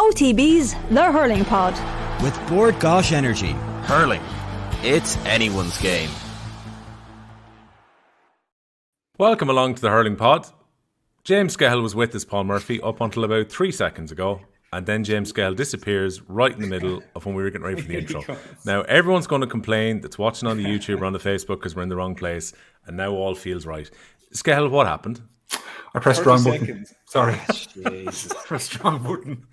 OTB's The Hurling Pod. With Bord Gais Energy. Hurling. It's anyone's game. Welcome along to the Hurling Pod. James Skehill was with us, Paul Murphy, up until about 3 seconds ago. And then James Skehill disappears right in the middle of when we were getting ready for the intro. Now, everyone's going to complain that's watching on the YouTube or on the Facebook because we're in the wrong place. And now all feels right. Skehill, what happened? I pressed the wrong button. Sorry. Jesus. Pressed the wrong button.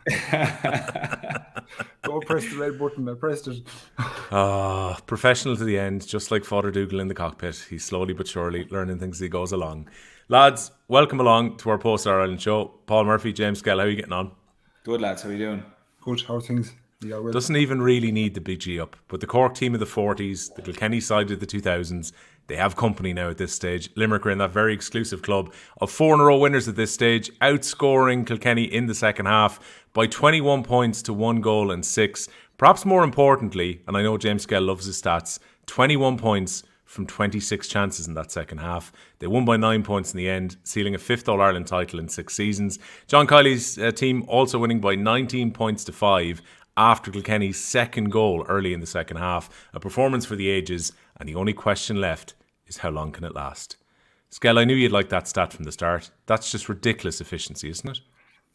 Don't press the red button. I pressed it. Professional to the end, just like Father Dougal in the cockpit. He's slowly but surely learning things as he goes along. Lads, welcome along to our post-All-Ireland show. Paul Murphy, James Skehill, how are you getting on? Good, lads. How are you doing? Good. How are things? Yeah, well. Doesn't even really need the big G up. But the Cork team of the 40s, the Kilkenny side of the 2000s, they have company now at this stage. Limerick are in that very exclusive club of 4 in a row winners at this stage, outscoring Kilkenny in the second half by 21 points to 1 goal and 6. Perhaps more importantly, and I know James Skehill loves his stats, 21 points from 26 chances in that second half. They won by 9 points in the end, sealing a 5th All-Ireland title in 6 seasons. John Kiely's team also winning by 19 points to 5 after Kilkenny's second goal early in the second half. A performance for the ages, and the only question left is how long can it last? Skehill, I knew you'd like that stat from the start. That's just ridiculous efficiency, isn't it?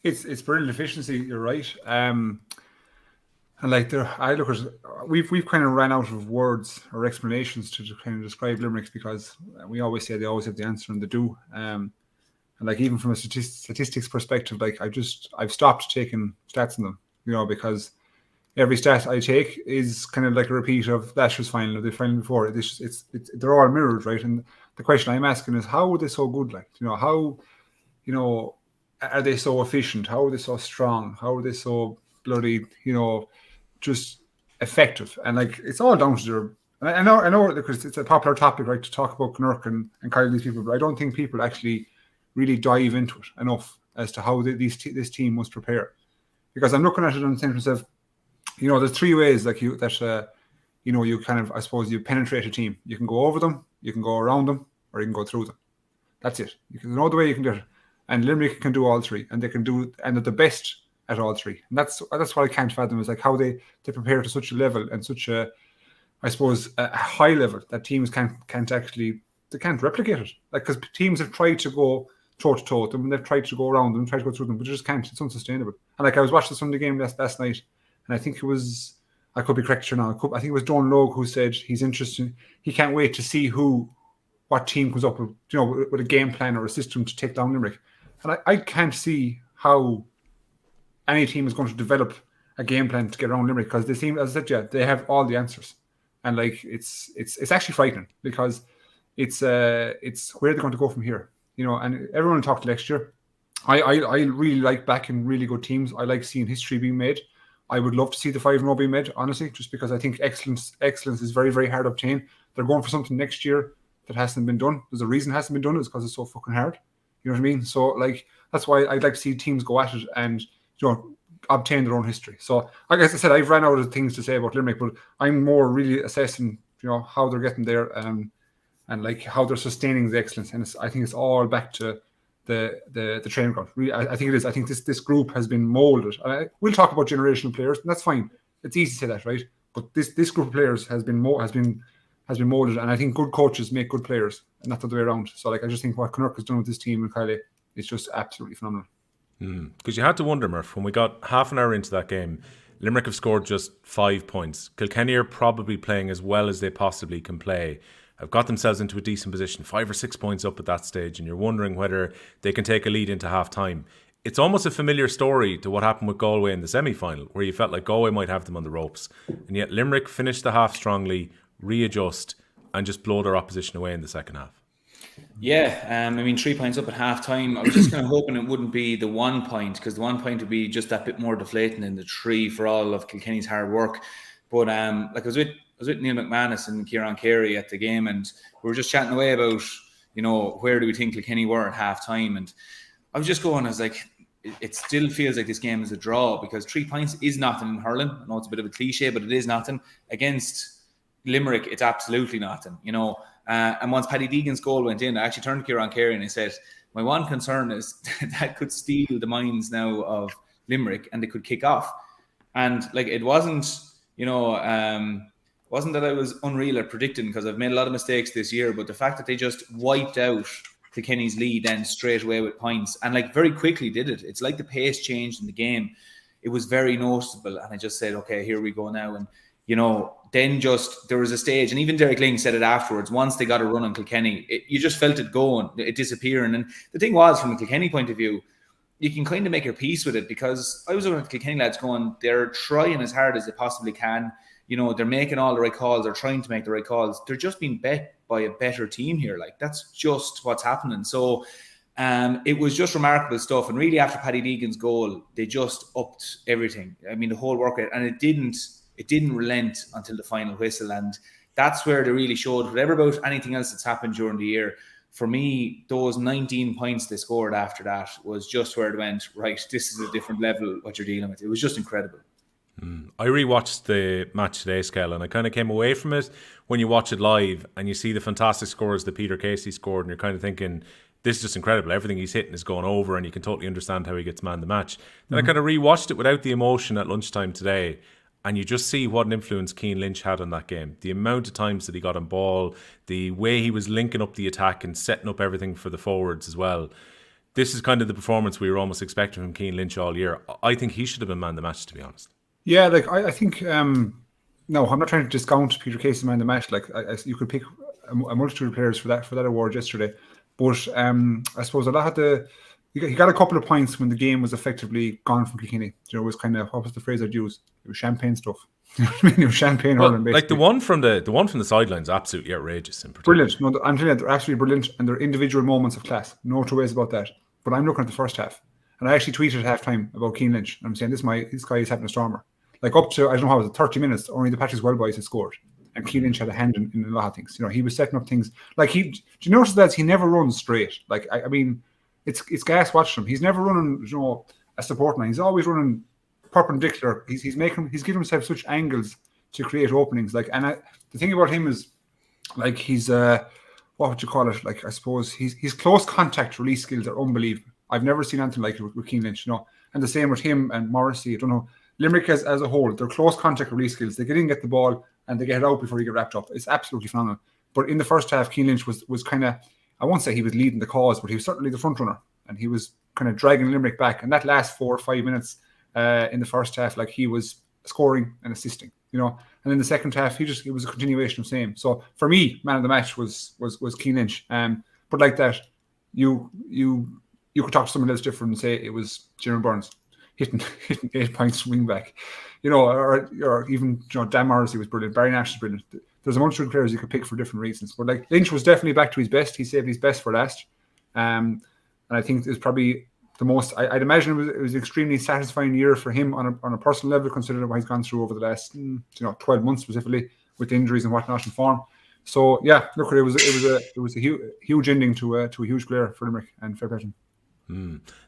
It's brilliant efficiency. You're right. And like we've kind of ran out of words or explanations to kind of describe Limerick because we always say they always have the answer and they do. And like even from a statistics perspective, like I've stopped taking stats on them, because every stat I take is kind of like a repeat of last year's final or the final before. They're all mirrored, right? And the question I'm asking is, how are they so good? Like, how, are they so efficient? How are they so strong? How are they so bloody, just effective? And like, it's all down to their. I know, because it's a popular topic, right, to talk about Kinnerk and Keely, these people, but I don't think people actually really dive into it enough as to how this team must prepare. Because I'm looking at it and thinking to myself, there's 3 ways you kind of, I suppose, you penetrate a team. You can go over them, you can go around them, or you can go through them. That's it. You can know the way you can do it. And Limerick can do all 3, and they can do, and they're the best at all 3. And that's what I can't fathom, is like how they prepare to such a level and such a, I suppose, a high level that teams can't replicate it. Like, because teams have tried to go toe to toe with them, and they've tried to go around them, tried to go through them, but they just can't. It's unsustainable. And like, I was watching the Sunday game last night, and I think it was, I could be correct or not, I think it was Don Logue who said he's interested. He can't wait to see what team comes up with, with a game plan or a system to take down Limerick. And I can't see how any team is going to develop a game plan to get around Limerick, because they seem, as I said, they have all the answers. And like, it's actually frightening, because it's where they're going to go from here. And everyone talked next year. I really like backing really good teams. I like seeing history being made. I would love to see the 5-0 being made, honestly, just because I think excellence is very, very hard to obtain. They're going for something next year that hasn't been done. There's a reason it hasn't been done. It's because it's so fucking hard. You know what I mean? So like, that's why I'd like to see teams go at it and obtain their own history. So like I said, I've ran out of things to say about Limerick, but I'm more really assessing how they're getting there and like how they're sustaining the excellence. And I think it's all back to the training ground. Really, I think it is. I think this group has been molded. We'll talk about generational players, and that's fine. It's easy to say that, right? But this group of players has been molded, and I think good coaches make good players, and not the other way around. So like, I just think what Kinnerk has done with this team and Keely is just absolutely phenomenal. Because you had to wonder, Murph, when we got half an hour into that game, Limerick have scored just 5 points. Kilkenny are probably playing as well as they possibly can play. Have got themselves into a decent position, 5 or 6 points up at that stage, and you're wondering whether they can take a lead into half-time. It's almost a familiar story to what happened with Galway in the semi-final, where you felt like Galway might have them on the ropes. And yet Limerick finished the half strongly, readjust, and just blow their opposition away in the second half. Yeah, 3 points up at half-time. I was just kind of hoping it wouldn't be the 1 point, because the 1 point would be just that bit more deflating than the 3 for all of Kilkenny's hard work. But I was with Neil McManus and Kieran Carey at the game, and we were just chatting away about, where do we think Kilkenny were at half-time. And I was just going, I was like, it still feels like this game is a draw, because 3 points is nothing in hurling. I know it's a bit of a cliche, but it is nothing. Against Limerick, it's absolutely nothing, And once Paddy Deegan's goal went in, I actually turned to Kieran Carey and I said, my one concern is that could steal the minds now of Limerick and they could kick off. And like, it wasn't, wasn't that I was unreal at predicting, because I've made a lot of mistakes this year, but the fact that they just wiped out Kilkenny's lead then straight away with points, and like very quickly did it. It's like the pace changed in the game. It was very noticeable, and I just said, okay, here we go now. And then just there was a stage, and even Derek Ling said it afterwards, once they got a run on Kilkenny, you just felt it going, it disappearing. And the thing was, from a Kilkenny point of view, you can kind of make your peace with it, because I was looking at the Kilkenny lads going, they're trying as hard as they possibly can. They're making all the right calls. They're trying to make the right calls. They're just being bet by a better team here. Like, that's just what's happening. So it was just remarkable stuff. And really, after Paddy Deegan's goal, they just upped everything. I mean, the whole work rate. And it didn't relent until the final whistle. And that's where they really showed, whatever about anything else that's happened during the year. For me, those 19 points they scored after that was just where it went, right, this is a different level what you're dealing with. It was just incredible. I rewatched the match today, Skehill, and I kind of came away from it when you watch it live and you see the fantastic scores that Peter Casey scored, and you're kind of thinking, this is just incredible. Everything he's hitting is going over, and you can totally understand how he gets man the match. Then I kind of rewatched it without the emotion at lunchtime today, and you just see what an influence Keane Lynch had on that game. The amount of times that he got on ball, the way he was linking up the attack and setting up everything for the forwards as well. This is kind of the performance we were almost expecting from Keane Lynch all year. I think he should have been man the match, to be honest. Yeah, like I think, no, I'm not trying to discount Peter Casey man the match. Like you could pick a multitude of players for that award yesterday, but I suppose a lot of he got a couple of points when the game was effectively gone from Kilkenny. It was kind of, what was the phrase I'd use? It was champagne stuff. You know what I mean? It was champagne hurling, basically. Like the one from the sidelines, absolutely outrageous. In particular. Brilliant. No, I'm telling you, they're absolutely brilliant, and they're individual moments of class. No two ways about that. But I'm looking at the first half, and I actually tweeted at halftime about Keane Lynch. I'm saying this guy is having a stormer. Like up to, I don't know how it was, 30 minutes, only the Patrick's Well boys had scored. And Keane Lynch had a hand in a lot of things. He was setting up things. Like do you notice that he never runs straight? Like, I mean, it's gas watching him. He's never running, a support line. He's always running perpendicular. He's giving himself such angles to create openings. Like, and the thing about him is, like, he's, what would you call it? Like, I suppose his close contact release skills are unbelievable. I've never seen anything like it with Keane Lynch, And the same with him and Morrissey. I don't know. Limerick as a whole, their close contact release skills, they get in, get the ball, and they get it out before you get wrapped up. It's absolutely phenomenal. But in the first half, Keane Lynch was kind of, I won't say he was leading the cause, but he was certainly the front runner, and he was kind of dragging Limerick back. And that last 4 or 5 minutes in the first half, like, he was scoring and assisting, And in the second half, it was a continuation of the same. So for me, man of the match was Keane Lynch. But like that, you could talk to someone else different and say it was Jimmy Burns. Hitting 8 points from wing back, or even Dan Morrissey was brilliant. Barry Nash was brilliant. There's a multitude of players you could pick for different reasons, but like Lynch was definitely back to his best. He saved his best for last, and I think it's probably the most. I'd imagine it was an extremely satisfying year for him on a personal level, considering what he's gone through over the last 12 months specifically with injuries and whatnot in form. So yeah, look, it was a huge ending to a huge player for Limerick, and fair play to him.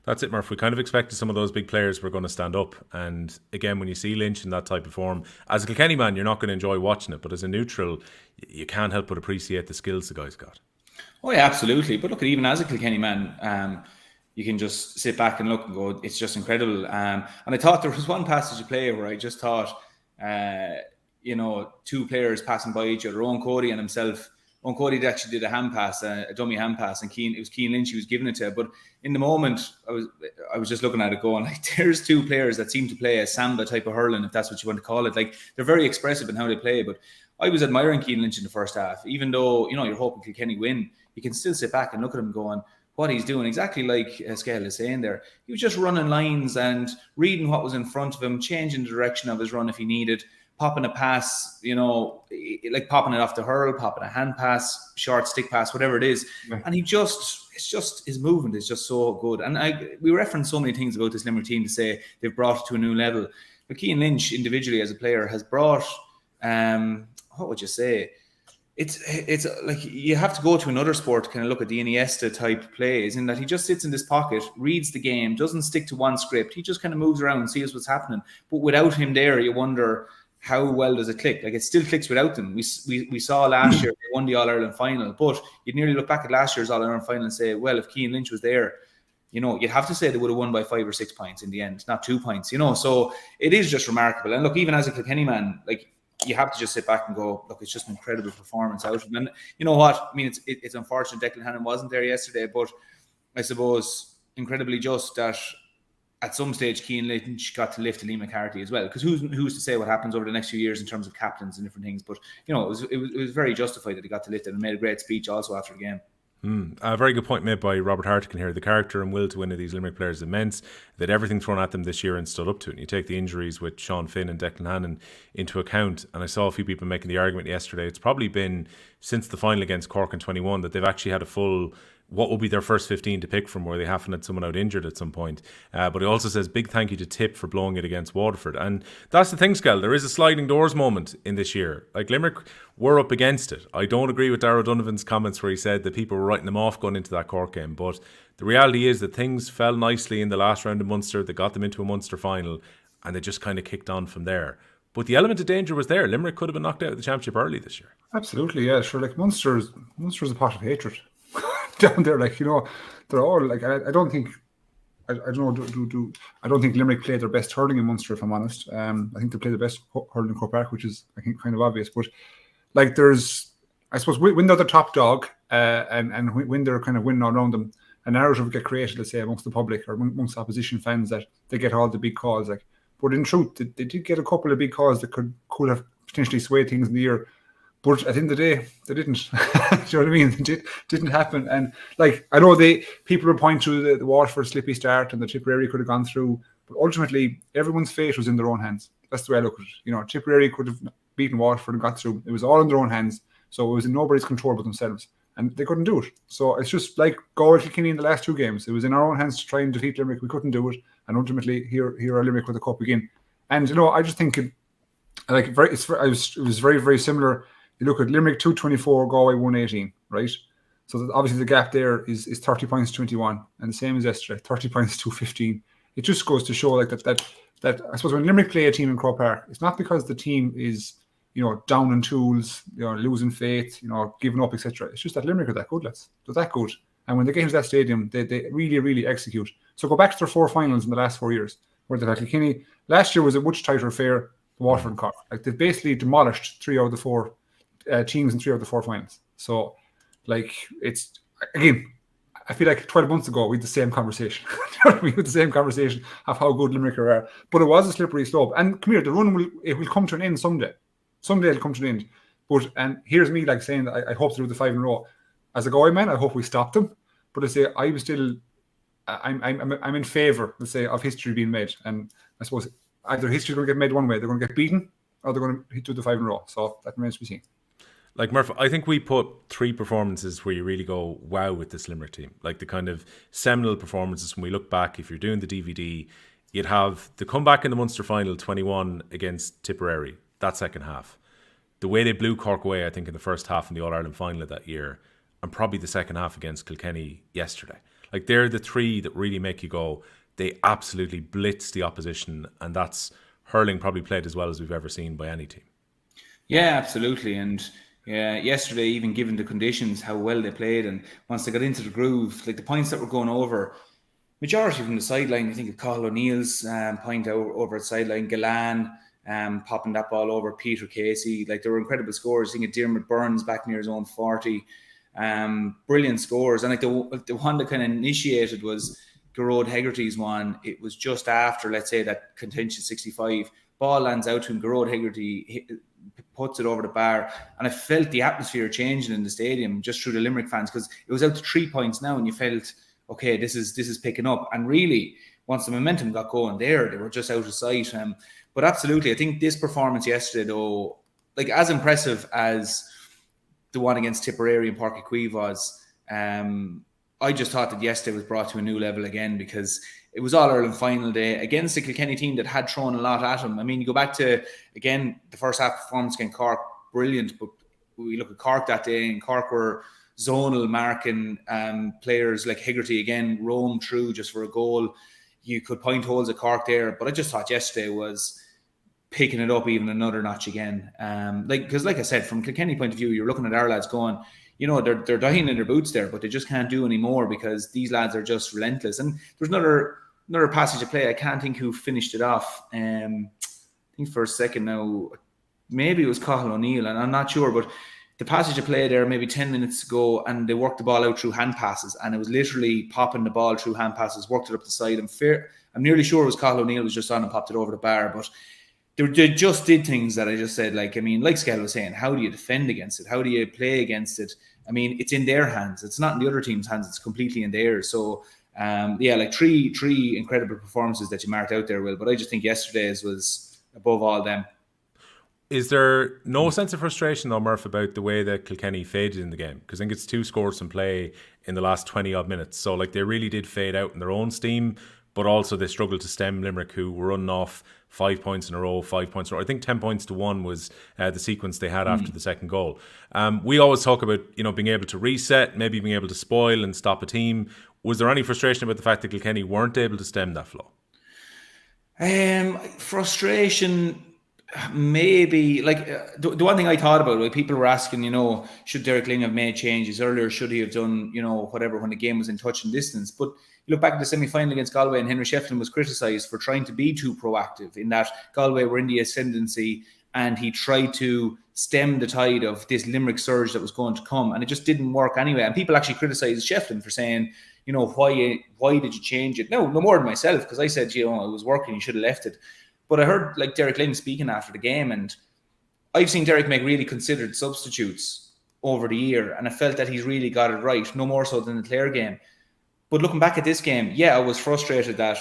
That's it, Murph. We kind of expected some of those big players were going to stand up, and again, when you see Lynch in that type of form, as a Kilkenny man, you're not going to enjoy watching it, but as a neutral, you can't help but appreciate the skills the guy's got. Oh yeah, absolutely. But look, even as a Kilkenny man, you can just sit back and look and go, it's just incredible. And I thought there was one passage of play where I just thought, two players passing by each other, Owen Cody and himself. Owen Cody actually did a hand pass, a dummy hand pass, and it was Keane Lynch who was giving it to. But in the moment, I was just looking at it going, like, there's two players that seem to play a samba type of hurling, if that's what you want to call it. Like, they're very expressive in how they play. But I was admiring Keane Lynch in the first half, even though you're hoping Kilkenny win. You can still sit back and look at him going, what he's doing, exactly like Skehill is saying there. He was just running lines and reading what was in front of him, changing the direction of his run if he needed. Popping a pass, like popping it off the hurl, popping a hand pass, short stick pass, whatever it is. Yeah. And his movement is just so good. And we reference so many things about this Limerick team to say they've brought it to a new level. But Keane Lynch individually as a player has brought, what would you say? It's like you have to go to another sport to kind of look at the Iniesta type plays, in that he just sits in this pocket, reads the game, doesn't stick to one script. He just kind of moves around and sees what's happening. But without him there, you wonder, how well does it click? Like, it still clicks without them. We saw last year they won the All-Ireland final, but you'd nearly look back at last year's All-Ireland final and say, well, if Keane Lynch was there, you know, you'd have to say they would have won by 5 or 6 points in the end, not 2 points, you know. So it is just remarkable. And look, even as a Kilkenny man, like, you have to just sit back and go, look, it's just an incredible performance out of them. And you know what? I mean, it's unfortunate Declan Hannon wasn't there yesterday, but I suppose incredibly just that at some stage Keane Lynch got to lift Liam McCarthy as well. Because who's to say what happens over the next few years in terms of captains and different things? But you know, it was very justified that he got to lift it, and made a great speech also after the game. A very good point made by Robert Hartigan here. The character and will to win of these Limerick players is immense. They'd everything thrown at them this year and stood up to it. And you take the injuries with Sean Finn and Declan Hannon into account, and I saw a few people making the argument yesterday. It's probably been since the final against Cork in 21 that they've actually had a full, what will be their first 15 to pick from, where they haven't had someone out injured at some point. But he also says big thank you to Tip for blowing it against Waterford. And that's the thing, Skehill. There is a sliding doors moment in this year. Like, Limerick were up against it. I don't agree with Darragh Donovan's comments where he said that people were writing them off going into that Cork game. But the reality is that things fell nicely in the last round of Munster. They got them into a Munster final, and they just kind of kicked on from there. But the element of danger was there. Limerick could have been knocked out of the championship early this year. Absolutely, yeah. Sure, like Munster's a pot of hatred down there. Like, you know, they're all like, I don't think Limerick played their best hurling in Munster, if I'm honest. I think they played the best hurling in Croke Park, which is, I think, kind of obvious. But like, there's, I suppose, when they're the top dog, and when they're kind of winning all around them, a narrative would get created, let's say, amongst the public or amongst opposition fans that they get all the big calls. Like, but in truth, they did get a couple of big calls that could have potentially swayed things in the year. But at the end of the day, they didn't. Do you know what I mean? It didn't happen. And like, I know people would point to the Waterford slippy start and the Tipperary could have gone through, but ultimately everyone's fate was in their own hands. That's the way I look at it. You know, Tipperary could have beaten Waterford and got through. It was all in their own hands. So it was in nobody's control but themselves. And they couldn't do it. So it's just like Galway Kilkenny in the last 2 games. It was in our own hands to try and defeat Limerick. We couldn't do it. And ultimately, here are Limerick with the cup again. And, you know, I just think it was very, very similar. You look at Limerick 224, Galway 118, right? So obviously the gap there is 30 points 21, and the same as yesterday, 30 points 215. It just goes to show like that I suppose when Limerick play a team in Croke Park, it's not because the team is, you know, down in tools, you know, losing faith, you know, giving up, etc. It's just that Limerick are that good, lads. They're that good. And when they get into that stadium, they really, really execute. So go back to their 4 finals in the last 4 years, where they've had Kilkenny. Last year was a much tighter affair, the Waterford and Cork. Like, they've basically demolished 3 out of the 4 teams in 3 out of the 4 finals. So, like, it's, again, I feel like 12 months ago we had the same conversation. We had the same conversation of how good Limerick are. But it was a slippery slope. And come here, the run will come to an end someday. Someday it'll come to an end. But, and here's me like saying that I hope to do the 5 in a row. As a Galway man, I hope we stop them. But I say I'm in favour, let's say, of history being made. And I suppose either history is going to get made one way, they're going to get beaten, or they're going to do the 5 in a row. So that remains to be seen. Like, Murph, I think we put 3 performances where you really go, wow, with this Limerick team. Like, the kind of seminal performances when we look back, if you're doing the DVD, you'd have the comeback in the Munster final 21 against Tipperary, that second half. The way they blew Cork away, I think, in the first half in the All-Ireland final of that year, and probably the second half against Kilkenny yesterday. Like, they're the 3 that really make you go, they absolutely blitz the opposition, and that's hurling probably played as well as we've ever seen by any team. Yeah, absolutely. And yeah, yesterday, even given the conditions, how well they played, and once they got into the groove, like the points that were going over, majority from the sideline. You think of Cathal O'Neill's point over at sideline, Gillane popping that ball over, Peter Casey. Like, there were incredible scores. I think of Diarmuid Burns back near his own 40. Brilliant scores. And like the one that kind of initiated was Gearóid Hegarty's one. It was just after, let's say, that contention 65. Ball lands out to him. Gearóid Hegarty puts it over the bar, and I felt the atmosphere changing in the stadium just through the Limerick fans, because it was out to 3 points now, and you felt, okay, this is picking up. And really, once the momentum got going there, they were just out of sight. But absolutely, I think this performance yesterday, though, like, as impressive as the one against Tipperary and Páirc Uí Chaoimh was, I just thought that yesterday was brought to a new level again, because it was All-Ireland final day against a Kilkenny team that had thrown a lot at them. I mean, you go back to, again, the first half performance against Cork, brilliant, but we look at Cork that day, and Cork were zonal marking players like Hegarty again, roamed through just for a goal. You could point holes at Cork there, but I just thought yesterday was picking it up even another notch again. Because like I said, from Kilkenny point of view, you're looking at our lads going, you know, they're dying in their boots there, but they just can't do any more because these lads are just relentless. And there's another passage of play. I can't think who finished it off. I think for a second now, maybe it was Cathal O'Neill, and I'm not sure, but the passage of play there maybe 10 minutes ago, and they worked the ball out through hand passes, and it was literally popping the ball through hand passes, worked it up the side. I'm nearly sure it was Cathal O'Neill was just on and popped it over the bar, but they just did things that I just said, like, I mean, like Skehill was saying, how do you defend against it? How do you play against it? I mean, it's in their hands. It's not in the other team's hands. It's completely in theirs. So, like three incredible performances that you marked out there, Will. But I just think yesterday's was above all them. Is there no sense of frustration, though, Murph, about the way that Kilkenny faded in the game? Because I think it's 2 scores from play in the last 20-odd minutes. So, like, they really did fade out in their own steam, but also they struggled to stem Limerick, who were running off 5 points in a row, 5 points in a row. I think 10 points to 1 was the sequence they had after the second goal. We always talk about, you know, being able to reset, maybe being able to spoil and stop a team. Was there any frustration about the fact that Kilkenny weren't able to stem that flow? Frustration... Maybe, like, the one thing I thought about, like, people were asking, you know, should Derek Lyng have made changes earlier? Should he have done, you know, whatever when the game was in touch and distance? But you look back at the semi-final against Galway, and Henry Shefflin was criticised for trying to be too proactive, in that Galway were in the ascendancy and he tried to stem the tide of this Limerick surge that was going to come, and it just didn't work anyway. And people actually criticised Shefflin for saying, you know, why did you change it? No more than myself, because I said, you know, it was working, you should have left it. But I heard, like, Derek Lyng speaking after the game, and I've seen Derek make really considered substitutes over the year, and I felt that he's really got it right, no more so than the Clare game. But looking back at this game, yeah, I was frustrated that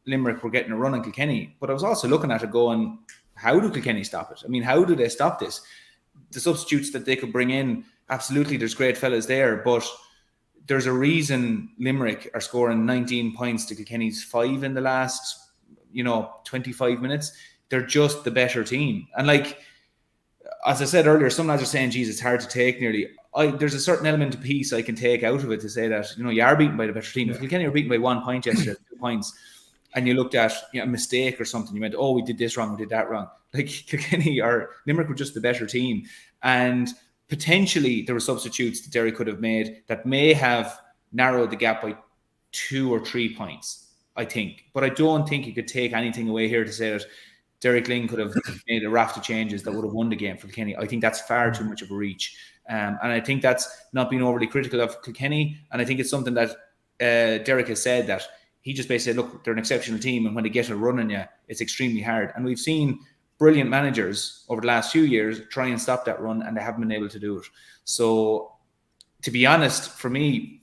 Limerick were getting a run on Kilkenny, but I was also looking at it going, how do Kilkenny stop it? I mean, how do they stop this? The substitutes that they could bring in, absolutely, there's great fellas there, but there's a reason Limerick are scoring 19 points to Kilkenny's 5 in the last, 25 minutes. They're just the better team. And, like, as I said earlier, some lads are saying, geez, it's hard to take nearly. There's a certain element of peace I can take out of it to say that, you are beaten by the better team. If Kilkenny were beaten by 1 point yesterday, 2 points, and you looked at a mistake or something, you went, oh, we did this wrong, we did that wrong. Like, Kilkenny or Limerick were just the better team. And potentially there were substitutes that Derry could have made that may have narrowed the gap by 2 or 3 points, I think. But I don't think you could take anything away here to say that Derek Lyng could have made a raft of changes that would have won the game for Kilkenny. I think that's far too much of a reach. And I think that's not being overly critical of Kilkenny. And I think it's something that Derek has said, that he just basically said, look, they're an exceptional team, and when they get a run on you, it's extremely hard. And we've seen brilliant managers over the last few years try and stop that run, and they haven't been able to do it. So, to be honest, for me,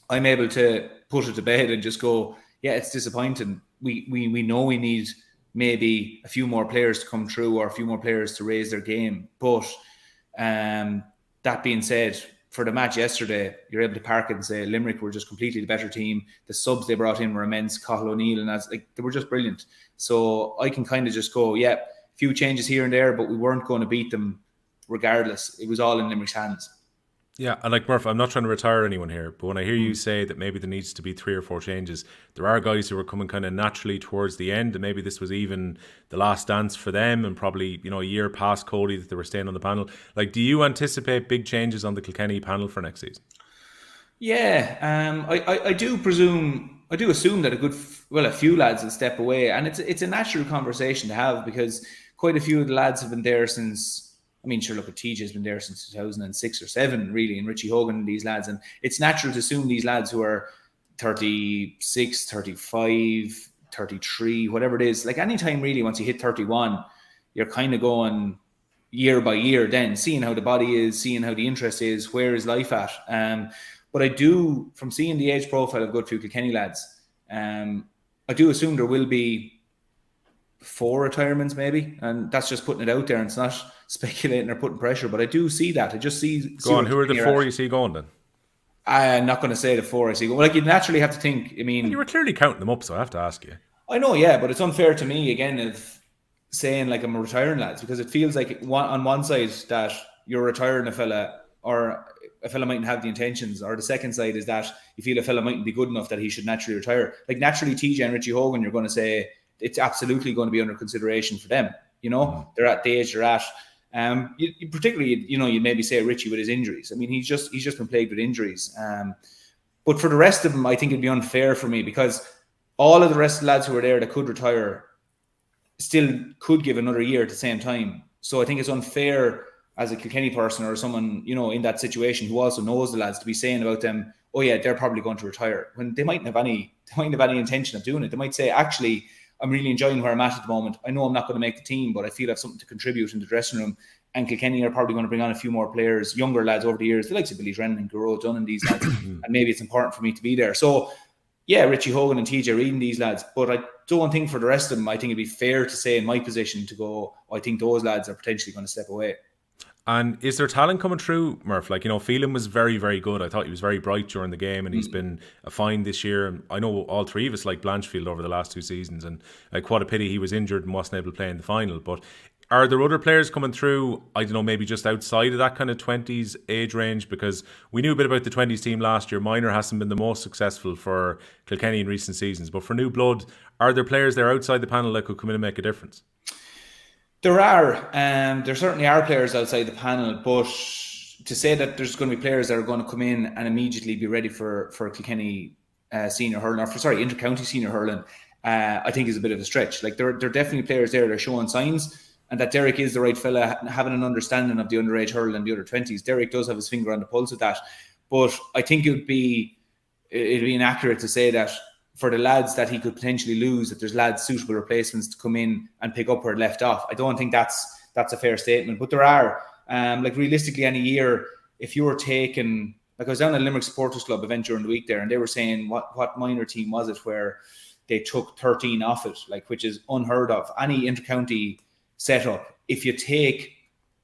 I'm able to put it to bed and just go, yeah, it's disappointing. We know we need maybe a few more players to come through, or a few more players to raise their game. But that being said, for the match yesterday, you're able to park it and say Limerick were just completely the better team. The subs they brought in were immense. Cathal O'Neill and they were just brilliant. So I can kind of just go, yeah, a few changes here and there, but we weren't going to beat them regardless. It was all in Limerick's hands. Yeah, and like Murph, I'm not trying to retire anyone here, but when I hear you say that maybe there needs to be 3 or 4 changes, there are guys who are coming kind of naturally towards the end, and maybe this was even the last dance for them, and probably, a year past Cody that they were staying on the panel. Like, do you anticipate big changes on the Kilkenny panel for next season? Yeah, I do assume that a few lads will step away, and it's a natural conversation to have, because quite a few of the lads have been there since. I mean, sure, look, TJ's been there since 2006 or 7, really, and Richie Hogan and these lads. And it's natural to assume these lads who are 36, 35, 33, whatever it is, like any time really, once you hit 31, you're kind of going year by year then, seeing how the body is, seeing how the interest is, where is life at. But I do, from seeing the age profile of good few Kilkenny lads, I do assume there will be 4 retirements maybe, and that's just putting it out there, and it's not speculating or putting pressure, but I do see that. I just see. Go on, who are the 4 you see going then? I'm not going to say the 4 I see going. Like, you naturally have to think. I mean, you were clearly counting them up, so I have to ask you. I know, yeah, but it's unfair to me again of saying like I'm retiring lads, because it feels like on one side that you're retiring a fella, or a fella mightn't have the intentions, or the second side is that you feel a fella mightn't be good enough that he should naturally retire. Like, naturally, TJ and Richie Hogan, you're going to say it's absolutely going to be under consideration for them. They're at the age they're at. Particularly, you maybe say Richie with his injuries. I mean, he's just been plagued with injuries. But for the rest of them, I think it'd be unfair for me, because all of the rest of the lads who were there that could retire still could give another year at the same time. So I think it's unfair as a Kilkenny person or someone, in that situation who also knows the lads, to be saying about them, oh yeah, they're probably going to retire, when they mightn't have any intention of doing it. They might say, actually, I'm really enjoying where I'm at the moment. I know I'm not going to make the team, but I feel I have something to contribute in the dressing room. And Kilkenny are probably going to bring on a few more players, younger lads over the years, the likes of Billy Drennan and Garrod Dunn and these lads. And maybe it's important for me to be there. So, yeah, Richie Hogan and TJ Reid and these lads. But I don't think for the rest of them, I think it'd be fair to say in my position to go, I think those lads are potentially going to step away. And is there talent coming through, Murph? Phelan was very, very good. I thought he was very bright during the game, and he's been a find this year. And I know all three of us like Blanchfield over the last 2 seasons, and what a pity he was injured and wasn't able to play in the final. But are there other players coming through, I don't know, maybe just outside of that kind of 20s age range? Because we knew a bit about the 20s team last year. Minor hasn't been the most successful for Kilkenny in recent seasons. But for new blood, are there players there outside the panel that could come in and make a difference? There are. There certainly are players outside the panel, but to say that there's going to be players that are going to come in and immediately be ready for Kilkenny senior hurling, inter-county senior hurling, I think is a bit of a stretch. There are definitely players there that are showing signs, and that Derek is the right fella, having an understanding of the underage hurl and the under 20s. Derek does have his finger on the pulse of that, but I think it'd be inaccurate to say that for the lads that he could potentially lose, that there's lads suitable replacements to come in and pick up where it left off. I don't think that's a fair statement, but there are. Realistically, any year, if you were taking, I was down at Limerick Supporters Club event during the week there, and they were saying what minor team was it where they took 13 off it, which is unheard of. Any inter-county setup, if you take,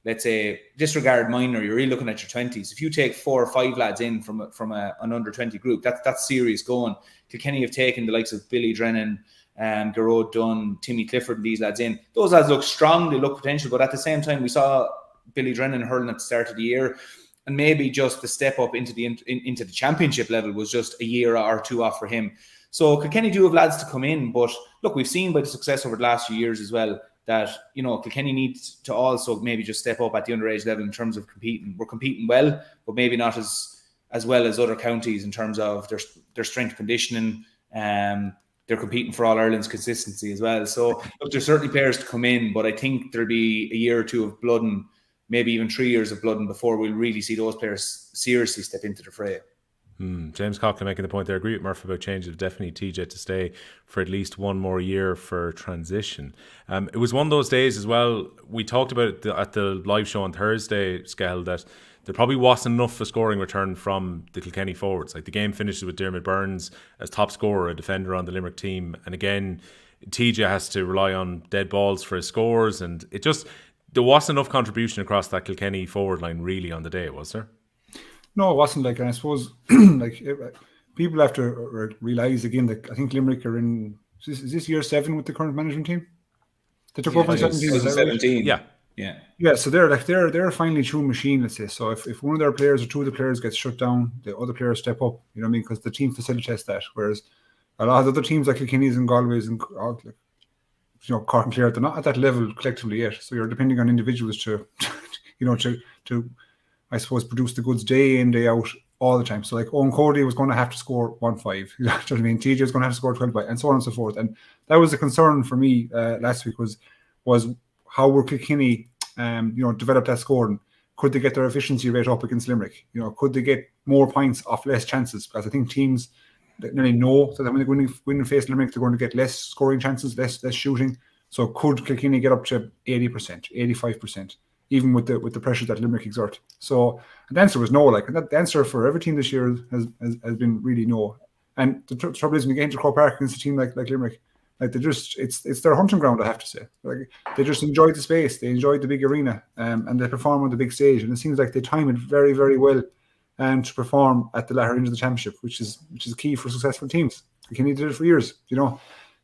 let's say, disregard minor, you're really looking at your 20s. If you take 4 or 5 lads in from an under 20 group, that's serious going. Kilkenny have taken the likes of Billy Drennan, Garrod Dunn, Timmy Clifford, and these lads in. Those lads look strong, they look potential, but at the same time, we saw Billy Drennan hurling at the start of the year, and maybe just the step up into the championship level was just a year or 2 off for him. So Kilkenny do have lads to come in, but look, we've seen by the success over the last few years as well that, Kilkenny needs to also maybe just step up at the underage level in terms of competing. We're competing well, but maybe not as well as other counties in terms of their strength conditioning. They're competing for All-Ireland's consistency as well. So look, there's certainly players to come in, but I think there'll be a year or 2 of blooding, maybe even 3 years of blooding before we'll really see those players seriously step into the fray. James Coughlin making the point there. I agree with Murphy about changing. Definitely TJ to stay for at least 1 more year for transition. It was one of those days as well. We talked about it at the live show on Thursday, Skehill, that there probably wasn't enough for scoring return from the Kilkenny forwards. The game finishes with Dermot Burns as top scorer, a defender on the Limerick team. And again, TJ has to rely on dead balls for his scores. And there wasn't enough contribution across that Kilkenny forward line really on the day, was there? No, it wasn't. And I suppose people have to realise again that I think Limerick are in, is this year 7 with the current management team? They took over in 17. Right? Yeah. So they're a finely tuned machine, let's say. So if one of their players or 2 of the players gets shut down, the other players step up. You know what I mean? Because the team facilitates that. Whereas a lot of other teams like Kilkenny's and Galway's and Cork and Clare, they're not at that level collectively yet. So you're depending on individuals to I suppose produce the goods day in, day out, all the time. So Owen Cody was going to have to score 1-5. You know what I mean? TJ was going to have to score 12 and so on and so forth. And that was the concern for me last week was how were Kilkenny develop that scoring? Could they get their efficiency rate up against Limerick? Could they get more points off less chances? Because I think teams that nearly know that when they face Limerick, they're going to get less scoring chances, less shooting. So could Kilkenny get up to 80%, 85%? Even with the pressure that Limerick exert. So the answer was no. And that the answer for every team this year has been really no. And the trouble is when you get into Croke Park against a team like Limerick, it's their hunting ground, I have to say. They just enjoy the space, they enjoy the big arena, and they perform on the big stage. And it seems like they time it very, very well to perform at the latter end of the championship, which is key for successful teams. Kilkenny did it for years,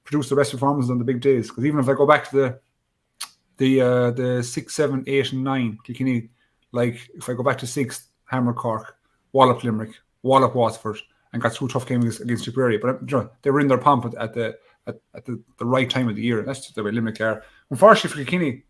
produce the best performances on the big days. Because even if I go back to the 6, 7, 8, and 9, Kilkenny, if I go back to 6th, hammer Cork, wallop Limerick, wallop Waterford, and got 2 tough games against Tipperary. But they were in their pomp at the right time of the year. That's just the way Limerick are. Unfortunately for Kilkenny,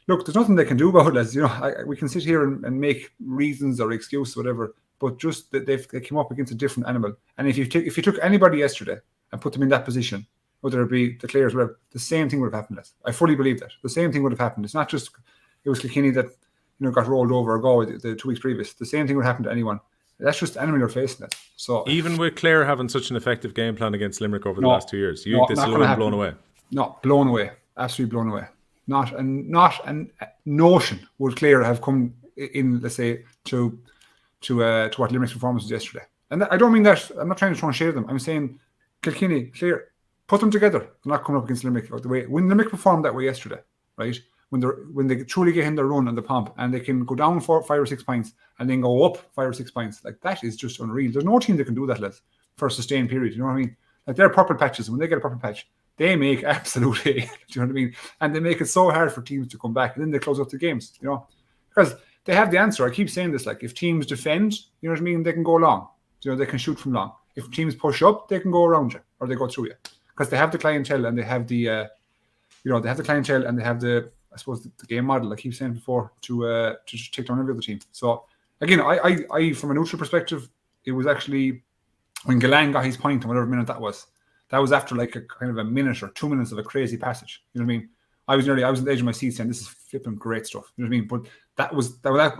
look, there's nothing they can do about it. As you know, we can sit here and make reasons or excuses, whatever. But just that they came up against a different animal. And if you took anybody yesterday and put them in that position, whether it be the Clares, whatever, the same thing would have happened. I fully believe that the same thing would have happened. It's not just it was Kilkenny that got rolled over or Galway the 2 weeks previous. The same thing would happen to anyone. That's just the animal you're facing. It. So even with Clare having such an effective game plan against Limerick over the last 2 years, you think this will have been blown away? No, blown away, absolutely blown away. Not a notion would Clare have come in, let's say, to what Limerick's performance was yesterday. And I don't mean that. I'm not trying to try and share them. I'm saying Kilkenny, Clare, put them together. They're not coming up against Limerick the way when Limerick performed that way yesterday, right? When they truly get in their run and the pump, and they can go down 5 or 6 points and then go up 5 or 6 points, like that is just unreal. There's no team that can do that, Les, for a sustained period. You know what I mean? Like they're purple patches. When they get a purple patch, they make absolute hay. Do you know what I mean? And they make it so hard for teams to come back, and then they close up the games. You know, because they have the answer. I keep saying this. Like if teams defend, you know what I mean, they can go long. You know, they can shoot from long. If teams push up, they can go around you or they go through you because they have the clientele and they have the, they have the clientele and they have the, I suppose, the game model. I keep saying before to just take down every other team. So again, I from a neutral perspective, it was actually when Gillane got his point and whatever minute that was after like a kind of a minute or 2 minutes of a crazy passage. You know what I mean? I was on the edge of my seat saying, this is flipping great stuff. You know what I mean? But when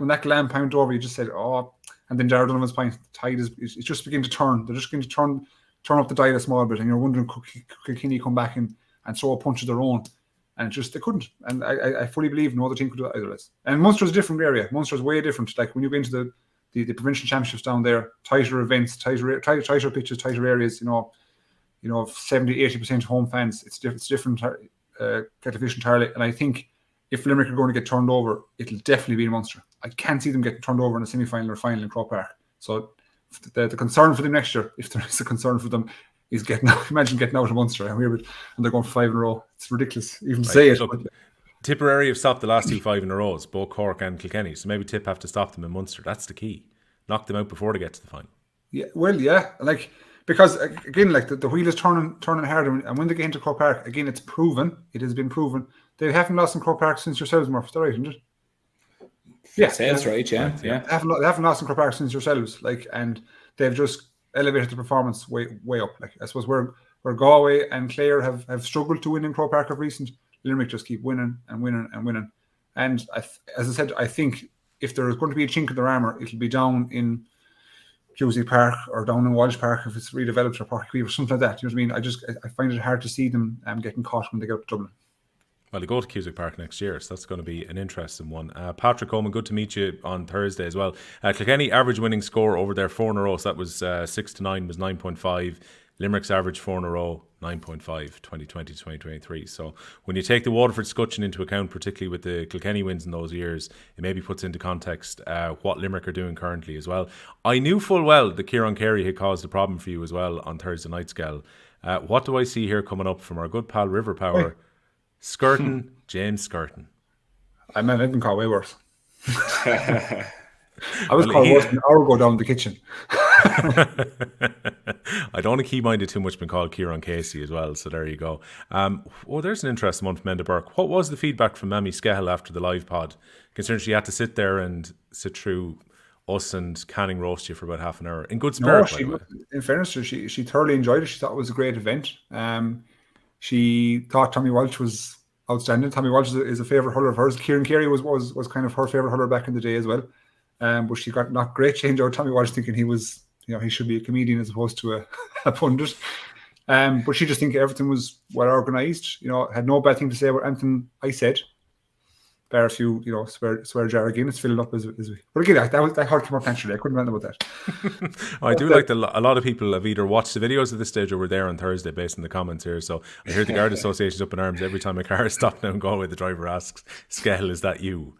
that Gillane pound over, you just said, oh, and then Jared Donovan's point, the tide is just beginning to turn. They're just going to turn up the dial a small bit, and you're wondering, could Kilkenny come back and throw a punch of their own? And they couldn't. And I fully believe no other team could do that either. And Munster's a different area. Munster's way different. Like when you go into the provincial championships down there, tighter events, tighter pitches, tighter areas, 70-80% home fans. It's different kettle of fish entirely. And I think if Limerick are going to get turned over, it'll definitely be in Munster. I can't see them getting turned over in a semi-final or final in Croke Park. So the concern for them next year, if there is a concern for them, is imagine getting out of Munster and they're going for 5 in a row. It's ridiculous even to say it. Look, Tipperary have stopped the last 2 5 in a row, both Cork and Kilkenny. So maybe Tip have to stop them in Munster. That's the key. Knock them out before they get to the final. Yeah, well, yeah. Like because again, like the wheel is turning harder, and when they get into Croke Park, again, it's proven. It has been proven they haven't lost in Croke Park since yourselves, Murph. Is that right, isn't it? Yeah, that's right. Yeah. They haven't lost in Croke Park since yourselves, and they've just elevated the performance way up. Like I suppose where Galway and Clare have struggled to win in Croke Park of recent, Limerick just keep winning and winning and winning. And as I said, I think if there is going to be a chink in their armour, it'll be down in Cusack Park or down in Walsh Park if it's redeveloped or Park or something like that. You know what I mean? I find it hard to see them getting caught when they get up to Dublin. Well, they go to Cusack Park next year, so that's going to be an interesting one. Patrick Coleman, good to meet you on Thursday as well. Kilkenny average winning score over their 4 in a row, so that was 6-9 was 9.5. Limerick's average 4 in a row, 9.5, 2020-2023. So when you take the Waterford scutcheon into account, particularly with the Kilkenny wins in those years, it maybe puts into context what Limerick are doing currently as well. I knew full well that Kieran Carey had caused a problem for you as well on Thursday night, Skehill. What do I see here coming up from our good pal River Power? Skirton, James Skirton. I mean, I've been called way worse. I was called worse an hour ago down the kitchen. I don't want to key-minded too much, been called Kieran Casey as well, so there you go. There's an interesting one from Enda Burke. What was the feedback from Mammy Skehill after the live pod? Considering she had to sit there and sit through us and Canning roast you for about half an hour. In good spirit, by the way. In fairness to her, she thoroughly enjoyed it. She thought it was a great event. She thought Tommy Walsh was outstanding. Tommy Walsh is a favourite hurler of hers. Kieran Carey was kind of her favourite hurler back in the day as well. But she got not great change out. Tommy Walsh thinking he was, he should be a comedian as opposed to a pundit. But she just think everything was well organised. Had no bad thing to say about anything I said. Bar a few, swear jar again. It's filled up as we. But again, that hard came up naturally. I couldn't remember about that. I do like a lot of people have either watched the videos at this stage or were there on Thursday based on the comments here. So I hear the Guard Association's up in arms every time a car is stopped now in Galway. The driver asks, "Skehill, is that you?"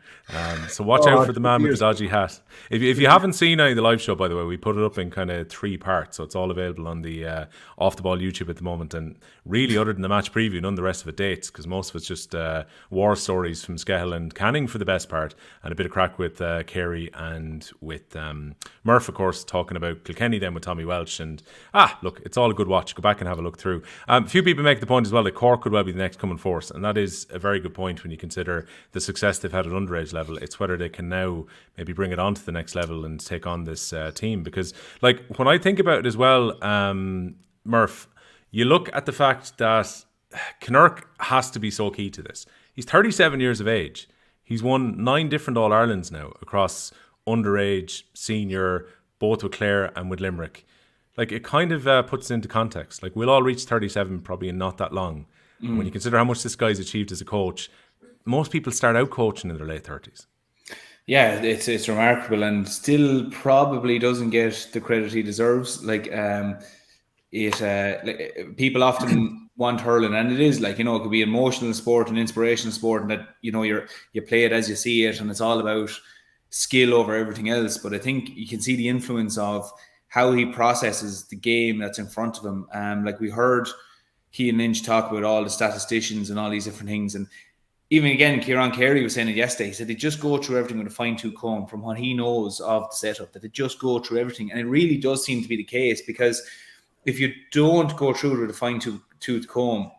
So watch out for the man with the dodgy hat. If you haven't seen any of the live show, by the way, we put it up in kind of 3 parts, so it's all available on the Off the Ball YouTube at the moment. And really, other than the match preview, none of the rest of it dates because most of it's just war stories from Skehill and Canning for the best part, and a bit of crack with Carey and with Murph, of course, talking about Kilkenny then with Tommy Welch. And look, it's all a good watch. Go back and have a look through. A few people make the point as well that Cork could well be the next coming force, and that is a very good point when you consider the success they've had at underage level. It's whether they can now maybe bring it on to the next level and take on this team. Because, like, when I think about it as well, Murph, you look at the fact that Kinnerk has to be so key to this. He's 37 years of age. He's won 9 different All-Irelands now across underage, senior, both with Clare and with Limerick. Like, it kind of puts it into context. Like, we'll all reach 37 probably in not that long. When you consider how much this guy's achieved as a coach, most people start out coaching in their late 30s. Yeah, it's remarkable, and still probably doesn't get the credit he deserves. Like, people often want hurling, and it is like, it could be emotional sport and inspirational sport, and that you play it as you see it, and it's all about skill over everything else. But I think you can see the influence of how he processes the game that's in front of him. Like we heard Keane Lynch talk about all the statisticians and all these different things, and even again, Kieran Carey was saying it yesterday. He said they just go through everything with a fine-tooth comb from what he knows of the setup, that they just go through everything. And it really does seem to be the case, because if you don't go through it with a fine-tooth comb,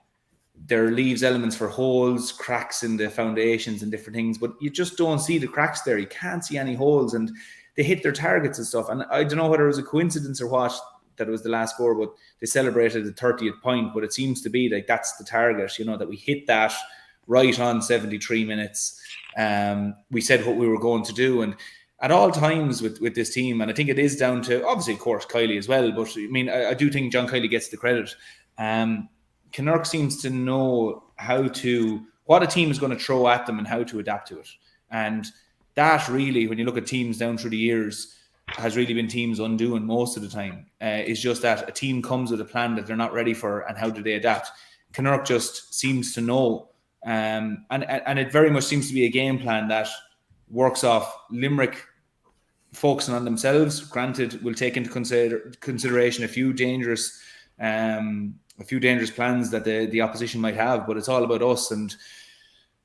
there leaves elements for holes, cracks in the foundations and different things, but you just don't see the cracks there. You can't see any holes, and they hit their targets and stuff. And I don't know whether it was a coincidence or what, that it was the last score, but they celebrated the 30th point. But it seems to be like that's the target, that we hit that right on 73 minutes. We said what we were going to do. And at all times with this team, and I think it is down to, obviously, of course, Kiely as well, but I mean, I do think John Kiely gets the credit. Kinnerk seems to know what a team is going to throw at them and how to adapt to it. And that really, when you look at teams down through the years, has really been teams undoing most of the time. It's just that a team comes with a plan that they're not ready for, and how do they adapt? Kinnerk just seems to know. And it very much seems to be a game plan that works off Limerick focusing on themselves. Granted, we'll take into consideration a few dangerous plans that the opposition might have, but it's all about us. And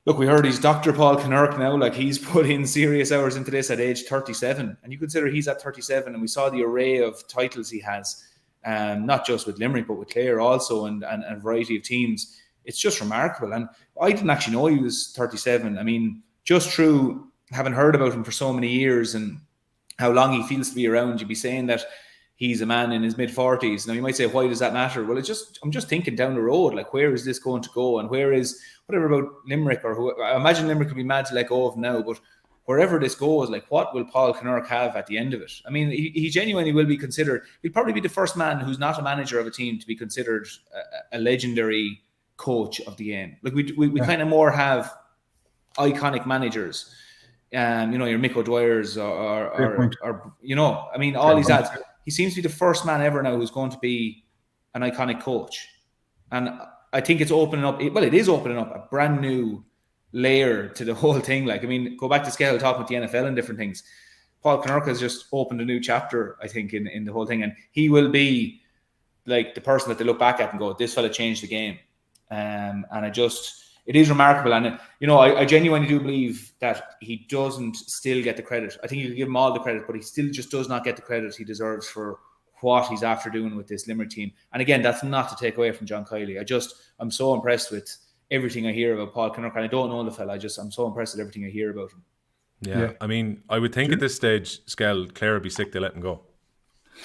look, we heard he's Dr. Paul Kinnerk now. Like, he's put in serious hours into this at age 37, and you consider he's at 37, and we saw the array of titles he has, not just with Limerick but with Clare also, and a variety of teams. It's just remarkable. And I didn't actually know he was 37. I mean, just through having heard about him for so many years and how long he feels to be around, you'd be saying that he's a man in his mid-40s. Now, you might say, why does that matter? Well, I'm just thinking down the road, like, where is this going to go? And where is, whatever about Limerick, or I imagine Limerick could be mad to let go of him now, but wherever this goes, like, what will Paul Kinnerk have at the end of it? I mean, he genuinely will be considered, he'll probably be the first man who's not a manager of a team to be considered a legendary coach of the game. Like, we kind of more have iconic managers, your Mick O'Dwyer's or I mean, all these ads. He seems to be the first man ever now who's going to be an iconic coach. And I think it's opening up, it is opening up a brand new layer to the whole thing. Like, I mean, go back to Skehill talking with the NFL and different things. Paul Kinnerk has just opened a new chapter, I think, in the whole thing. And he will be like the person that they look back at and go, this fella changed the game. And it is remarkable. And, I genuinely do believe that he doesn't still get the credit. I think you can give him all the credit, but he still just does not get the credit he deserves for what he's after doing with this Limerick team. And again, that's not to take away from John Kiely. I'm so impressed with everything I hear about Paul Kinnerk. And I don't know the fella. I'm so impressed with everything I hear about him. Yeah. I mean, I would think at this stage, Skehill, Clare would be sick to let him go.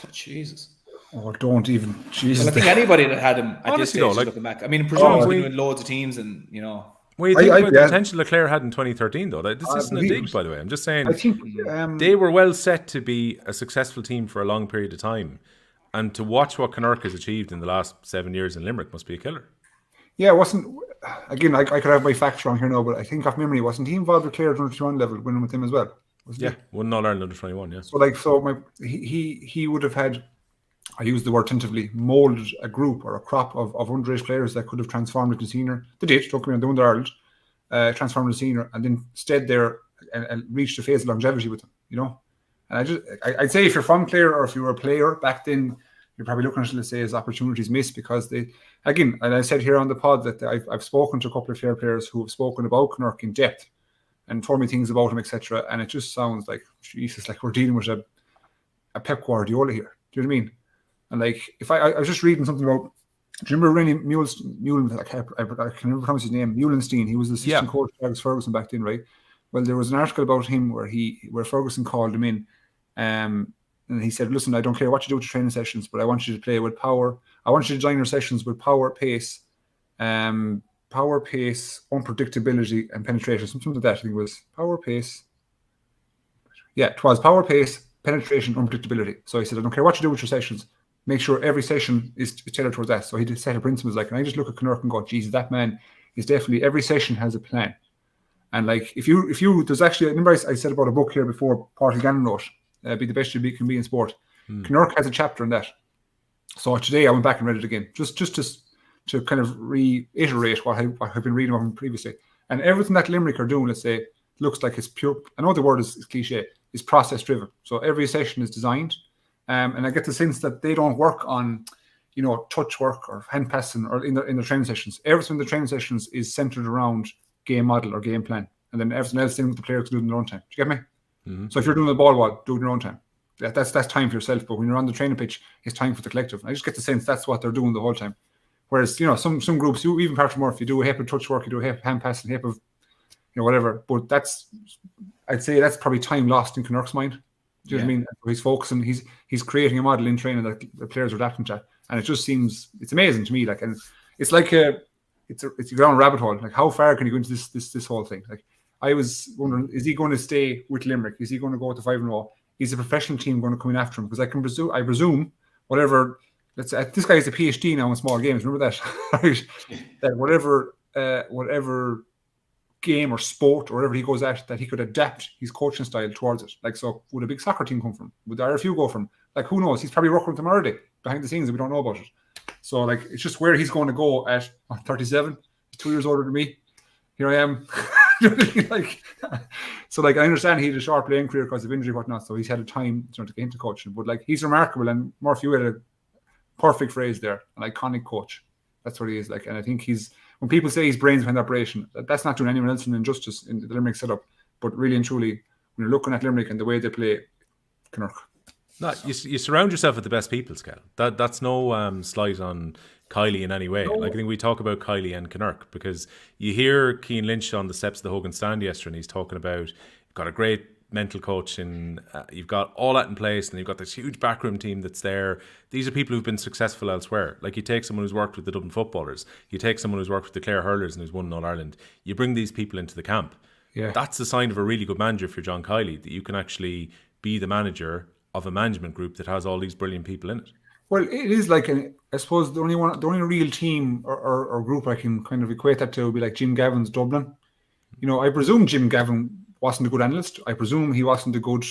Oh, Jesus. Or don't even. Jesus. Well, I think anybody that had him at this stage is looking back. I mean, presumably with loads of teams and, Well, you think about the potential that Clare had in 2013, though. This isn't a dig, by the way. I'm just saying, I think they were well set to be a successful team for a long period of time. And to watch what Kinnerk has achieved in the last 7 years in Limerick must be a killer. Yeah, it wasn't. Again, I could have my facts wrong here now, but I think off memory, wasn't he involved with Clare at under 21 level, winning with them as well? Won All-Ireland under 21, yeah. So, he would have had, I use the word tentatively, moulded a group or a crop of underage players that could have transformed into senior. They did, don't get me wrong, they won the Ireland, transformed into senior, and then stayed there and reached a phase of longevity with them, And I'd say if you're from Clare or if you were a player back then, you're probably looking at it, let's say, as opportunities missed, because they, again, and I said here on the pod that I've spoken to a couple of Clare players who have spoken about Kinnerk in depth, and told me things about him, etc. And it just sounds like, Jesus, like we're dealing with a Pep Guardiola here. Do you know what I mean? And like, if I was just reading something about, do you remember Rennie Muhlenstein? I can never pronounce his name. Muhlenstein. He was the assistant coach to Alex Ferguson back then, right? Well, there was an article about him where Ferguson called him in, and he said, "Listen, I don't care what you do with your training sessions, but I want you to play with power. I want you to design your sessions with power, pace, unpredictability, and penetration." Something like that. I think it was power, pace. Yeah, it was power, pace, penetration, unpredictability. So he said, "I don't care what you do with your sessions. Make sure every session is tailored towards that." So he did set a principles like, and I just look at Kinnerk and go, "Jesus, that man is definitely every session has a plan." And like, if you, there's actually, remember I said about a book here before, Paul Gannon wrote, "Be the best you can be in sport." Kinnerk has a chapter on that. So today I went back and read it again, just to kind of reiterate what I've been reading about him previously. And everything that Limerick are doing, let's say, looks like it's pure. I know the word is cliche, is process driven. So every session is designed, and I get the sense that they don't work on, touch work or hand passing or in the training sessions. Everything in the training sessions is centered around game model or game plan, and then everything else in the players do in their own time. Do you get me? Mm-hmm. So if you're doing the ball wall, do it in your own time. That's time for yourself. But when you're on the training pitch, it's time for the collective. And I just get the sense that's what they're doing the whole time. Whereas some groups, you even Patrick Murphy, you do a heap of touch work, you do a heap of hand passing, a heap of whatever. But I'd say that's probably time lost in Kinnerk's mind. Do you know what I mean? He's focusing, he's creating a model in training that the players are adapting to, and it just seems, it's amazing to me. Like, and it's like it's a ground rabbit hole. Like, how far can you go into this whole thing? Like, I was wondering, is he going to stay with Limerick? Is he going to go with the 5-0? Is a professional team going to come in after him? Because I presume whatever. Let's say this guy is a PhD now in small games. Remember that, right? That whatever game or sport or whatever he goes at, that he could adapt his coaching style towards it. Like, so would a big soccer team come from? Would the RFU go from? Like, who knows? He's probably working with them already behind the scenes and we don't know about it. So like, it's just where he's going to go at 37. He's 2 years older than me. Here I am. Like, so like, I understand he had a short playing career because of injury and whatnot, so he's had a time to get into coaching. But like, he's remarkable, and Murphy had a perfect phrase there, an iconic coach. That's what he is like. And I think when people say he's brains behind the operation, that's not doing anyone else an injustice in the Limerick setup. But really and truly, when you're looking at Limerick and the way they play, Kinnerk. No, you surround yourself with the best people, Skehill. That's no slight on Kiely in any way. No. Like, I think we talk about Kiely and Kinnerk because you hear Keane Lynch on the steps of the Hogan stand yesterday, and he's talking about you've got a great mental coach, and you've got all that in place, and you've got this huge backroom team that's there. These are people who've been successful elsewhere. Like, you take someone who's worked with the Dublin footballers, you take someone who's worked with the Clare Hurlers and who's won All-Ireland, you bring these people into the camp. Yeah. That's the sign of a really good manager for John Kiely, that you can actually be the manager of a management group that has all these brilliant people in it. Well, it is like, I suppose the only real team or group I can kind of equate that to would be like Jim Gavin's Dublin. I presume Jim Gavin wasn't a good analyst. I presume he wasn't a good,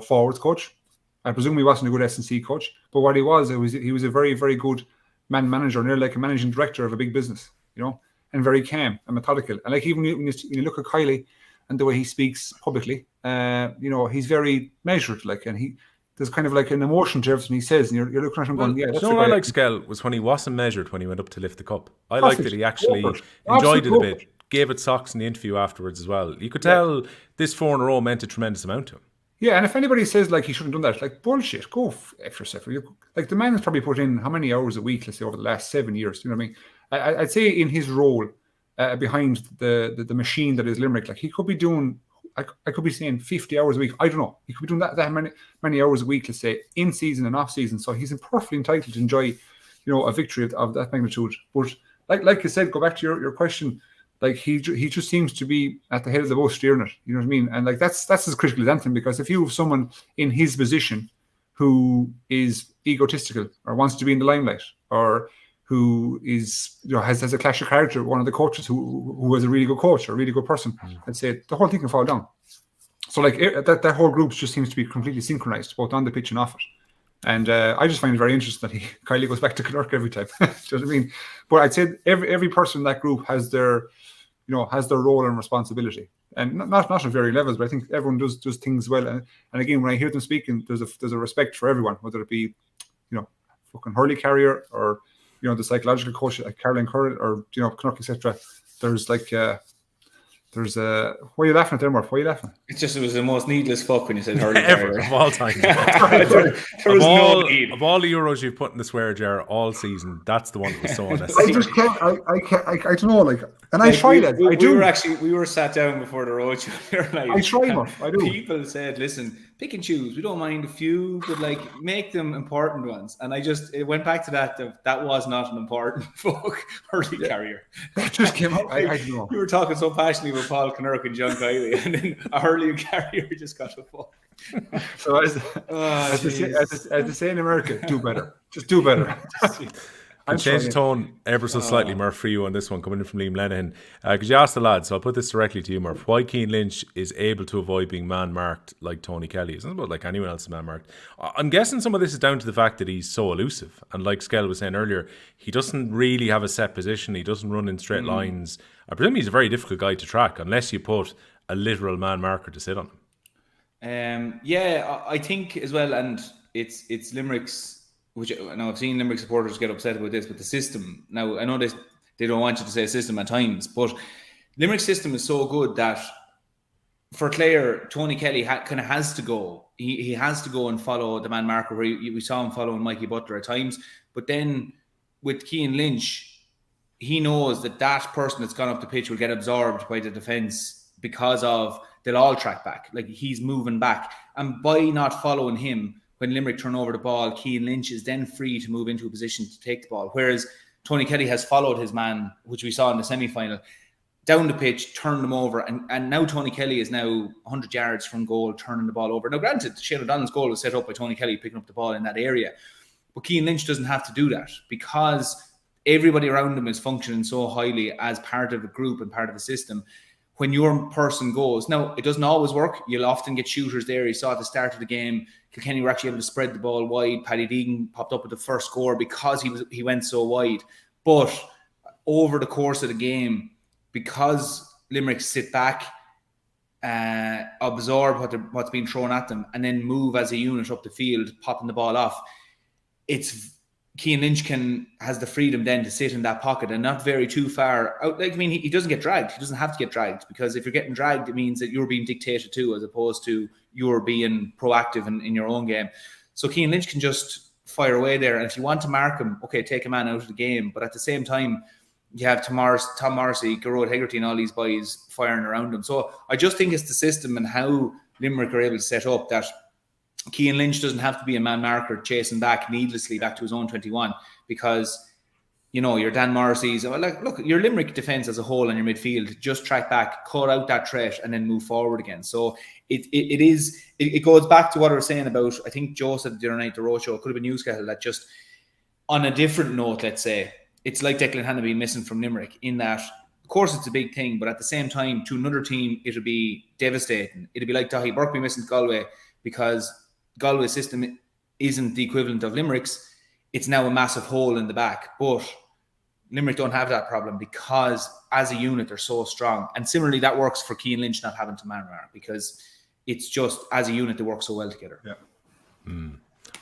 forwards coach. I presume he wasn't a good S&C coach. But what he was a very, very good man manager, nearly like a managing director of a big business, and very calm and methodical. And like, even when you look at Kiely and the way he speaks publicly, he's very measured, like, and there's kind of like an emotion to everything he says, and you're looking at him going, yeah, that's what I like Skehill was when he wasn't measured when he went up to lift the cup. I liked that he actually enjoyed it a bit, gave it socks in the interview afterwards as well. You could tell this 4 in a row meant a tremendous amount to him. Yeah, and if anybody says like he shouldn't have done that, like, bullshit, go F yourself. Like, the man has probably put in how many hours a week, let's say, over the last 7 years. You know what I mean? I'd say in his role behind the machine that is Limerick, like, he could be doing, I could be saying 50 hours a week. I don't know. He could be doing that many hours a week, let's say, in season and off season. So he's perfectly entitled to enjoy, a victory of that magnitude. But like you said, go back to your question. Like, he just seems to be at the head of the boat steering it. You know what I mean? And like, that's as critical as anything, because if you have someone in his position who is egotistical or wants to be in the limelight, or who is, has a clash of character, one of the coaches who is a really good coach or a really good person, I'd say the whole thing can fall down. So like, that whole group just seems to be completely synchronized, both on the pitch and off it. And I just find it very interesting that Kiely goes back to Kinnerk every time. Do you know what I mean? But I'd say every person in that group has their role and responsibility, and not at very levels, but I think everyone does things well. And again, when I hear them speaking, there's a respect for everyone, whether it be fucking Hurley carrier or the psychological coach like Caroline Curran or Kinnerk, etc. There's like There's a. Why are you laughing at there, Murph? Why are you laughing? It was the most needless fuck when you said hurling Ever carrier. of all time. There was no need. Of all the Euros you've put in the swear jar all season, that's the one that was so I unnecessary. just can't. I don't know. Like, and I tried it. I do. We were sat down before the roadshow. Like, I try, Murph. I do. People said, "Listen, pick and choose. We don't mind a few, but like make them important ones." And it went back to that was not an important fuck hurling carrier. That just came out. I don't know. You were talking so passionately about Paul Kinnerk and John Kiely, and then a hurling carrier just got a fuck. So as they say in America, do better. Just do better. I'll change the tone ever so slightly, Murph, for you on this one, coming in from Liam Lenihan. Because you asked the lads, so I'll put this directly to you, Murph. Why Keane Lynch is able to avoid being man-marked like Tony Kelly? It's not about like anyone else is man-marked. I'm guessing some of this is down to the fact that he's so elusive. And like Skehill was saying earlier, he doesn't really have a set position. He doesn't run in straight lines. I presume he's a very difficult guy to track unless you put a literal man-marker to sit on him. I think as well, and it's Limerick's, which now I've seen Limerick supporters get upset about this, but the system, now I know they don't want you to say system at times, but Limerick's system is so good that for Clare, Tony Kelly kind of has to go. He has to go and follow the man marker, where we saw him following Mikey Butler at times, but then with Keane Lynch, he knows that person that's gone up the pitch will get absorbed by the defence because they'll all track back, like he's moving back, and by not following him, when Limerick turn over the ball, Keane Lynch is then free to move into a position to take the ball. Whereas Tony Kelly has followed his man, which we saw in the semi-final, down the pitch, turned them over. And now Tony Kelly is now 100 yards from goal, turning the ball over. Now, granted, Shane O'Donnell's goal was set up by Tony Kelly picking up the ball in that area. But Keane Lynch doesn't have to do that because everybody around him is functioning so highly as part of a group and part of a system. When your person goes, now it doesn't always work. You'll often get shooters there. You saw at the start of the game, Kilkenny were actually able to spread the ball wide. Paddy Deegan popped up with the first score because he went so wide. But over the course of the game, because Limerick sit back, absorb what's being thrown at them, and then move as a unit up the field, popping the ball off, Keane Lynch has the freedom then to sit in that pocket and not very too far out. Like, I mean, he doesn't get dragged. He doesn't have to get dragged, because if you're getting dragged, it means that you're being dictated to, as opposed to you're being proactive in your own game. So Keane Lynch can just fire away there. And if you want to mark him, okay, take a man out of the game. But at the same time, you have Tom Morrissey, Garrod Hegarty and all these boys firing around him. So I just think it's the system and how Limerick are able to set up that Keane Lynch doesn't have to be a man marker chasing back needlessly back to his own 21, because, you know, your Dan Morrissey's, look, your Limerick defence as a whole and your midfield, just track back, cut out that threat and then move forward again. So it goes back to what I was saying about, I think Joe said the other night, the roadshow, it could have been newscastle, that just on a different note, let's say, it's like Declan Hanna being missing from Limerick, in that, of course, it's a big thing, but at the same time, to another team, it'll be devastating. It'll be like Dahi Burke being missing Galway, because Galway's system isn't the equivalent of Limerick's. It's now a massive hole in the back. But Limerick don't have that problem because as a unit, they're so strong. And similarly, that works for Keane Lynch not having to man mark, because it's just as a unit, they work so well together. Yeah.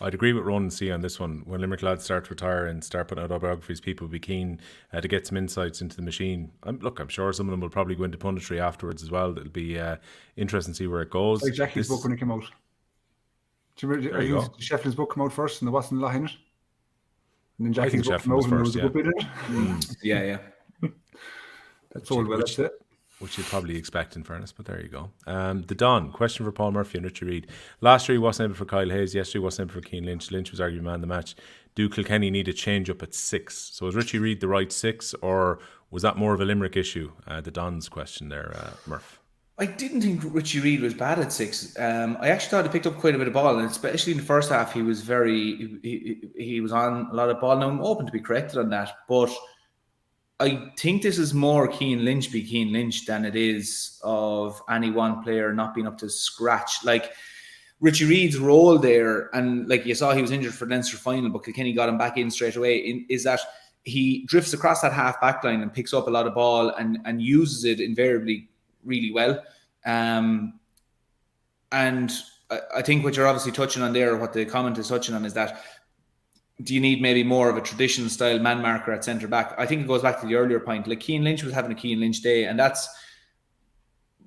I'd agree with Ronan C on this one. When Limerick lads start to retire and start putting out autobiographies, people will be keen to get some insights into the machine. I'm sure some of them will probably go into punditry afterwards as well. It'll be interesting to see where it goes. Like Jackie's book when it came out. Do you remember Shefflin's book come out first and there wasn't a lot in it? And then Jackie's book came out and there was a good bit in it? Yeah. That's all well, that's it. Which you'd probably expect, in fairness, but there you go. The Don, question for Paul Murphy and Richie Reid. Last year he wasn't able for Kyle Hayes, yesterday he wasn't able for Keane Lynch. Lynch was arguably man of the match. Do Kilkenny need a change up at 6? So is Richie Reid the right 6, or was that more of a Limerick issue? The Don's question there, Murph. I didn't think Richie Reid was bad at 6. I actually thought he picked up quite a bit of ball, and especially in the first half, he was he was on a lot of ball. Now, I'm open to be corrected on that, but I think this is more Keane Lynch than it is of any one player not being up to scratch. Like Richie Reid's role there, and like you saw, he was injured for the Leinster final, but Kilkenny got him back in straight away, is that he drifts across that half back line and picks up a lot of ball and uses it invariably really well. And I think what you're obviously touching on there, what the comment is touching on, is that do you need maybe more of a traditional style man marker at centre back? I think it goes back to the earlier point. Like Keane Lynch was having a Keane Lynch day, and that's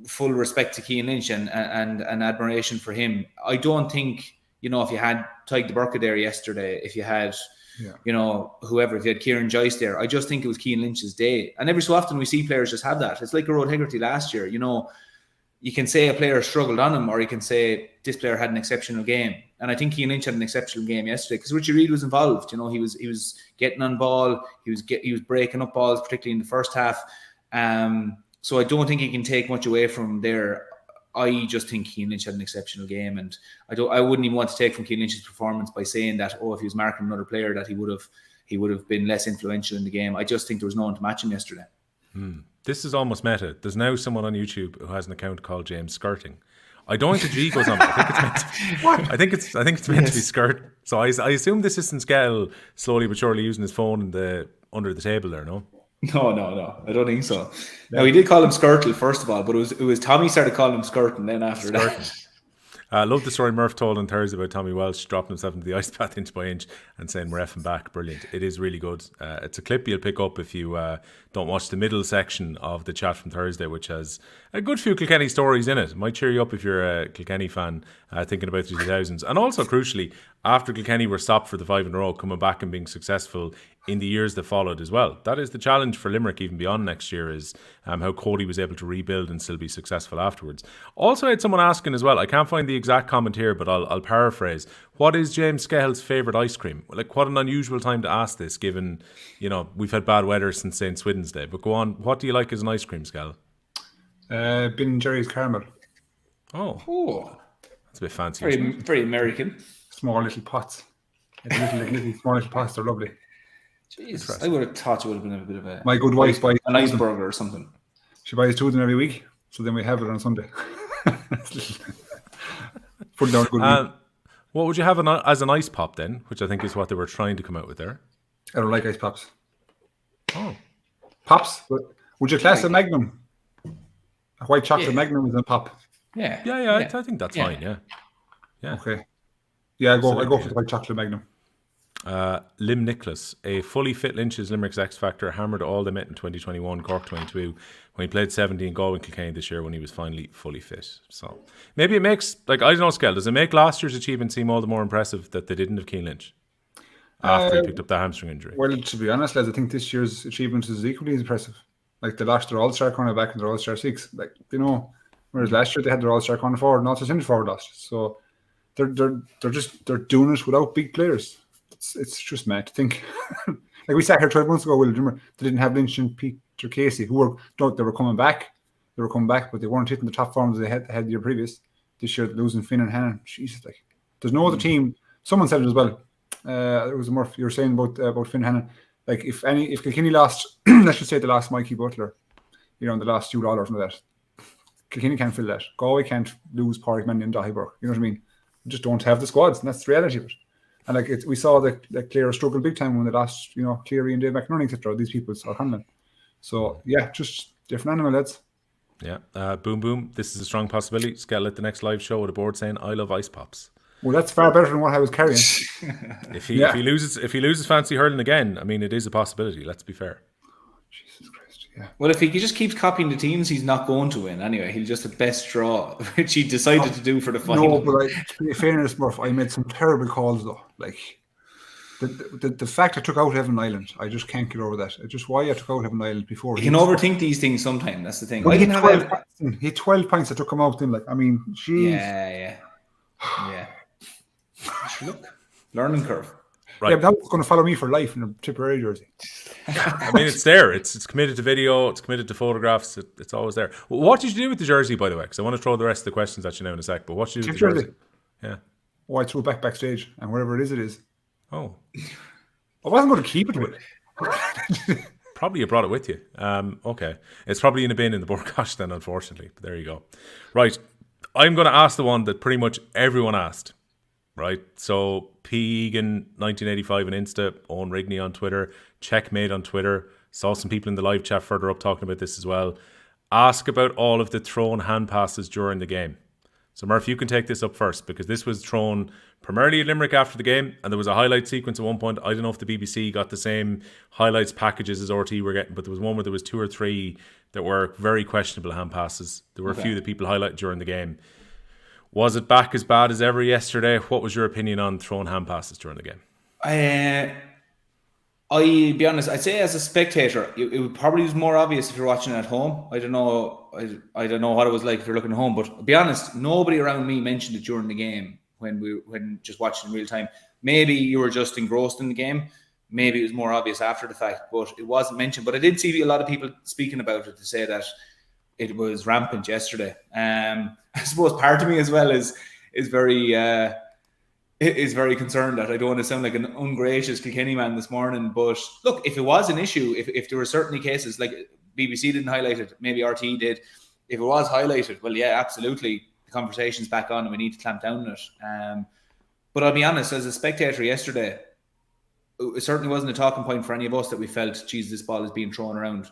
full respect to Keane Lynch and admiration for him. I don't think, if you had Tyke de Burka there yesterday, if you had, whoever, if you had Kieran Joyce there, I just think it was Keane Lynch's day. And every so often we see players just have that. It's like Rod Hegarty last year. You can say a player struggled on him, or you can say this player had an exceptional game. And I think Keane Lynch had an exceptional game yesterday because Richie Reid was involved. He was getting on ball. He was breaking up balls, particularly in the first half. So I don't think he can take much away from there. I just think Keane Lynch had an exceptional game, and I wouldn't even want to take from Keane Lynch's performance by saying that, if he was marking another player, that he would have been less influential in the game. I just think there was no one to match him yesterday. This is almost meta. There's now someone on YouTube who has an account called James Skirting. I don't think the G goes on. I think it's meant to be skirt. So I assume the assistant Skehill slowly but surely using his phone under the table there. No. No. I don't think so. No, he did call him Skirtle first of all, but it was Tommy started calling him Skirting then after that. I love the story Murph told on Thursday about Tommy Welsh dropping himself into the ice bath inch by inch and saying we're effing back. Brilliant. It is really good. It's a clip you'll pick up if you don't watch the middle section of the chat from Thursday, which has a good few Kilkenny stories in it. Might cheer you up if you're a Kilkenny fan thinking about the 2000s. And also, crucially, after Kilkenny were stopped for the 5 in a row, coming back and being successful in the years that followed as well. That is the challenge for Limerick even beyond next year, is how Cody was able to rebuild and still be successful afterwards. Also, I had someone asking as well, I can't find the exact comment here, but I'll paraphrase. What is James Skehill's favourite ice cream? Like, what an unusual time to ask this, given, we've had bad weather since St. Swithin's Day. But go on, what do you like as an ice cream, Skehill? Ben & Jerry's caramel. Oh. That's a bit fancy. Very, very American. Small little pots. Small little pots, they're lovely. Jeez, I would have thought it would have been a bit of a... My good wife buys an iceberg or something. She buys 2 of them every week, so then we have it on Sunday. Put down a good week. What would you have as an ice pop then, which I think is what they were trying to come out with there? I don't like ice pops. Oh. Pops? Would you class a Magnum? A white chocolate Magnum is a pop. Yeah. I think that's fine, yeah. Okay. Yeah, I go for the white chocolate Magnum. Lim Nicholas, a fully fit Lynch is Limerick's X Factor, hammered all they met in 2021, Cork 22, when he played 70 in Galway Kilkenny this year when he was finally fully fit. So maybe it makes, I don't know, Skehill, does it make last year's achievement seem all the more impressive that they didn't have Keane Lynch after he picked up the hamstring injury? Well, to be honest, lads, I think this year's achievement is equally as impressive. Like, they lost their All-Star corner back and their All-Star 6. Whereas last year they had their All-Star corner forward and also centre forward lost. So they're doing it without big players. It's just mad to think. Like, we sat here 12 months ago, remember, they didn't have Lynch and Peter Casey, they were coming back. They were coming back, but they weren't hitting the top forms they had the year previous. This year, losing Finn and Hannon. Jesus, there's no other team. Someone said it as well. It was Murph. You were saying about Finn Hannon. Like, if Kilkenny lost, let's just say they lost Mikey Butler, in the last $2 or something like that. Kilkenny can't fill that. Galway can't lose Pádraig Mannion and Dahi Burke. You know what I mean? We just don't have the squads, and that's the reality of it. And we saw that Clare struggle big time when they lost, Cleary and Dave McNerney, etc. These people saw Conlon. So yeah, just different animal, lads. Yeah. Boom. This is a strong possibility. Skehill at the next live show with a board saying, "I love ice pops." Well, that's far better than what I was carrying. If he loses fancy hurling again, I mean, it is a possibility. Let's be fair. Jesus Christ, yeah. Well, if he just keeps copying the teams, he's not going to win anyway. He'll just have best draw, which he decided to do for the final. No, but in fairness, Murph, I made some terrible calls though. Like the fact I took out Evan Island, I just can't get over that. It's just why I took out Evan Island before. You can overthink these things sometimes. That's the thing. Well, he had 12 points. I took him out. Then, geez. Yeah. Look, learning curve. Right. Yeah, but that was going to follow me for life in a Tipperary jersey. I mean, it's there. It's committed to video. It's committed to photographs. It's always there. What did you do with the jersey, by the way? Because I want to throw the rest of the questions at you now in a sec. But what did you do with the jersey? Yeah. Oh, I threw it backstage, and wherever it is. Oh. I wasn't going to keep it with it. Probably you brought it with you. Okay. It's probably in a bin in the Bord Gais then, unfortunately. But there you go. Right. I'm going to ask the one that pretty much everyone asked. Right, so P. Egan 1985 on Insta, Owen Rigney on Twitter, Checkmate on Twitter. Saw some people in the live chat further up talking about this as well. Ask about all of the thrown hand passes during the game. So Murph, you can take this up first because this was thrown primarily at Limerick after the game, and there was a highlight sequence at one point. I don't know if the BBC got the same highlights packages as RT were getting, but there was one where there was 2 or 3 that were very questionable hand passes. There were a few that people highlighted during the game. Was it back as bad as ever yesterday? What was your opinion on throwing hand passes during the game? I'll be honest, I'd say as a spectator, it would probably was more obvious if you're watching at home. I don't know what it was like if you're looking at home, but to be honest, nobody around me mentioned it during the game when just watching in real time. Maybe you were just engrossed in the game. Maybe it was more obvious after the fact, but it wasn't mentioned. But I did see a lot of people speaking about it to say that it was rampant yesterday. I suppose part of me as well is very concerned that I don't want to sound like an ungracious Kilkenny man this morning. But look, if it was an issue, if there were certainly cases, like BBC didn't highlight it, maybe RTE did. If it was highlighted, well, yeah, absolutely. The conversation's back on and we need to clamp down on it. But I'll be honest, as a spectator yesterday, it certainly wasn't a talking point for any of us that we felt, geez, this ball is being thrown around.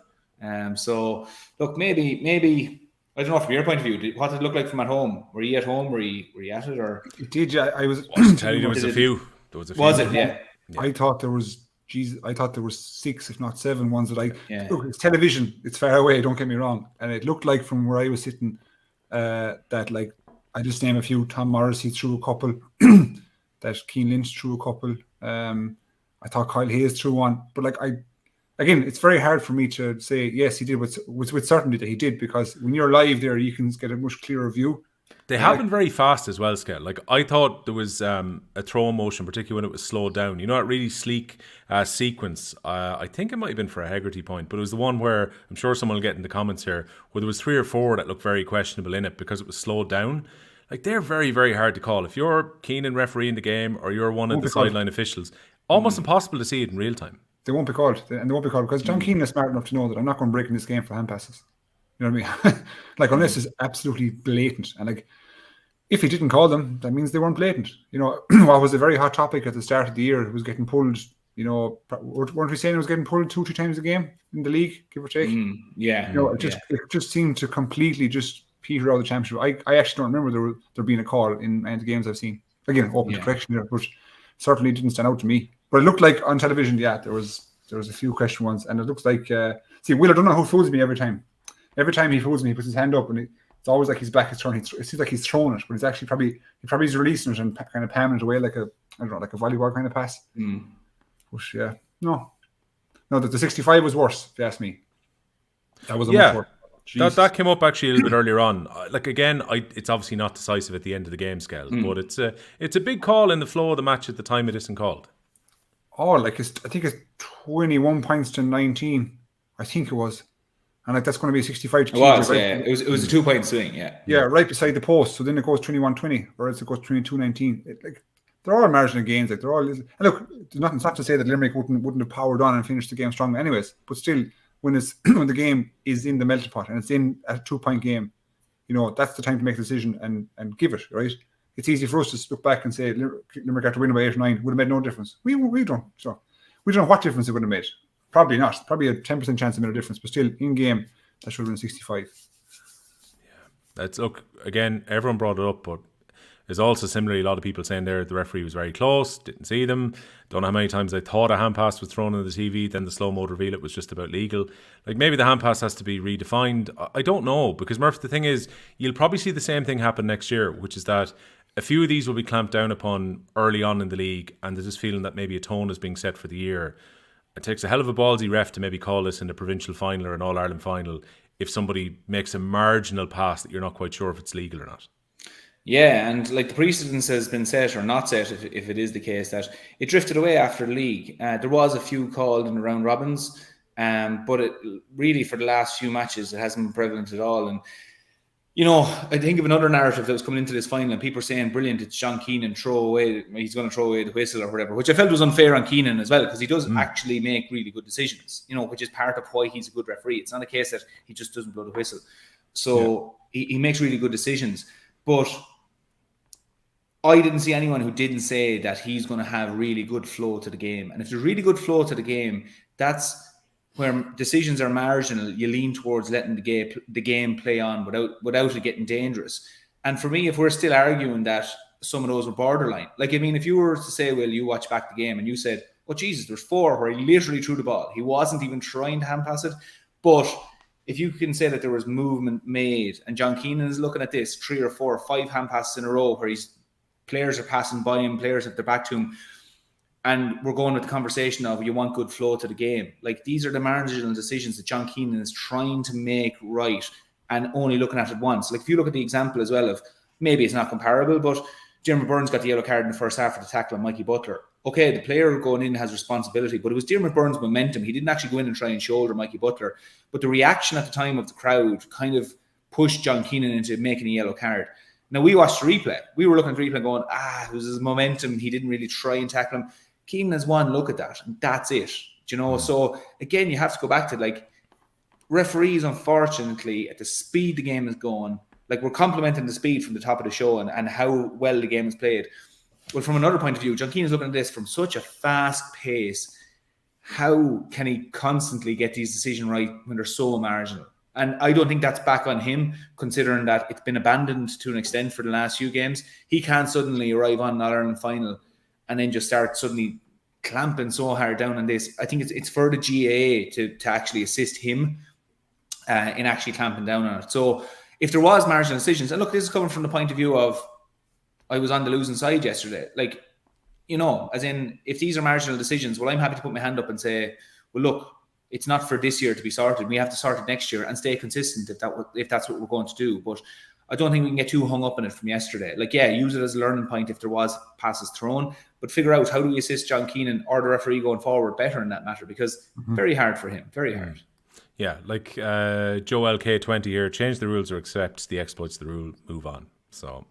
So, look, maybe I don't know from your point of view, what did it look like from at home? Were you at home? Were you at it? Or it did. I was. There was a few. Was it? Yeah. I thought there was. I thought there was 6, if not 7 ones that look. It's television. It's far away. Don't get me wrong. And it looked like from where I was sitting, that like I just name a few. Tom Morrissey threw a couple. That Keane Lynch threw a couple. I thought Kyle Hayes threw one. But like again, it's very hard for me to say yes, he did with certainty that he did, because when you're live there, you can get a much clearer view. They have been very fast as well, Skehill. Like I thought there was a throw motion, particularly when it was slowed down. You know, that really sleek sequence. I think it might have been for a Hegarty point, but it was the one where I'm sure someone will get in the comments here, where there was 3 or 4 that looked very questionable in it because it was slowed down. Like they're very, very hard to call. If you're Keenan refereeing the game or you're one of the sideline officials, almost impossible to see it in real time. They won't be called, because John Keane is smart enough to know that I'm not going to break in this game for hand passes. You know what I mean? Like unless it's absolutely blatant, and like if he didn't call them, that means they weren't blatant. You know, what was a very hot topic at the start of the year, it was getting pulled. You know, weren't we saying it was getting pulled 2-3 times a game in the league, give or take? Yeah. You know, it just seemed to completely just peter out of the championship. I actually don't remember there being a call in any of the games I've seen. Again, open to correction there, but certainly didn't stand out to me. But it looked like on television, there was a few question ones, and it looks like Wheeler, don't know who fools me every time. Every time he fools me, he puts his hand up, and it's always like his back is turned. It seems like he's throwing it, but it's actually probably is releasing it and kind of palming it away like a volleyball kind of pass. But yeah, no, the 65 was worse, if you ask me. That was a much worse. That came up actually a little bit earlier on. Like again, it's obviously not decisive at the end of the game, Skehill, but it's a big call in the flow of the match at the time it isn't called. Oh, like I think it's 21 points to 19. I think it was, and like that's going to be 65 to 2. It was, right? It was a 2-point swing, yeah, right beside the post. So then it goes 21-20, or else it goes 22-19. Like they're all marginal gains. Like they're all. And look, it's not to say that Limerick wouldn't have powered on and finished the game strong, anyways. But still, when the game is in the melting pot and it's in a 2-point game, you know that's the time to make a decision and give it, right. It's easy for us to look back and say Limerick after winning by 8 or 9 would have made no difference. We don't. So we don't know what difference it would have made. Probably not. Probably a 10% chance it made a difference. But still, in game, that should have been 65. Yeah, that's look again. Everyone brought it up, but there's also similarly a lot of people saying there the referee was very close, didn't see them. Don't know how many times I thought a hand pass was thrown on the TV. Then the slow mo reveal it was just about legal. Like maybe the hand pass has to be redefined. I don't know, because Murph, the thing is, you'll probably see the same thing happen next year, which is that a few of these will be clamped down upon early on in the league, and there's this feeling that maybe a tone is being set for the year. It takes a hell of a ballsy ref to maybe call this in a provincial final or an All-Ireland final if somebody makes a marginal pass that you're not quite sure if it's legal or not. Yeah, and like the precedence has been set or not set, if it is the case that it drifted away after the league. There was a few called in the round robins, but it really for the last few matches it hasn't been prevalent at all. And you know, I think of another narrative that was coming into this final, and people are saying, brilliant, it's John Keenan, he's going to throw away the whistle or whatever, which I felt was unfair on Keenan as well, because he does actually make really good decisions, you know, which is part of why he's a good referee. It's not a case that he just doesn't blow the whistle. So he makes really good decisions. But I didn't see anyone who didn't say that he's going to have really good flow to the game. And if there's really good flow to the game, that's where decisions are marginal. You lean towards letting the game play on without it getting dangerous. And for me, if we're still arguing that some of those were borderline, like, I mean, if you were to say, well, you watch back the game and you said, oh, Jesus, there's 4 where he literally threw the ball. He wasn't even trying to hand pass it. But if you can say that there was movement made, and John Keenan is looking at this 3 or 4 or 5 hand passes in a row where players are passing by him, players have their back to him, and we're going with the conversation of you want good flow to the game. Like, these are the marginal decisions that John Keenan is trying to make right and only looking at it once. Like, if you look at the example as well of, maybe it's not comparable, but Diarmuid Byrne's got the yellow card in the first half for the tackle on Mikey Butler. Okay, the player going in has responsibility, but it was Diarmuid Byrne's momentum. He didn't actually go in and try and shoulder Mikey Butler. But the reaction at the time of the crowd kind of pushed John Keenan into making a yellow card. Now, we watched the replay. We were looking at the replay going, it was his momentum. He didn't really try and tackle him. Keenan has one look at that, and that's it. Do you know? So, again, you have to go back to, like, referees, unfortunately, at the speed the game is going, like, we're complimenting the speed from the top of the show and how well the game is played. Well, from another point of view, John Keane is looking at this from such a fast pace. How can he constantly get these decisions right when they're so marginal? And I don't think that's back on him, considering that it's been abandoned to an extent for the last few games. He can't suddenly arrive on an All-Ireland final and then just start suddenly clamping so hard down on this. I think it's for the GAA to actually assist him in actually clamping down on it. So if there was marginal decisions, and look, this is coming from the point of view of, I was on the losing side yesterday. Like, you know, as in, if these are marginal decisions, well, I'm happy to put my hand up and say, well, look, it's not for this year to be sorted. We have to sort it next year and stay consistent if that's what we're going to do. But I don't think we can get too hung up on it from yesterday. Like, yeah, use it as a learning point if there was passes thrown, but figure out how do we assist John Keenan or the referee going forward better in that matter, because very hard for him, very hard. Yeah, like Joe LK20 here, change the rules or accept the exploits of the rule, move on. So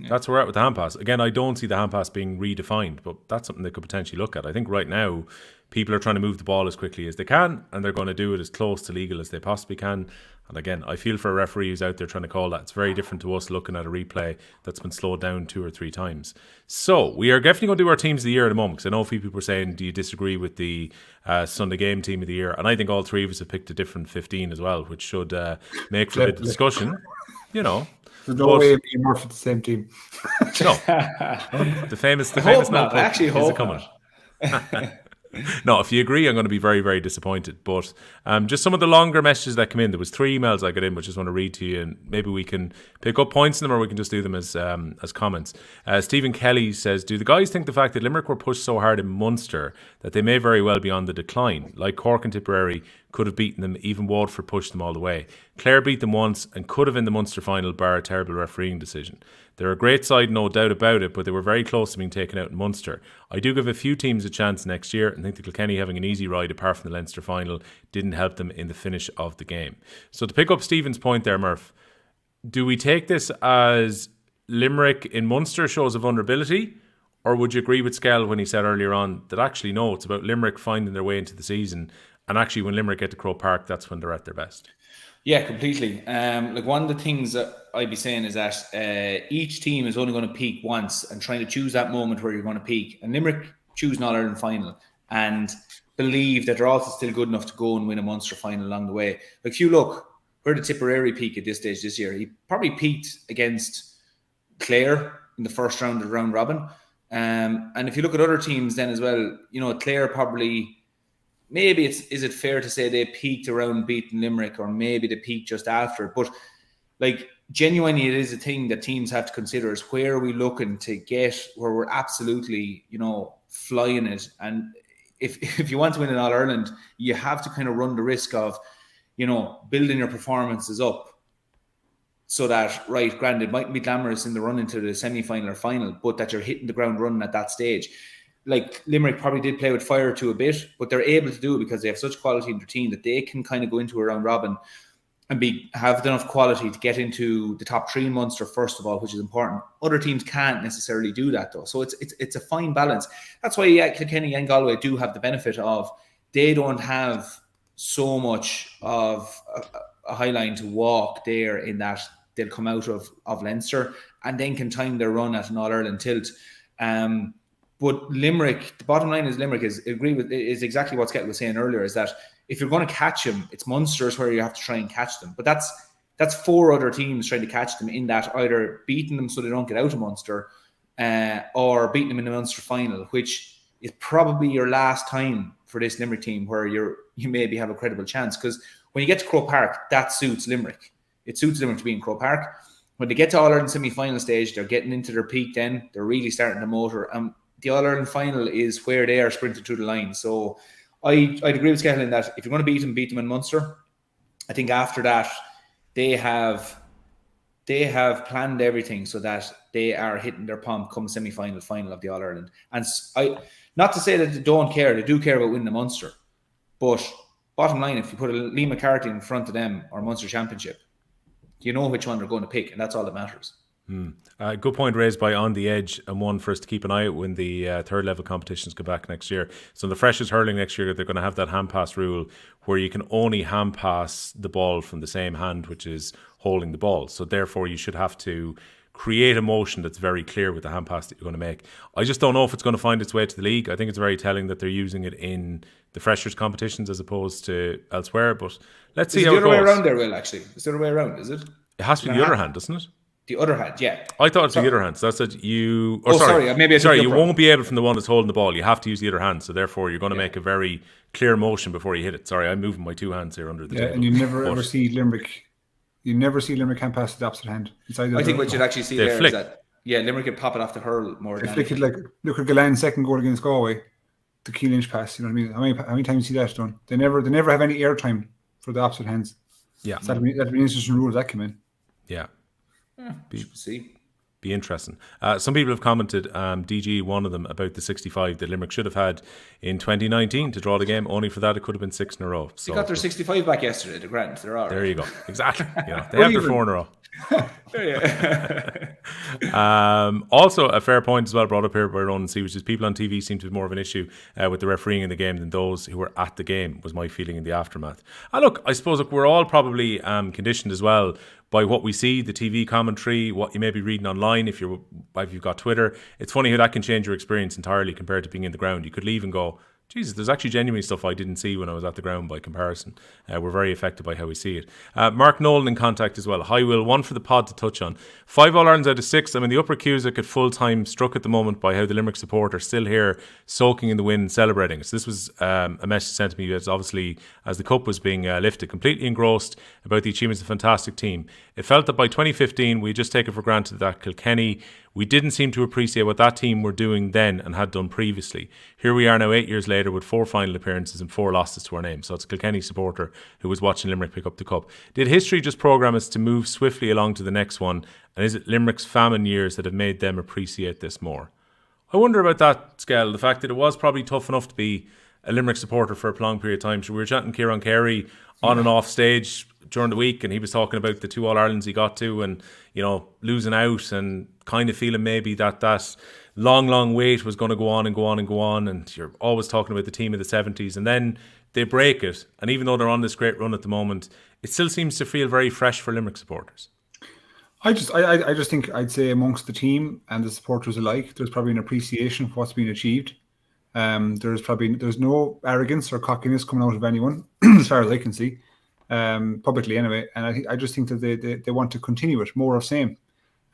that's where we're at with the hand pass. Again, I don't see the hand pass being redefined, but that's something they could potentially look at. I think right now, people are trying to move the ball as quickly as they can, and they're going to do it as close to legal as they possibly can. And again, I feel for a referee who's out there trying to call that. It's very different to us looking at a replay that's been slowed down 2 or 3 times. So we are definitely going to do our teams of the year in a moment, because I know a few people are saying, do you disagree with the Sunday game team of the year? And I think all 3 of us have picked a different 15 as well, which should make for a bit of discussion. You know, there's no way of being more for the same team. No, the famous. I actually hope coming. No, if you agree, I'm going to be very, very disappointed. But just some of the longer messages that come in. There was 3 emails I got in, which I just want to read to you, and maybe we can pick up points in them, or we can just do them as comments. Stephen Kelly says, do the guys think the fact that Limerick were pushed so hard in Munster that they may very well be on the decline? Like Cork and Tipperary could have beaten them, even Waterford pushed them all the way. Clare beat them once and could have in the Munster final, bar a terrible refereeing decision. They're a great side, no doubt about it, but they were very close to being taken out in Munster. I do give a few teams a chance next year and think the Kilkenny having an easy ride apart from the Leinster final didn't help them in the finish of the game. So to pick up Stephen's point there, Murph, do we take this as Limerick in Munster shows a vulnerability, or would you agree with Skehill when he said earlier on that actually no, it's about Limerick finding their way into the season, and actually when Limerick get to Croke Park, that's when they're at their best? Yeah, completely. Like, one of the things that I'd be saying is that each team is only going to peak once, and trying to choose that moment where you're going to peak. And Limerick choose an All-Ireland final and believe that they're also still good enough to go and win a Munster final along the way. Like, if you look where did Tipperary peak at this stage this year, he probably peaked against Clare in the first round of the round robin. And if you look at other teams then as well, you know, Clare probably... Maybe is it fair to say they peaked around beating Limerick, or maybe they peaked just after? But like, genuinely, it is a thing that teams have to consider: is where are we looking to get where we're absolutely, you know, flying it. And if you want to win an All-Ireland, you have to kind of run the risk of, you know, building your performances up so that, right, granted, it mightn't be glamorous in the run into the semi-final or final, but that you're hitting the ground running at that stage. Like, Limerick probably did play with fire to a bit, but they're able to do it because they have such quality in their team that they can kind of go into a round robin and have enough quality to get into the top 3 in Munster, first of all, which is important. Other teams can't necessarily do that, though. So it's a fine balance. That's why Kilkenny and Galway do have the benefit of they don't have so much of a high line to walk there, in that they'll come out of Leinster and then can time their run at an All-Ireland tilt. But Limerick, the bottom line is Limerick is exactly what Skehill was saying earlier, is that if you're going to catch them, it's Munster's where you have to try and catch them. But that's 4 other teams trying to catch them, in that either beating them so they don't get out of Munster, or beating them in the Munster final, which is probably your last time for this Limerick team where you maybe have a credible chance. Because when you get to Croke Park, that suits Limerick. It suits Limerick to be in Croke Park. When they get to All-Ireland semi-final stage, they're getting into their peak then. They're really starting to motor. The All-Ireland final is where they are sprinting through the line. So I'd agree with Skehill in that if you're going to beat them in Munster. I think after that, they have planned everything so that they are hitting their pump come semi-final, final of the All-Ireland. And not to say that they don't care. They do care about winning the Munster. But bottom line, if you put a Lee McCarthy in front of them or Munster Championship, you know which one they're going to pick, and that's all that matters. Good point raised by On The Edge, and one for us to keep an eye out when the third level competitions go back next year. So the freshest hurling next year, they're going to have that hand pass rule where you can only hand pass the ball from the same hand which is holding the ball. So therefore you should have to create a motion that's very clear with the hand pass that you're going to make. I just don't know if it's going to find its way to the league. I think it's very telling that they're using it in the freshers competitions as opposed to elsewhere, but let's see how it goes. It's the other way around there, Will, actually. It's the other way around, is it? It has to be the other hand, doesn't it? The other hand, yeah. I thought it's the other hand. So that's that you... Maybe you won't be able from the one that's holding the ball. You have to use the other hand. So therefore, you're going to make a very clear motion before you hit it. Sorry, I'm moving my two hands here under the table. And you never ever see Limerick. You never see Limerick hand pass the opposite hand. I think what you'd actually see there is that Limerick can pop it off the hurl more than anything. Like look at Gillane's second goal against Galway, the Keane Lynch pass. You know what I mean? How many times you see that done? They never have any air time for the opposite hands. Yeah, so that'd be an interesting rule that came in. Yeah. See. Be interesting. Some people have commented, DG, one of them, about the 65 that Limerick should have had in 2019 to draw the game. Only for that, it could have been 6 in a row. So they got their 65 back yesterday, the grand. They're all right. There you go. Exactly. They have their 4 in a row. Also, a fair point as well brought up here by Ronan C, which is people on TV seem to have more of an issue with the refereeing in the game than those who were at the game, was my feeling in the aftermath. Look, I suppose we're all probably conditioned as well by what we see, the TV commentary, what you may be reading online if you've got Twitter. It's funny how that can change your experience entirely compared to being in the ground. You could leave and go, Jesus, there's actually genuine stuff I didn't see when I was at the ground by comparison. We're very affected by how we see it. Mark Nolan in contact as well. Hi, Will. One for the pod to touch on. 5 All-Irelands out of 6. I'm in the upper Cusack at full time, struck at the moment by how the Limerick support are still here, soaking in the wind, celebrating. So this was a message sent to me as obviously as the cup was being lifted, completely engrossed about the achievements of a fantastic team. It felt that by 2015, we had just taken for granted that Kilkenny, we didn't seem to appreciate what that team were doing then and had done previously. Here we are now 8 years later with 4 final appearances and 4 losses to our name. So it's a Kilkenny supporter who was watching Limerick pick up the cup. Did history just programme us to move swiftly along to the next one? And is it Limerick's famine years that have made them appreciate this more? I wonder about that, Skehill. The fact that it was probably tough enough to be a Limerick supporter for a prolonged period of time. So we were chatting Kieran Carey on and off stage during the week, and he was talking about the 2 All-Irelands he got to and, losing out and kind of feeling maybe that long wait was going to go on and go on and go on, and you're always talking about the team of the 70s, and then they break it, and even though they're on this great run at the moment, it still seems to feel very fresh for Limerick supporters. I just think I'd say amongst the team and the supporters alike, there's probably an appreciation for what's been achieved. There's no arrogance or cockiness coming out of anyone, as far as I can see, publicly anyway. And I just think that they want to continue it, more of same.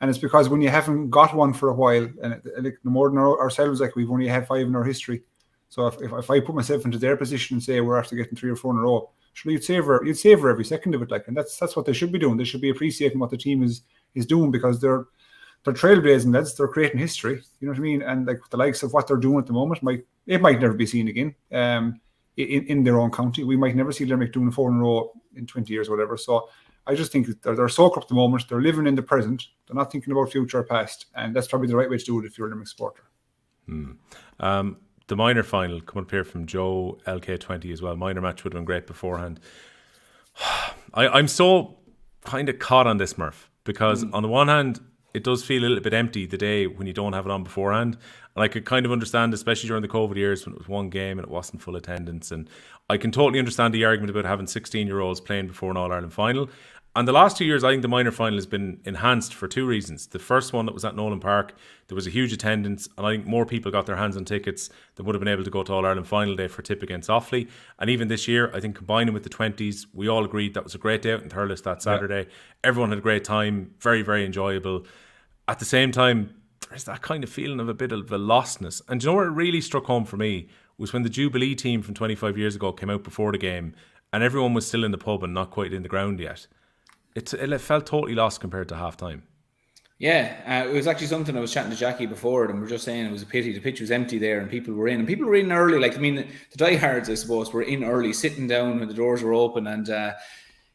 And it's because when you haven't got one for a while, and more than ourselves, like we've only had 5 in our history. So if I put myself into their position and say we're after getting 3 or 4 in a row, surely you'd savor every second of it, like, and that's what they should be doing. They should be appreciating what the team is doing, because they're trailblazing lads. They're creating history. You know what I mean? And like the likes of what they're doing at the moment might never be seen again in their own county. We might never see Limerick doing 4 in a row in 20 years or whatever. So I just think that they're soaked up at the moment. They're living in the present. They're not thinking about future or past. And that's probably the right way to do it if you're a Limerick supporter. The minor final coming up here from Joe LK20 as well. Minor match would have been great beforehand. I'm so kind of caught on this, Murph, because on the one hand, it does feel a little bit empty the day when you don't have it on beforehand. And I could kind of understand, especially during the COVID years when it was one game and it wasn't full attendance. And I can totally understand the argument about having 16-year-olds playing before an All-Ireland final. And the last 2 years, I think the minor final has been enhanced for 2 reasons. The first one that was at Nolan Park, there was a huge attendance, and I think more people got their hands on tickets than would have been able to go to All-Ireland final day for Tip against Offaly. And even this year, I think combining with the 20s, we all agreed that was a great day out in Thurles that Saturday. Yeah. Everyone had a great time, very, very enjoyable. At the same time, there's that kind of feeling of a bit of a lostness. And do you know where it really struck home for me was when the Jubilee team from 25 years ago came out before the game and everyone was still in the pub and not quite in the ground yet. It felt totally lost compared to half time. Yeah, it was actually something I was chatting to Jackie before, and we were just saying it was a pity. The pitch was empty there, and people were in. And people were in early. Like, I mean, the diehards, I suppose, were in early, sitting down when the doors were open, and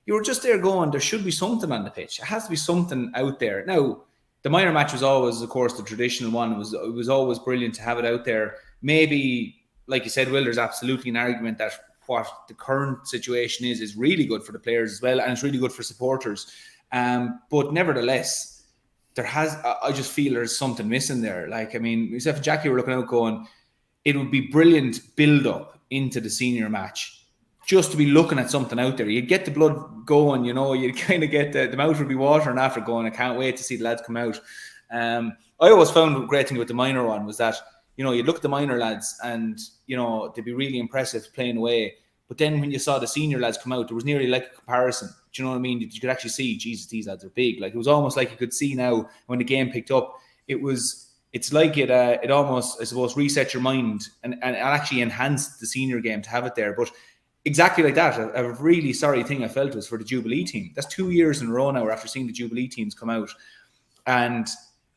you were just there going, there should be something on the pitch. It has to be something out there. Now, the minor match was always, of course, the traditional one. It was always brilliant to have it out there. Maybe, like you said, Will, there's absolutely an argument that what the current situation is really good for the players as well, and it's really good for supporters. But nevertheless, I just feel there's something missing there. Like, I mean, myself and Jackie were looking out going, it would be brilliant build up into the senior match just to be looking at something out there. You'd get the blood going, you know, you'd kind of get the mouth would be watering after going, I can't wait to see the lads come out. I always found a great thing with the minor one was that, you know, you'd look at the minor lads and, you know, they'd be really impressive playing away. But then when you saw the senior lads come out, there was nearly like a comparison. Do you know what I mean? You could actually see, Jesus, these lads are big. Like, it was almost like you could see now when the game picked up, it's like it almost, I suppose, reset your mind and actually enhanced the senior game to have it there. But exactly like that, a really sorry thing I felt was for the Jubilee team. That's 2 years in a row now after seeing the Jubilee teams come out. And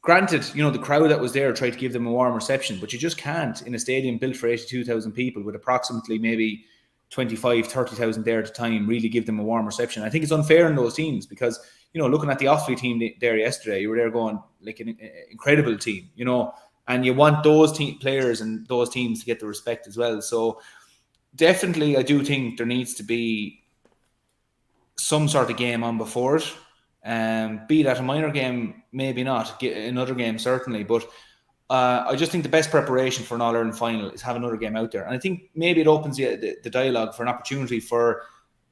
granted, you know, the crowd that was there tried to give them a warm reception, but you just can't in a stadium built for 82,000 people with approximately maybe 30,000 there at the time, really give them a warm reception. I think it's unfair in those teams because, you know, looking at the Offaly team there yesterday, you were there going, like, an incredible team, you know, and you want those players and those teams to get the respect as well. So definitely, I do think there needs to be some sort of game on before it. Be that a minor game, maybe not, another game certainly, but I just think the best preparation for an All-Ireland final is have another game out there. And I think maybe it opens the dialogue for an opportunity for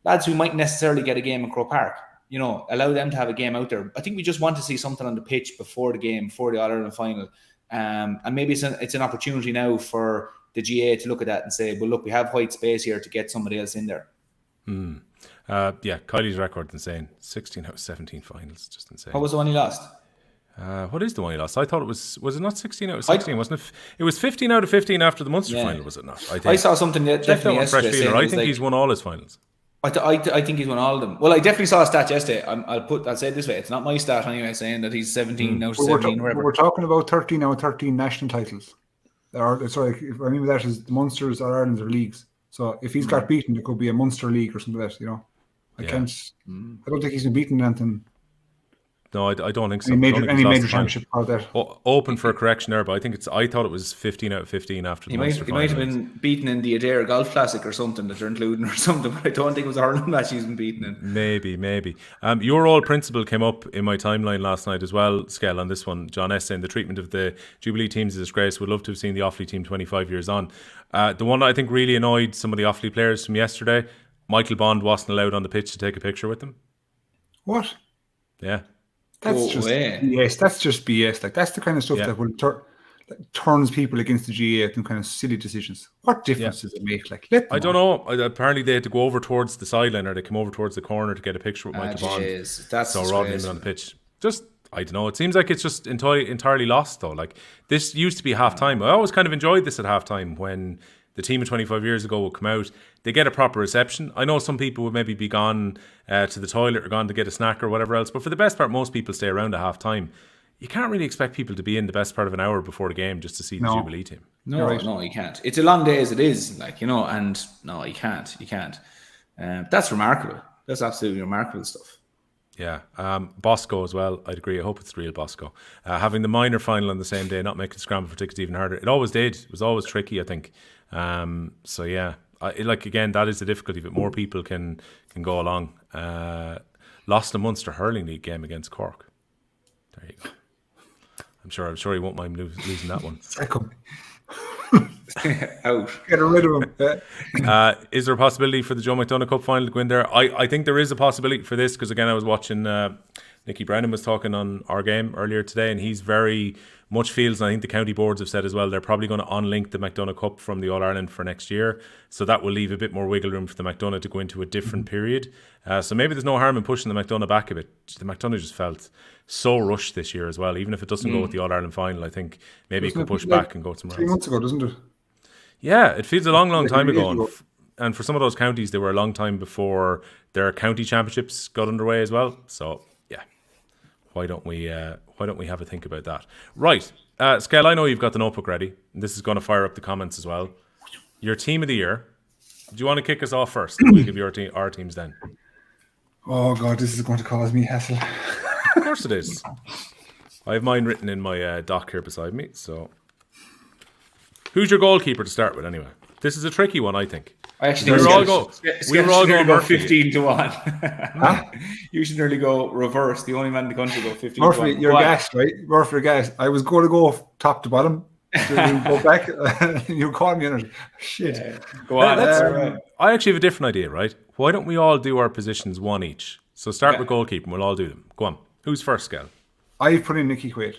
lads who might necessarily get a game in Croke Park, you know, allow them to have a game out there. I think we just want to see something on the pitch before the game, before the All-Ireland final. And maybe it's an opportunity now for the GA to look at that and say, well, look, we have white space here to get somebody else in there. Yeah, Kylie's record insane. 16 out of 17 finals, just insane. What was the one he lost? What is the one he lost? I thought it was it not 16 out of 16, wasn't it? It was 15 out of 15 after the Munster final, was it not? I saw something definitely yesterday. I think he's won all his finals. I think he's won all of them. Well, I definitely saw a stat yesterday. I'll say it this way: it's not my stat anyway, saying that he's 17 out of 17. We're talking about 13 out of 13 national titles. Sorry, if I remember that is the Munsters or Ireland's or leagues. So if he's got beaten, it could be a Munster league or something like that. You know, I don't think he's been beaten anything. No, I don't think so. Any major championship out there. Open for a correction there, but I thought it was 15 out of 15 after the Munster final. He might have been beaten in the Adair Golf Classic or something that they're including or something, but I don't think it was a hurling match he's been beaten in. Maybe. Your old principal came up in my timeline last night as well, Skehill, on this one. John S. saying the treatment of the Jubilee teams is a disgrace. Would love to have seen the Offaly team 25 years on. The one that I think really annoyed some of the Offaly players from yesterday, Michael Bond wasn't allowed on the pitch to take a picture with them. What? Yeah. That's just BS. That's just BS. Like, that's the kind of stuff that will turns people against the GA and kind of silly decisions. What difference does it make? Like, I don't know. Apparently, they had to go over towards the sideline, or they came over towards the corner to get a picture with Michael Bond. That's so Rodney on the pitch. Just, I don't know. It seems like it's just entirely lost though. Like, this used to be half time. I always kind of enjoyed this at half time when the team of 25 years ago would come out. They get a proper reception. I know some people would maybe be gone to the toilet or gone to get a snack or whatever else, but for the best part, most people stay around at half time. You can't really expect people to be in the best part of an hour before the game just to see the Jubilee team. No, you can't. It's a long day as it is, like, you know, and no, you can't. That's remarkable. That's absolutely remarkable stuff. Yeah. Bosco as well, I'd agree. I hope it's real Bosco. Having the minor final on the same day, not making scramble for tickets even harder. It always did. It was always tricky, I think. So yeah, again, that is the difficulty. But more people can go along. Lost a Munster Hurling League game against Cork. There you go. I'm sure he won't mind losing that one. Out. Get rid of him. Is there a possibility for the Joe McDonagh Cup final to go in there? I think there is a possibility for this, because again, I was watching Nicky Brennan was talking on Our Game earlier today, and he's very much feels, and I think the county boards have said as well, they're probably going to unlink the McDonagh Cup from the All-Ireland for next year. So that will leave a bit more wiggle room for the McDonagh to go into a different period. So maybe there's no harm in pushing the McDonagh back a bit. The McDonagh just felt so rushed this year as well. Even if it doesn't go with the All-Ireland final, I think maybe it could push back and go somewhere else. 3 months ago, doesn't it? Yeah, it feels a long time ago. and for some of those counties, they were a long time before their county championships got underway as well. So yeah, why don't we have a think about that? Right, Skehill, I know you've got the notebook ready, and this is going to fire up the comments as well. Your team of the year. Do you want to kick us off first? We'll give you our teams then. Oh God, this is going to cause me hassle. Of course it is. I have mine written in my doc here beside me. So, who's your goalkeeper to start with? Anyway, this is a tricky one, I think. I actually we were all going Murphy 15-1. Huh? You should nearly go reverse. The only man in the country go 15-1. Murphy, you're gassed, right? Murphy, you're gassed. I was going to go top to bottom. So you go back. You call me on it. Shit. Yeah. Go on. Right. I actually have a different idea, right? Why don't we all do our positions one each? So start with goalkeeper, and we'll all do them. Go on. Who's first, Skehill? I've put in Nicky Quaid.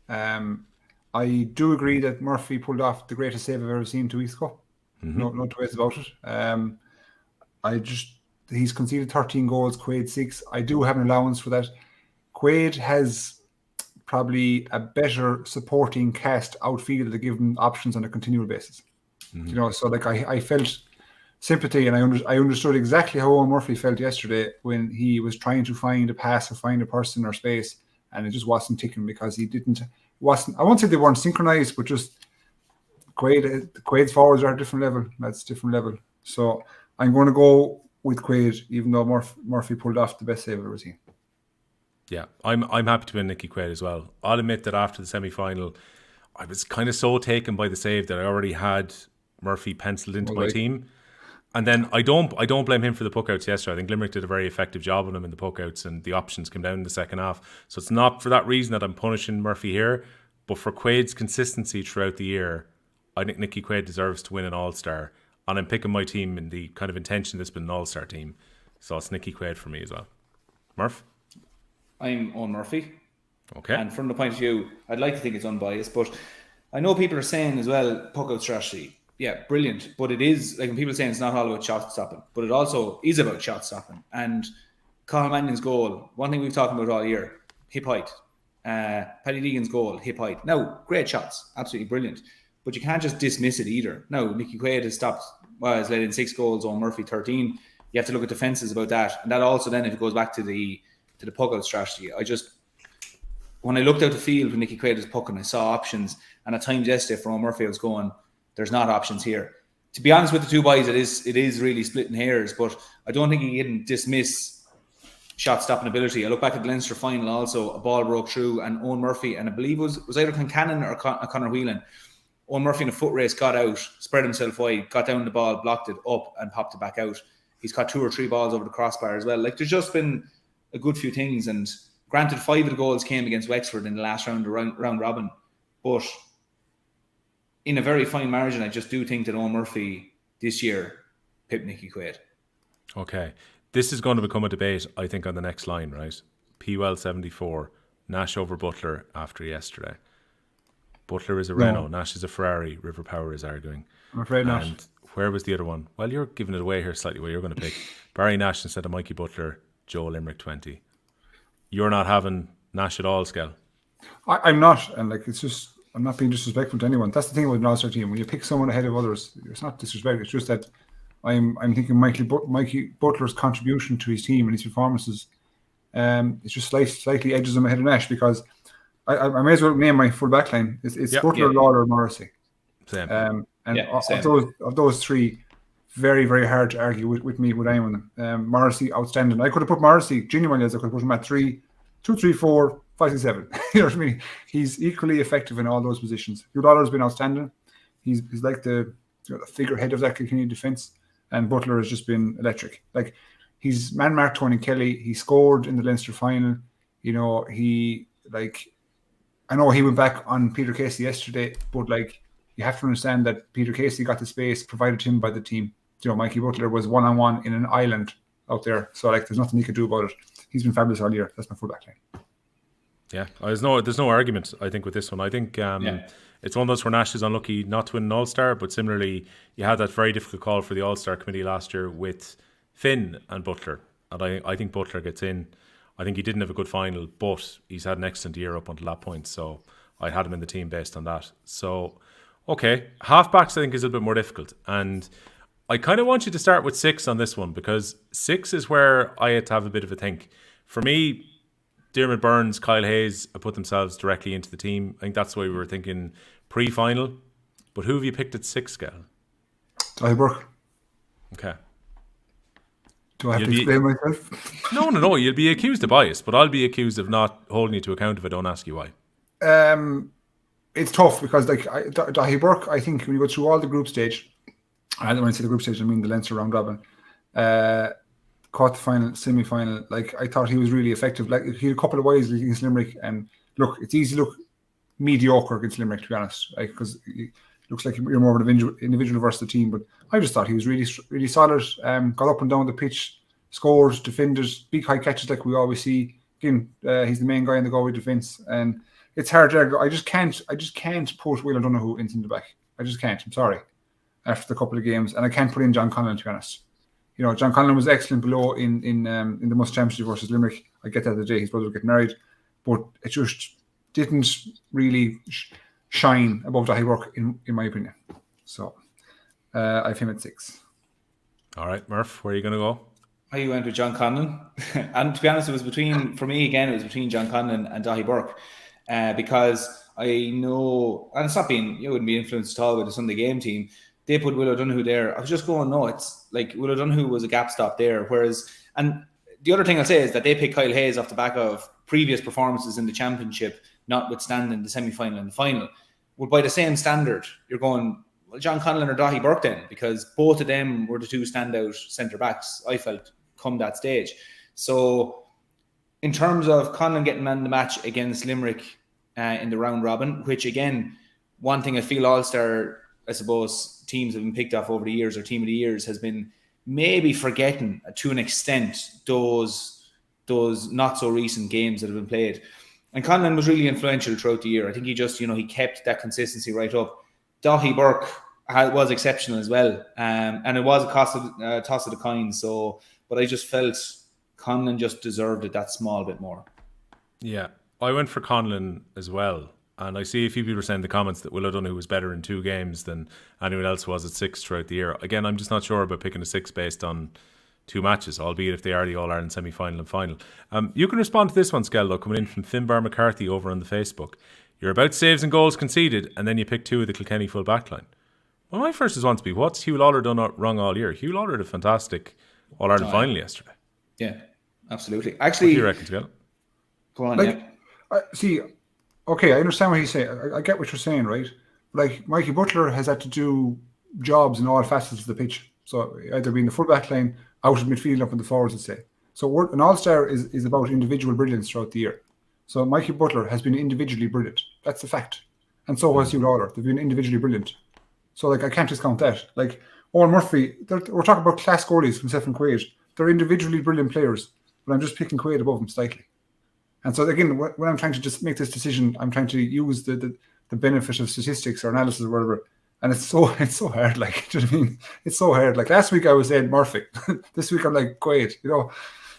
I do agree that Murphy pulled off the greatest save I've ever seen 2 weeks ago. Mm-hmm. No two ways about it. He's conceded 13 goals, Quaid 6. I do have an allowance for that. Quaid has probably a better supporting cast outfield to give him options on a continual basis. Mm-hmm. So like I felt sympathy, and I understood exactly how Owen Murphy felt yesterday when he was trying to find a pass or find a person or space, and it just wasn't ticking because he wasn't. I won't say they weren't synchronized, but just Quaid's forwards are a different level. That's a different level. So I'm going to go with Quaid, even though Murphy pulled off the best save I've ever seen. Yeah, I'm happy to win Nicky Quaid as well. I'll admit that after the semi-final, I was kind of so taken by the save that I already had Murphy penciled into my team. And then I don't blame him for the puckouts yesterday. I think Limerick did a very effective job on him in the puckouts, and the options came down in the second half. So it's not for that reason that I'm punishing Murphy here, but for Quaid's consistency throughout the year, I think Nicky Quaid deserves to win an All-Star. And I'm picking my team in the kind of intention that's been an All-Star team. So it's Nicky Quaid for me as well. Murph? I'm on Murphy. Okay. And from the point of view, I'd like to think it's unbiased, but I know people are saying as well, puck-out strategy. Yeah, brilliant. But it is, like when people are saying it's not all about shot stopping, but it also is about shot stopping. And Conor Mannion's goal, one thing we've talked about all year, hip height. Paddy Deegan's goal, hip height. Now, great shots, absolutely brilliant. But you can't just dismiss it either. Now, Nicky Quaid has has let in 6 goals on Murphy 13. You have to look at defences about that. And that also then, if it goes back to the puck-out strategy, when I looked out the field when Nicky Quaid was pucking, I saw options. And at times yesterday for Murphy, I was going, there's not options here. To be honest with the two boys, it is really splitting hairs, but I don't think he can dismiss shot stopping ability. I look back at the Leinster final also, a ball broke through and Owen Murphy, and I believe it was either Concannon or Conor Whelan. Owen Murphy in a foot race got out, spread himself wide, got down the ball, blocked it up and popped it back out. He's caught 2 or 3 balls over the crossbar as well. Like, there's just been a good few things, and granted 5 of the goals came against Wexford in the last round robin, but in a very fine margin, I just do think that Owen Murphy this year pipped Nicky Quaid. Okay. This is going to become a debate, I think, on the next line, right? P-Well 74, Nash over Butler after yesterday. Butler is a Renault, Nash is a Ferrari, River Power is arguing. I'm afraid not. And where was the other one? Well, you're giving it away here slightly where you're going to pick Barry Nash instead of Mikey Butler, Joe Limerick 20. You're not having Nash at all, Skehill? I'm not, and like it's just, I'm not being disrespectful to anyone. That's the thing with an All-Star team. When you pick someone ahead of others, it's not disrespect. It's just that I'm thinking Mikey Butler's contribution to his team and his performances, it's just slightly edges him ahead of Nash, because I may as well name my full back line. It's Butler, Lawler, Morrissey. Same. Of those 3, very, very hard to argue with me with anyone of them. Morrissey, outstanding. I could have put Morrissey, genuinely, as I could have put him at 2, 3, 4, 5, 6, 7. You know what I mean? He's equally effective in all those positions. Lawler's been outstanding. He's like the figurehead of that Kilkenny defence, and Butler has just been electric. Like, he's man-marked Tony Kelly. He scored in the Leinster final. You know, I know he went back on Peter Casey yesterday, but like, you have to understand that Peter Casey got the space provided to him by the team. You know, Mikey Butler was one-on-one in an island out there, so like, there's nothing he could do about it. He's been fabulous all year. That's my full back line. Yeah, there's no argument, I think, with this one. I think it's one of those where Nash is unlucky not to win an All-Star, but similarly, you had that very difficult call for the All-Star committee last year with Finn and Butler, and I think Butler gets in. I think he didn't have a good final, but he's had an excellent year up until that point, so I had him in the team based on that. So, okay, half-backs I think is a little bit more difficult, and I kind of want you to start with 6 on this one, because 6 is where I had to have a bit of a think. For me, Diarmaid Byrnes, Kyle Hayes have put themselves directly into the team. I think that's the way we were thinking pre-final. But who have you picked at 6, Skehill? Dahi Burke. Okay. Do I have to explain myself? No. You'll be accused of bias, but I'll be accused of not holding you to account if I don't ask you why. It's tough because Dahi Burke, I think when you go through all the group stage, and when I say the group stage, I mean the Leinster round robin, quarter-final, semi-final, like I thought he was really effective. Like he had a couple of wides against Limerick, and look, it's easy to look mediocre against Limerick, to be honest, right? Because it looks like you're more of an individual versus the team. But I just thought he was really, really solid. Got up and down the pitch, scored, defended, big high catches like we always see. Again, he's the main guy in the Galway defence, and it's hard to. I just can't put Will O'Donoghue into the back. I just can't. I'm sorry. After the couple of games, and I can't put in John Conlon, to be honest. You know, John Conlon was excellent below in the Munster Championship versus Limerick. I get that the day his brother was getting married, but it just didn't really shine above Dahi Burke in my opinion. So I have him at 6. All right, Murph, where are you going to go? I went with John Conlon, and to be honest, it was between John Conlon and Dahi Burke, because I know, and it's not being, you wouldn't be influenced at all with the Sunday game team. They put Will O'Donoghue there. I was just going, no, it's like Will O'Donoghue was a gap stop there. Whereas, and the other thing I'll say is that they picked Kyle Hayes off the back of previous performances in the championship, notwithstanding the semi-final and the final. Well, by the same standard, you're going, well, John Conlon or Dahi Burke then, because both of them were the two standout centre-backs, I felt, come that stage. So, in terms of Conlon getting man of the match against Limerick in the round robin, which again, one thing I feel All-Star, I suppose, teams have been picked off over the years, or team of the years, has been maybe forgetting to an extent those not so recent games that have been played. And Conlon was really influential throughout the year. I think he just, he kept that consistency right up. Dahi Burke was exceptional as well, and it was a toss of the coin. So, but I just felt Conlon just deserved it that small bit more. Yeah, I went for Conlon as well. And I see a few people are saying in the comments that Will O'Donoghue was better in 2 games than anyone else was at 6 throughout the year. Again, I'm just not sure about picking a 6 based on 2 matches, albeit if they are the All-Ireland semi-final and final. You can respond to this one, Skell, though, coming in from Finbar McCarthy over on the Facebook. You're about saves and goals conceded, and then you pick 2 of the Kilkenny full backline. Well, my first response would be, what's Hugh Lawler done wrong all year? Hugh Lawler had a fantastic All-Ireland final yesterday. Yeah, absolutely. Actually, what do you reckon, Skell? Go on, Okay, I understand what he's saying. I get what you're saying, right? Like, Mikey Butler has had to do jobs in all facets of the pitch. So either being the full back line, out of midfield, up in the forwards, let's say. So an all-star is about individual brilliance throughout the year. So Mikey Butler has been individually brilliant. That's the fact. And so has Hugh Lawler. They've been individually brilliant. So, like, I can't discount that. Like, Owen Murphy, we're talking about class goalies from Seth and Quaid. They're individually brilliant players, but I'm just picking Quaid above them slightly. And so again, when I'm trying to just make this decision, I'm trying to use the benefit of statistics or analysis or whatever. And it's so hard. Like, do you know what I mean? It's so hard. Like last week I was saying Murphy. This week I'm like Quaid,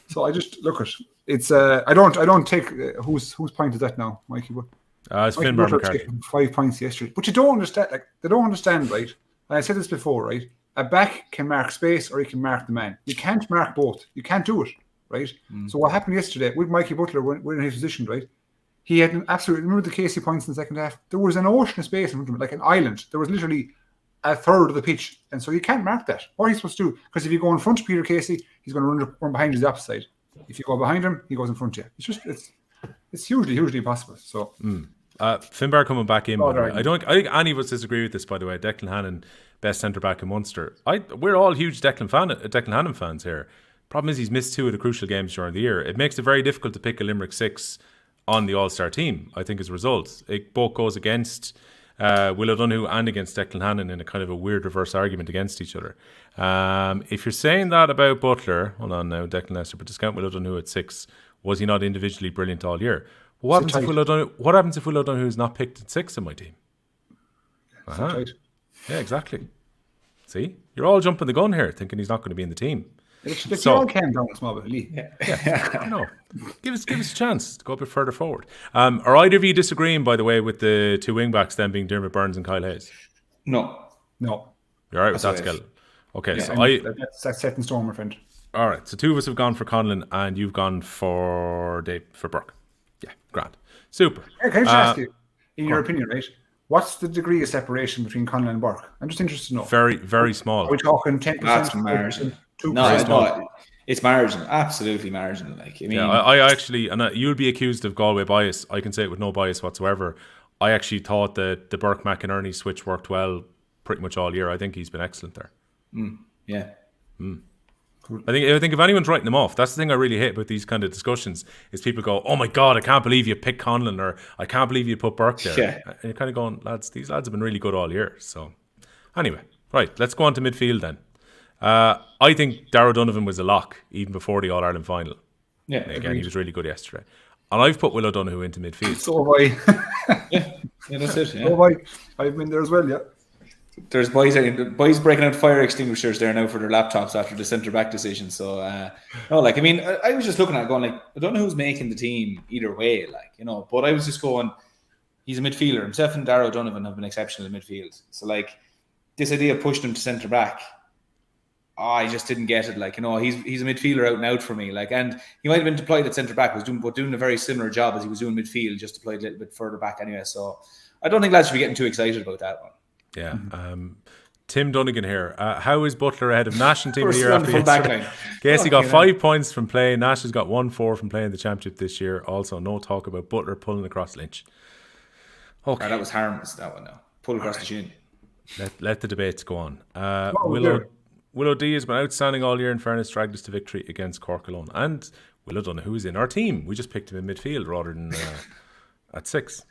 So I just look at it's. I don't take whose point is that now, Mikey? It's Finn McCarthy. 5 points yesterday, but you don't understand. Like they don't understand, right? And I said this before, right? A back can mark space or he can mark the man. You can't mark both. You can't do it. Right. So what happened yesterday with Mikey Butler when in his position, right? He had an absolute. Remember the Casey points in the second half? There was an ocean of space in front of him, like an island. There was literally a third of the pitch, and so you can't mark that. What are you supposed to do? Because if you go in front of Peter Casey, he's going to run behind you the opposite side. If you go behind him, he goes in front of you. It's hugely impossible. So Finbar coming back in. By the way. I think any of us disagree with this. By the way, Declan Hannon, best centre back in Munster. We're all huge Declan Hannon fans here. Problem is he's missed 2 of the crucial games during the year. It makes it very difficult to pick a Limerick 6 on the All-Star team, I think, as a result. It both goes against Will O'Donoghue and against Declan Hannon in a kind of a weird reverse argument against each other. If you're saying that about Butler, hold on now, Declan Leinster, but discount Will O'Donoghue at 6, was he not individually brilliant all year? What happens if Will O'Donoghue is not picked at 6 in my team? Yeah, exactly. See? You're all jumping the gun here, thinking he's not going to be in the team. You all can down a small bit, Lee. Yeah. No. Give us a chance to go a bit further forward. Are either of you disagreeing, by the way, with the 2 wing backs then being Diarmaid Byrnes and Kyle Hayes? No. You're all right with that, Skehill? Okay, so that's set in stone, my friend. All right, so two of us have gone for Conlon, and you've gone for Burke. Yeah, grand, super. Can I just ask you, in your opinion, right? What's the degree of separation between Conlon and Burke? I'm just interested to know. Very, very small. Are we talking 10%? That's marginal. 2%? No, it's marginal. Absolutely marginal. Like, I mean, I actually, and you'll be accused of Galway bias. I can say it with no bias whatsoever. I actually thought that the Burke McInerney switch worked well pretty much all year. I think he's been excellent there. Yeah. I think if anyone's writing them off, that's the thing I really hate about these kind of discussions is people go, "Oh my God, I can't believe you picked Conlon," or "I can't believe you put Burke there." Yeah. And you're kind of going, these lads have been really good all year. So anyway, right, let's go on to midfield then. I think Darragh Donovan was a lock even before the All-Ireland final. Yeah. Again, he was really good yesterday. And I've put Will O'Donoghue into midfield. So have I. Yeah, that's it. Yeah. So have I. I've been there as well, yeah. There's boys breaking out fire extinguishers there now for their laptops after the centre back decision. So, no, like, I mean, I was just looking at it going, like, I don't know who's making the team either way, like, you know, but I was just going, he's a midfielder. Himself and Darragh Donovan have been exceptional in midfield. So, like, this idea of pushing him to centre back, I just didn't get it. Like, you know, he's a midfielder out and out for me. Like, and he might have been deployed at centre back, but doing a very similar job as he was doing midfield, just deployed a little bit further back anyway. So, I don't think lads should be getting too excited about that one. Yeah. Tim Dunnigan here. How is Butler ahead of Nash and Team of the Year after yesterday? Casey got 5 points from playing. Nash has got 1-4 from playing the championship this year. Also, no talk about Butler pulling across Lynch. Okay. That was harmless, that one now. Pull across the chin. Let the debates go on. Will O'D has been outstanding all year, in fairness, dragged us to victory against Cork alone. And Will O'Donoghue is in our team. We just picked him in midfield rather than at 6.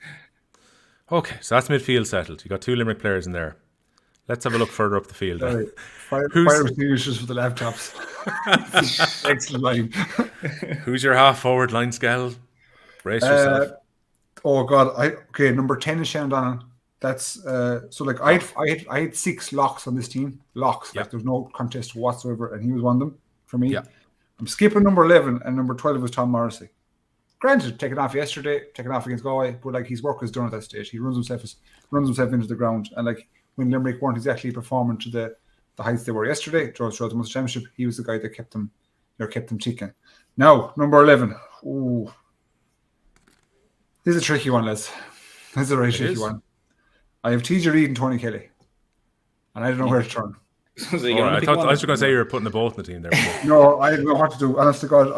Okay, so that's midfield settled. You got 2 Limerick players in there. Let's have a look further up the field. Fire extinguishers for the laptops. Excellent line. Who's your half forward line, Skehill? Brace yourself. Oh God! Number 10 is Shannon Donnan. That's so like I had 6 locks on this team. Locks, like there's no contest whatsoever, and he was one of them for me. Yeah. I'm skipping number 11, and number 12 was Tom Morrissey. Granted, taken off yesterday, taken off against Galway, but like his work is done at that stage. He runs himself into the ground, and like when Limerick weren't exactly performing to the heights they were yesterday throughout the Munster Championship, he was the guy that kept them ticking. Now, number 11. Ooh, this is a tricky one, Les. This is a very tricky one. I have TJ Reid and Tony Kelly, and I don't know where to turn. I was going to say you were putting the both in the team there. No, I don't know what to do. Honest to God,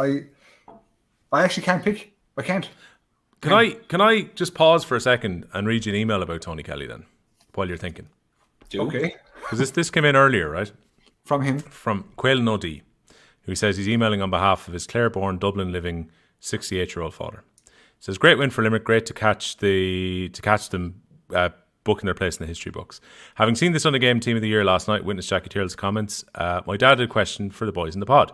I actually can't pick. I can't. Can I just pause for a second and read you an email about Tony Kelly then, while you're thinking? Okay. Because this came in earlier, right? From him? From Quail OD, who says he's emailing on behalf of his Clare-born, Dublin-living 68-year-old father. He says, great win for Limerick, great to catch them booking their place in the history books. Having seen the Sunday game Team of the Year last night, witnessed Jackie Tyrrell's comments, my dad had a question for the boys in the pod.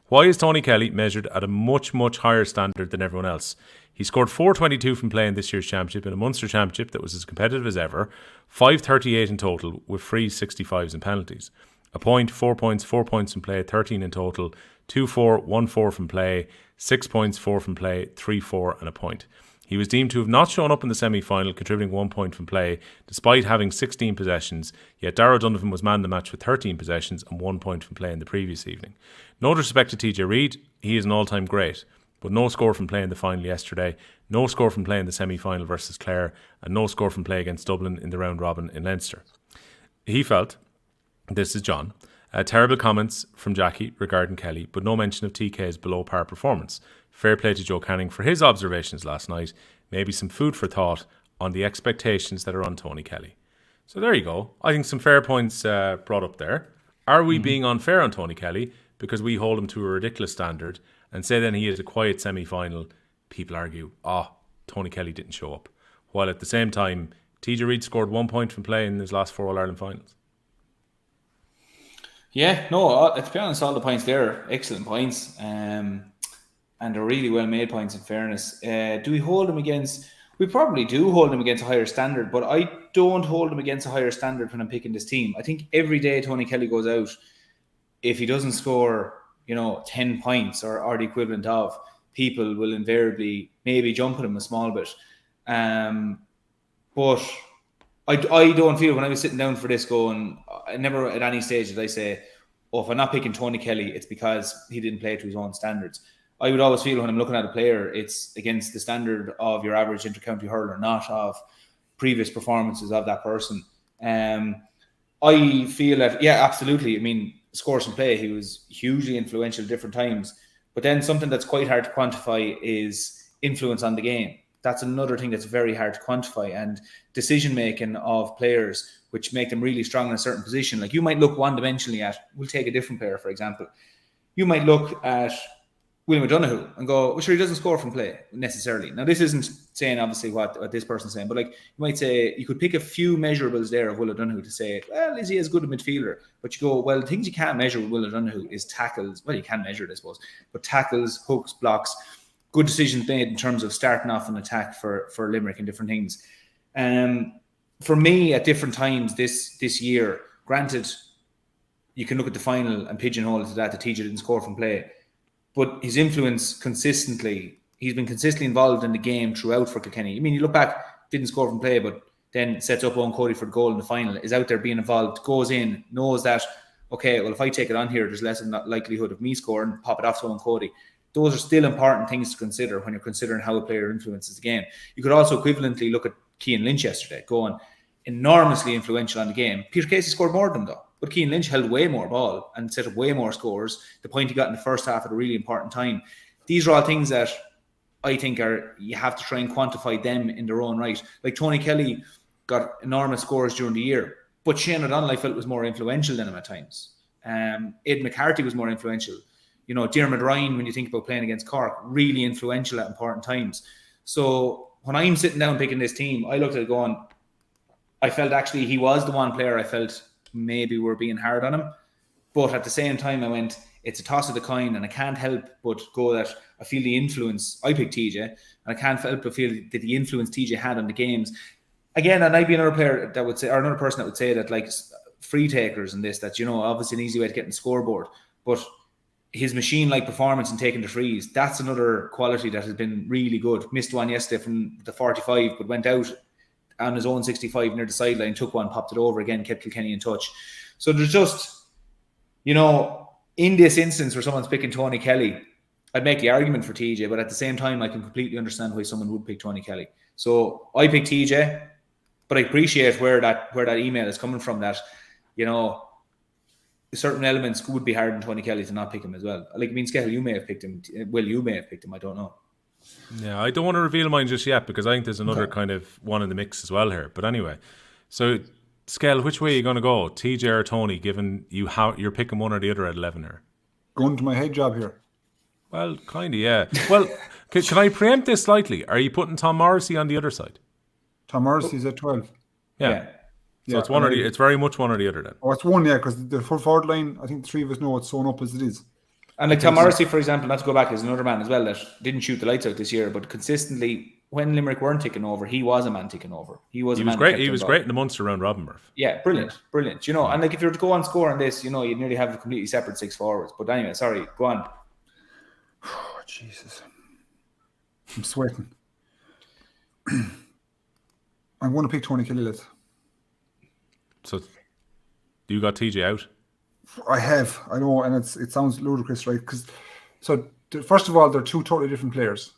Why is Tony Kelly measured at a much, much higher standard than everyone else? He scored 422 from playing this year's championship in a Munster championship that was as competitive as ever, 538 in total with free 65s and penalties. A point, 4 points, 4 points from play, 13 in total, 2-4, 1-4 from play, 6 points, 4 from play, 3-4 and a point. He was deemed to have not shown up in the semi-final, contributing 1 point from play, despite having 16 possessions, yet Darragh Donovan was man of the match with 13 possessions and 1 point from play in the previous evening. No disrespect to TJ Reid, he is an all-time great, but no score from play in the final yesterday, no score from play in the semi-final versus Clare, and no score from play against Dublin in the round-robin in Leinster. He felt, this is John, terrible comments from Jackie regarding Kelly, but no mention of TK's below-par performance. Fair play to Joe Canning for his observations last night. Maybe some food for thought on the expectations that are on Tony Kelly. So there you go. I think some fair points brought up there. Are we being unfair on Tony Kelly because we hold him to a ridiculous standard and say then he is a quiet semi-final? People argue, Tony Kelly didn't show up. While at the same time, TJ Reid scored 1 point from play in his last 4 All-Ireland finals. Yeah, no, to be honest, all the points there, excellent points. And they're really well made points in fairness. Do we hold him against... We probably do hold him against a higher standard, but I don't hold him against a higher standard when I'm picking this team. I think every day Tony Kelly goes out, if he doesn't score, 10 points or the equivalent of, people will invariably maybe jump at him a small bit. But I don't feel when I was sitting down for this going, I never at any stage did I say, oh, if I'm not picking Tony Kelly, it's because he didn't play to his own standards. I would always feel when I'm looking at a player, it's against the standard of your average intercounty hurler, not of previous performances of that person. I feel that, yeah, absolutely. I mean, scores and play, he was hugely influential at different times. But then something that's quite hard to quantify is influence on the game. That's another thing that's very hard to quantify, and decision-making of players, which make them really strong in a certain position. Like you might look one-dimensionally at, we'll take a different player, for example. You might look at William O'Donoghue and go, well, sure, he doesn't score from play necessarily. Now, this isn't saying obviously what this person's saying, but like you might say, you could pick a few measurables there of Will O'Donoghue to say, well, is he as good a midfielder? But you go, well, the things you can't measure with Will O'Donoghue is tackles. Well, you can measure it, I suppose, but tackles, hooks, blocks, good decisions made in terms of starting off an attack for Limerick and different things. For me, at different times this year, granted, you can look at the final and pigeonhole it to that TJ didn't score from play. But his influence he's been consistently involved in the game throughout for Kilkenny. I mean, you look back, didn't score from play, but then sets up Owen Cody for the goal in the final, is out there being involved, goes in, knows that, okay, well, if I take it on here, there's less of a likelihood of me scoring, pop it off to Owen Cody. Those are still important things to consider when you're considering how a player influences the game. You could also equivalently look at Keane Lynch yesterday, going enormously influential on the game. Peter Casey scored more than him, though. But Keane Lynch held way more ball and set up way more scores. The point he got in the first half at a really important time. These are all things that I think you have to try and quantify them in their own right. Like Tony Kelly got enormous scores during the year, but Shane O'Donnell I felt was more influential than him at times. Ed McCarthy was more influential. You know, Diarmuid Ryan, when you think about playing against Cork, really influential at important times. So when I'm sitting down picking this team, I looked at it going, I felt actually he was the one player I felt maybe we're being hard on him. But at the same time, I went, it's a toss of the coin, and I can't help but go that I feel the influence. I picked TJ, and I can't help but feel that the influence TJ had on the games. Again, and I'd be another player that would say, or another person that would say that, like, free takers and this, that, you know, obviously an easy way to get in the scoreboard. But his machine-like performance in taking the frees, that's another quality that has been really good. Missed one yesterday from the 45, but went out on his own 65 near the sideline, took one, popped it over again, kept Kilkenny in touch. So there's just, you know, in this instance where someone's picking Tony Kelly, I'd make the argument for TJ, but at the same time, I can completely understand why someone would pick Tony Kelly. So I picked TJ, but I appreciate where that email is coming from, that, you know, certain elements would be hard on Tony Kelly to not pick him as well. Like, I mean, Skehill, you may have picked him. Will, you may have picked him. I don't know. Yeah, I don't want to reveal mine just yet because I think there's another kind of one in the mix as well here. But anyway, so Skehill, which way are you going to go, TJ or Tony? Given you're picking one or the other at 11 here. Going to my head job here. Well, kind of, yeah. Well, can I preempt this slightly? Are you putting Tom Morrissey on the other side? Tom Morrissey's at 12. Yeah. So it's one or the. It's very much one or the other then. Oh, it's one, yeah, because the full forward line, I think the three of us know it's sewn up as it is. And like Tom Morrissey, for example, not to go back, is another man as well that didn't shoot the lights out this year, but consistently, when Limerick weren't taking over, he was a man taking over. He was great. He was great in the Munster round robin, Murph. Yeah, brilliant. You know, and like if you were to go on score on this, you know, you'd nearly have a completely separate six forwards. But anyway, sorry, go on. Oh, Jesus. I'm sweating. I'm going to pick Tony Kelly. So, you got TJ out? I know, and it sounds ludicrous, right? Because first of all, they're two totally different players,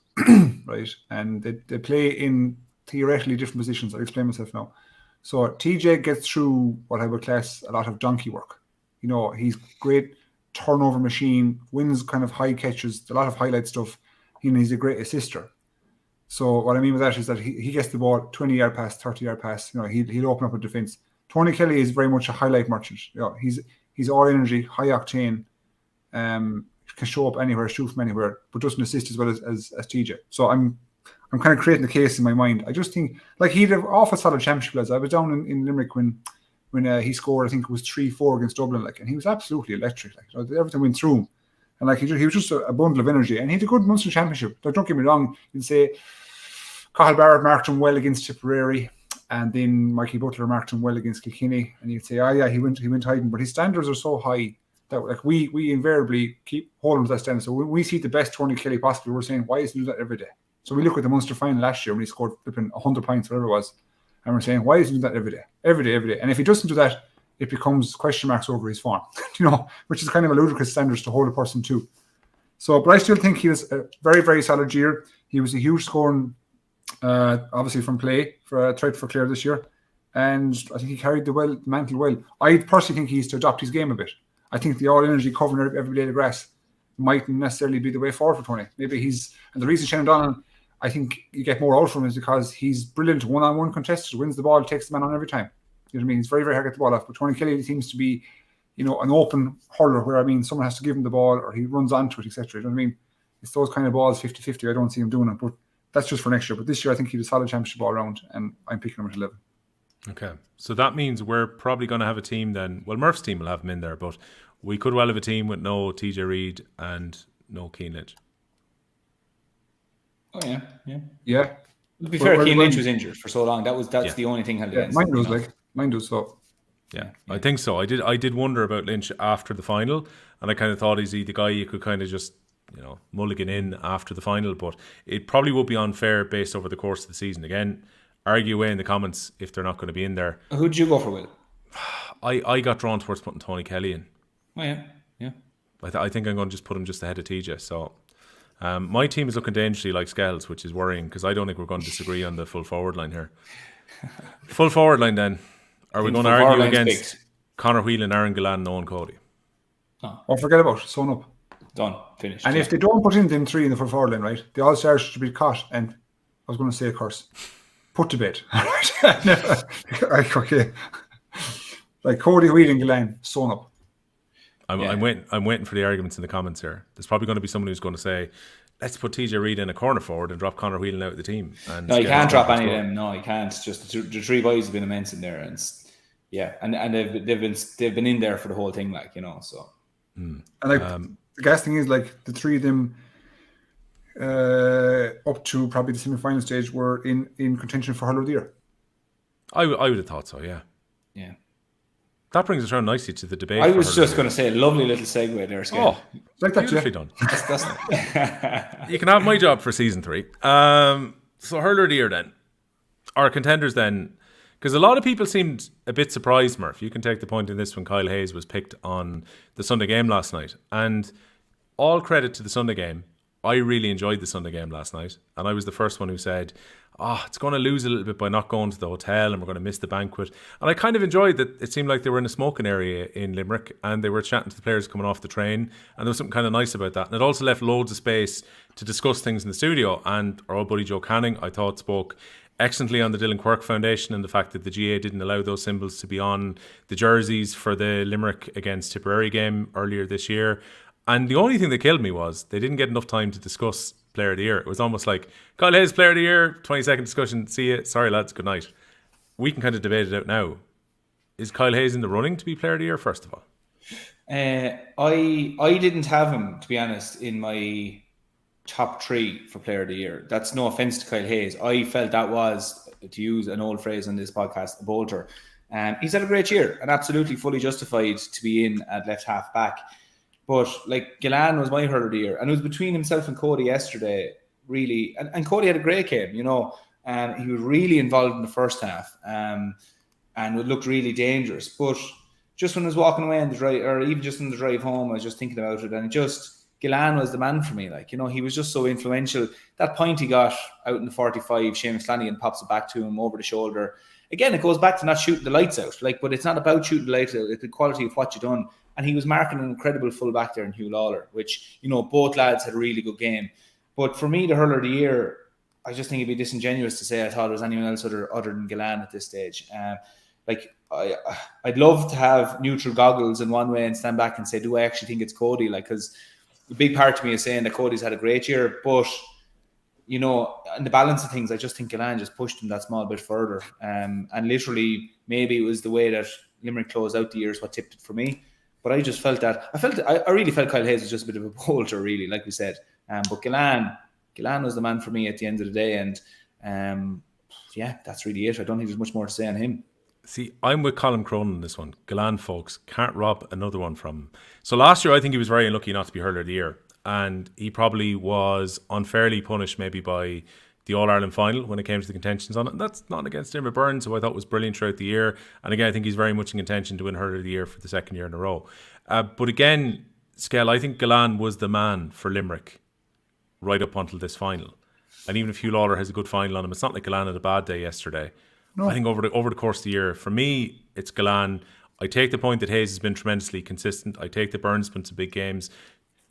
right? And they play in theoretically different positions. I'll explain myself now. So TJ gets through what I would class a lot of donkey work. You know, he's great turnover machine, wins kind of high catches, a lot of highlight stuff. He's a great assister. So what I mean by that is that he gets the ball, 20-yard pass, 30-yard pass. You know, he'll open up a defense. Tony Kelly is very much a highlight merchant. You know, he's all energy, high octane, can show up anywhere, shoot from anywhere, but doesn't assist as well as TJ. So I'm kind of creating the case in my mind. I just think, like, he'd have awful solid championship lads. I was down in Limerick when he scored, I think it was 3-4 against Dublin, like, and he was absolutely electric. Like, you know, everything went through him, and like he was just a bundle of energy, and he had a good Munster championship. Like, don't get me wrong, you'd say Cathal Barrett marked him well against Tipperary. And then Mikey Butler marked him well against Kilkenny, and you'd say, he went hiding, but his standards are so high that, like, we invariably keep holding to that standard. So when we see the best Tony Kelly possible, we're saying, why is he do that every day? So we look at the Munster final last year when he scored flipping 100 points, whatever it was, And we're saying, why is he doing that every day? Every day, every day. And if he doesn't do that, it becomes question marks over his form, which is kind of a ludicrous standards to hold a person to. So, but I still think he was a very, very solid year. He was a huge scoring, obviously from play for a threat for Clare this year. And I think he carried the mantle well. I personally think he needs to adopt his game a bit. I think the all-energy covering every blade of grass mightn't necessarily be the way forward for Tony. Maybe and the reason Shannon Donnan, I think you get more out from him is because he's brilliant one-on-one contested, wins the ball, takes the man on every time. You know what I mean? He's very, very hard to get the ball off. But Tony Kelly seems to be, an open hurler where, someone has to give him the ball or he runs onto it, etc. You know what I mean? It's those kind of balls, 50-50. I don't see him doing it. But that's just for next year. But this year, I think he's a solid championship all around, and I'm picking him at 11. Okay. So that means we're probably going to have a team then. Well, Murph's team will have him in there, but we could well have a team with no TJ Reid and no Keane Lynch. Oh, yeah. Yeah. To be fair, Keane Lynch was injured for so long. That's the only thing held against him. Mine does so. Yeah, I think so. I did wonder about Lynch after the final, and I kind of thought, is he the guy you could kind of just, mulligan in after the final? But it probably would be unfair based over the course of the season. Again, argue away in the comments if they're not going to be in there. Who'd you go for, Will? I got drawn towards putting Tony Kelly in. Oh, yeah. I think I'm going to just put him just ahead of TJ. So my team is looking dangerously like Skehill's, which is worrying because I don't think we're going to disagree on the full forward line here. Full forward line then. Are we going to argue against Conor Whelan, Aaron Gillane, and Owen Cody? Oh, forget about it. Sewn up. Done. Finished. And if they don't put in them three in the full forward line, right, the All-Stars should be caught. And I was going to say a curse. Put to bed. Okay. Like Cody, Whelan, Gillane, sewn up. I'm waiting for the arguments in the comments here. There's probably going to be someone who's going to say, let's put TJ Reid in a corner forward and drop Conor Whelan out of the team. And no, you can't drop any of them. No, you can't. Just the three boys have been immense in there, and they've been in there for the whole thing, So, and the gas thing is the three of them up to probably the semi-final stage were in contention for Hurler of the Year. I would have thought so. Yeah. Yeah. That brings us around nicely to the debate. I was just going to say a lovely little segue there, Skehill. Oh, like that, beautifully done. That's You can have my job for season 3. So Hurler of the Year then. Our contenders then, because a lot of people seemed a bit surprised, Murph. You can take the point in this when Kyle Hayes was picked on the Sunday game last night. And all credit to the Sunday game. I really enjoyed the Sunday game last night. And I was the first one who said, it's going to lose a little bit by not going to the hotel and we're going to miss the banquet. And I kind of enjoyed that it seemed like they were in a smoking area in Limerick and they were chatting to the players coming off the train. And there was something kind of nice about that. And it also left loads of space to discuss things in the studio. And our old buddy Joe Canning, I thought, spoke excellently on the Dylan Quirk Foundation and the fact that the GA didn't allow those symbols to be on the jerseys for the Limerick against Tipperary game earlier this year. And the only thing that killed me was they didn't get enough time to discuss Player of the Year. It was almost like, Kyle Hayes, Player of the Year, 20-second discussion, see you, sorry lads, good night. We can kind of debate it out now. Is Kyle Hayes in the running to be Player of the Year, first of all? I didn't have him, to be honest, in my top 3 for Player of the Year. That's no offence to Kyle Hayes. I felt that was, to use an old phrase on this podcast, a bolter. He's had a great year and absolutely fully justified to be in at left half back. But Gillane was my Hurler of the Year, and it was between himself and Cody yesterday, really. And Cody had a great game, he was really involved in the first half, and it looked really dangerous. But just when I was walking away on the drive, or even just on the drive home, I was just thinking about it, and Gillane was the man for me. He was just so influential. That point he got out in the 45, Seamus Flanagan pops it back to him over the shoulder. Again, it goes back to not shooting the lights out. But it's not about shooting the lights out. It's the quality of what you've done. And he was marking an incredible full-back there in Hugh Lawler, which, both lads had a really good game. But for me, the Hurler of the Year, I just think it'd be disingenuous to say I thought there was anyone else other than Gillane at this stage. I'd love to have neutral goggles in one way and stand back and say, do I actually think it's Cody? Because a big part of me is saying that Cody's had a great year, but in the balance of things, I just think Gillane just pushed him that small bit further. And literally, maybe it was the way that Limerick closed out the year is what tipped it for me. But I just felt that I really felt Kyle Hayes was just a bit of a bolter, really, like we said. But Gillane was the man for me at the end of the day, and that's really it. I don't think there's much more to say on him. See, I'm with Colin Cronin on this one. Gillane, folks, can't rob another one from him. So last year, I think he was very unlucky not to be Hurler of the Year, and he probably was unfairly punished maybe by the All-Ireland final when it came to the contentions on it. And that's not against Dermot Byrne, who I thought was brilliant throughout the year. And again, I think he's very much in contention to win Hurler of the Year for the second year in a row. But again, Skehill, I think Gillane was the man for Limerick right up until this final. And even if Hugh Lawler has a good final on him, it's not like Gillane had a bad day yesterday. No. I think over the course of the year, for me, it's Gillane. I take the point that Hayes has been tremendously consistent. I take that Byrne's been some big games.